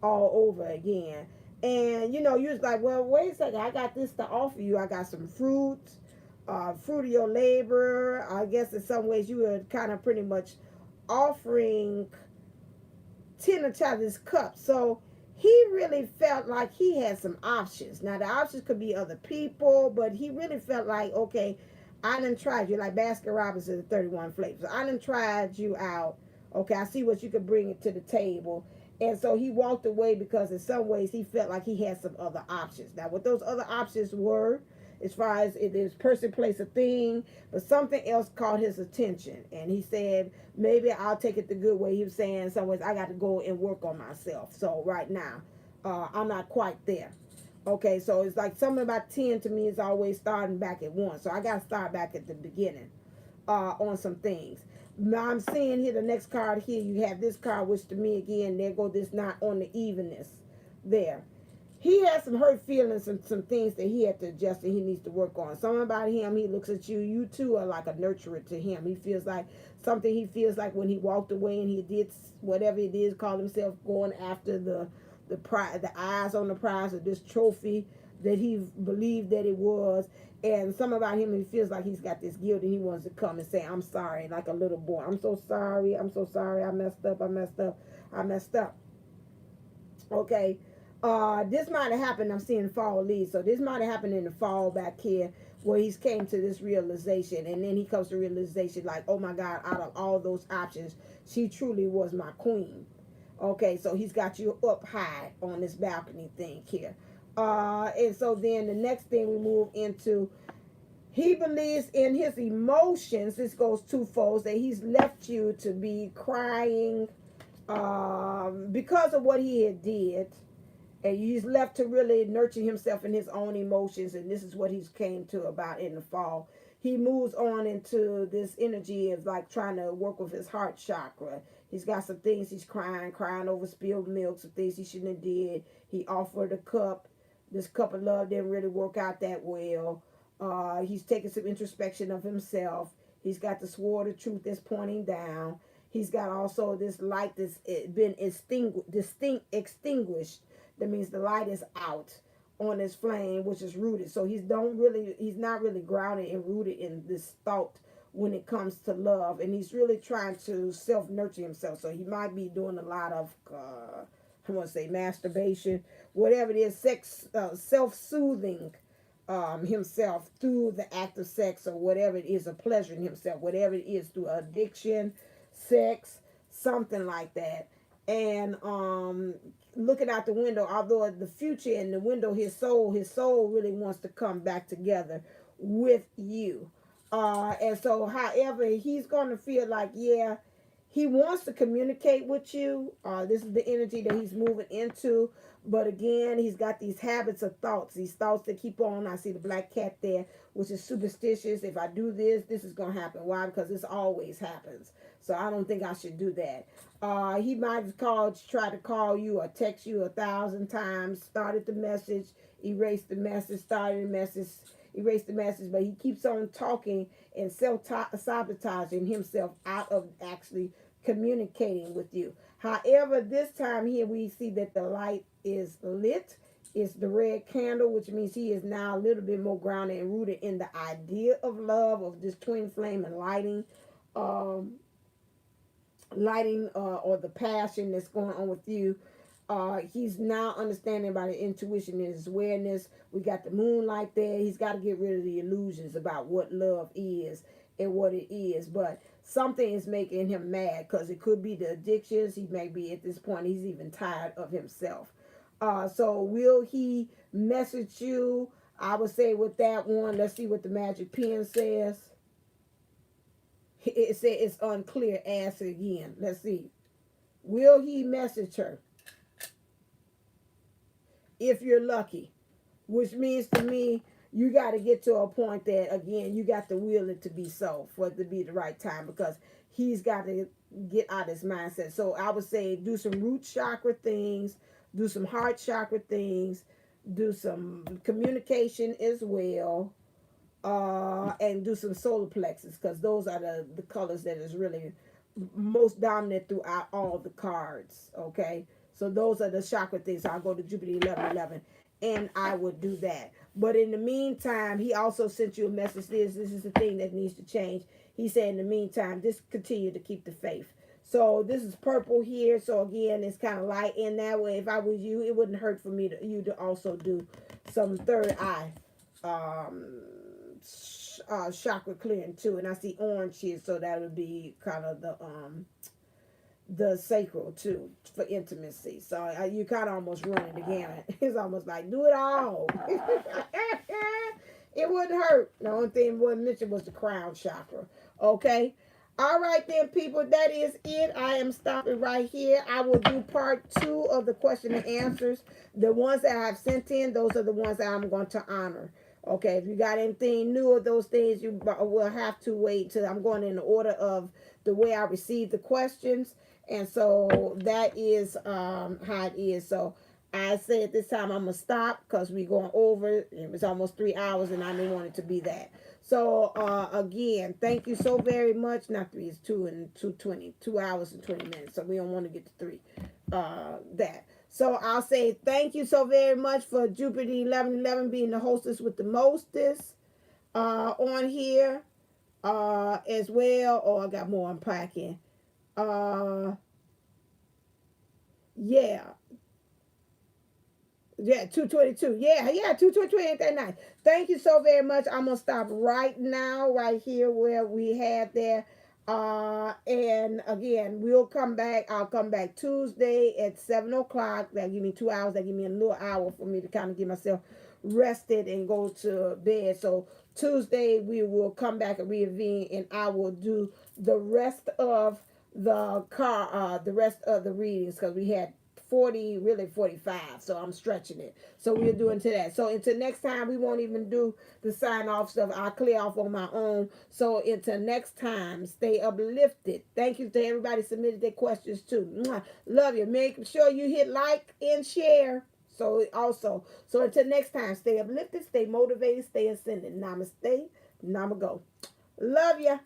all over again. And, you know, you was like, well, wait a second. I got this to offer you. I got some fruits, fruit of your labor. I guess in some ways you were kind of pretty much offering 10 of Chalice cups. So he really felt like he had some options. Now, the options could be other people, but he really felt like, okay, I done tried you. Like Baskin Robbins is 31 flavors. So I done tried you out. Okay, I see what you could bring it to the table. And so he walked away because in some ways he felt like he had some other options. Now, what those other options were, as far as it is person, place, a thing, but something else caught his attention. And he said, maybe I'll take it the good way. He was saying in some ways, I got to go and work on myself. So right now, I'm not quite there. Okay, so it's like something about 10 to me is always starting back at 1. So I got to start back at the beginning on some things. Now I'm seeing here the next card here. You have this card, which to me again, there go this not on the evenness there. He has some hurt feelings and some things that he had to adjust and he needs to work on. Something about him, he looks at you. You too are like a nurturer to him. He feels like something he feels like when he walked away and he did whatever it is, called himself going after the prize, the eyes on the prize of this trophy that he believed that it was. And something about him, he feels like he's got this guilt and he wants to come and say, I'm sorry, like a little boy. I'm so sorry. I messed up. Okay. This might have happened, I'm seeing fall leaves. So this might have happened in the fall back here where he's came to this realization. And then he comes to realization like, oh my God, out of all those options, she truly was my queen. Okay, so he's got you up high on this balcony thing here. And so then the next thing we move into, he believes in his emotions. This goes twofold, that he's left you to be crying because of what he had did. And he's left to really nurture himself in his own emotions. And this is what he's came to about in the fall. he moves on into this energy of like trying to work with his heart chakra. He's got some things he's crying over spilled milk, some things he shouldn't have did. He offered a cup. This cup of love didn't really work out that well. He's taking some introspection of himself. He's got the sword of truth that's pointing down. He's got also this light that's been extinguished. That means the light is out on his flame, which is rooted. So he's not really grounded and rooted in this thought when it comes to love, and he's really trying to self-nurture himself. So he might be doing a lot of I want to say masturbation, whatever it is, sex, self-soothing himself through the act of sex, or whatever it is, of pleasuring himself, whatever it is, through addiction, sex, something like that. And looking out the window, although the future in the window, his soul really wants to come back together with you. And so, however, he's going to feel like, yeah, he wants to communicate with you. This is the energy that he's moving into. But again, he's got these habits of thoughts. These thoughts that keep on. I see the black cat there, which is superstitious. If I do this, this is going to happen. Why? Because this always happens. So I don't think I should do that. He might have tried to call you or text you 1,000 times, started the message, erased the message, started the message, erased the message, but he keeps on talking and self-sabotaging himself out of actually communicating with you. However, this time here we see that the light is lit. It's the red candle, which means he is now a little bit more grounded and rooted in the idea of love, of this twin flame and lighting, or the passion that's going on with you. He's now understanding about the intuition and his awareness. We got the moonlight there. He's got to get rid of the illusions about what love is and what it is. But something is making him mad, because it could be the addictions. He may be at this point, he's even tired of himself. So will he message you? I would say with that one, let's see what the magic pen says. It says it's unclear. Ask again. Let's see. Will he message her? If you're lucky, which means to me, you got to get to a point that, again, you got to will it to be so, for it to be the right time, because he's got to get out of his mindset. So I would say do some root chakra things, do some heart chakra things, do some communication as well, and do some solar plexus, because those are the colors that is really most dominant throughout all the cards, okay? So those are the chakra things. So I'll go to Jupiter 1111, and I would do that. But in the meantime, he also sent you a message. This is the thing that needs to change. He said, in the meantime, just continue to keep the faith. So this is purple here. So again, it's kind of light in that way. If I was you, it wouldn't hurt for you to also do some third eye chakra clearing too. And I see orange here, so that would be kind of the sacral too, for intimacy. So you kind of almost running the gamut. It's almost like do it all. It wouldn't hurt. The only thing wasn't mentioned was the crown chakra. Okay. All right then, people, that is it. I am stopping right here. I will do part 2 of the question and answers. The ones that I have sent in, those are the ones that I'm going to honor. Okay, if you got anything new of those things, you will have to wait till I'm going in the order of the way I received the questions. And so that is how it is. So I say at this time I'm going to stop, because we're going over. It was almost 3 hours, and I didn't want it to be that. So again, thank you so very much. Not 3, it's 2 and 2:20. 2 hours and 20 minutes. So we don't want to get to 3. That. So I'll say thank you so very much for Jupiter 1111 being the hostess with the mostest on here as well. Oh, I got more unpacking. Yeah. Yeah, 222. Yeah, 222 ain't that nice. Thank you so very much. I'm gonna stop right now, right here where we had there. And again, we'll come back. I'll come back Tuesday at 7 o'clock. That'll give me 2 hours. That'll give me a little hour for me to kind of get myself rested and go to bed. So Tuesday we will come back and reconvene, and I will do the rest of the rest of the readings, because we had 40, really 45. So I'm stretching it. So we'll do into that. So until next time, we won't even do the sign off stuff. I'll clear off on my own. So until next time, stay uplifted. Thank you to everybody submitted their questions too. Mwah. Love you. Make sure you hit like and share. So until next time, stay uplifted, stay motivated, stay ascending. Namaste. Namago. Love ya.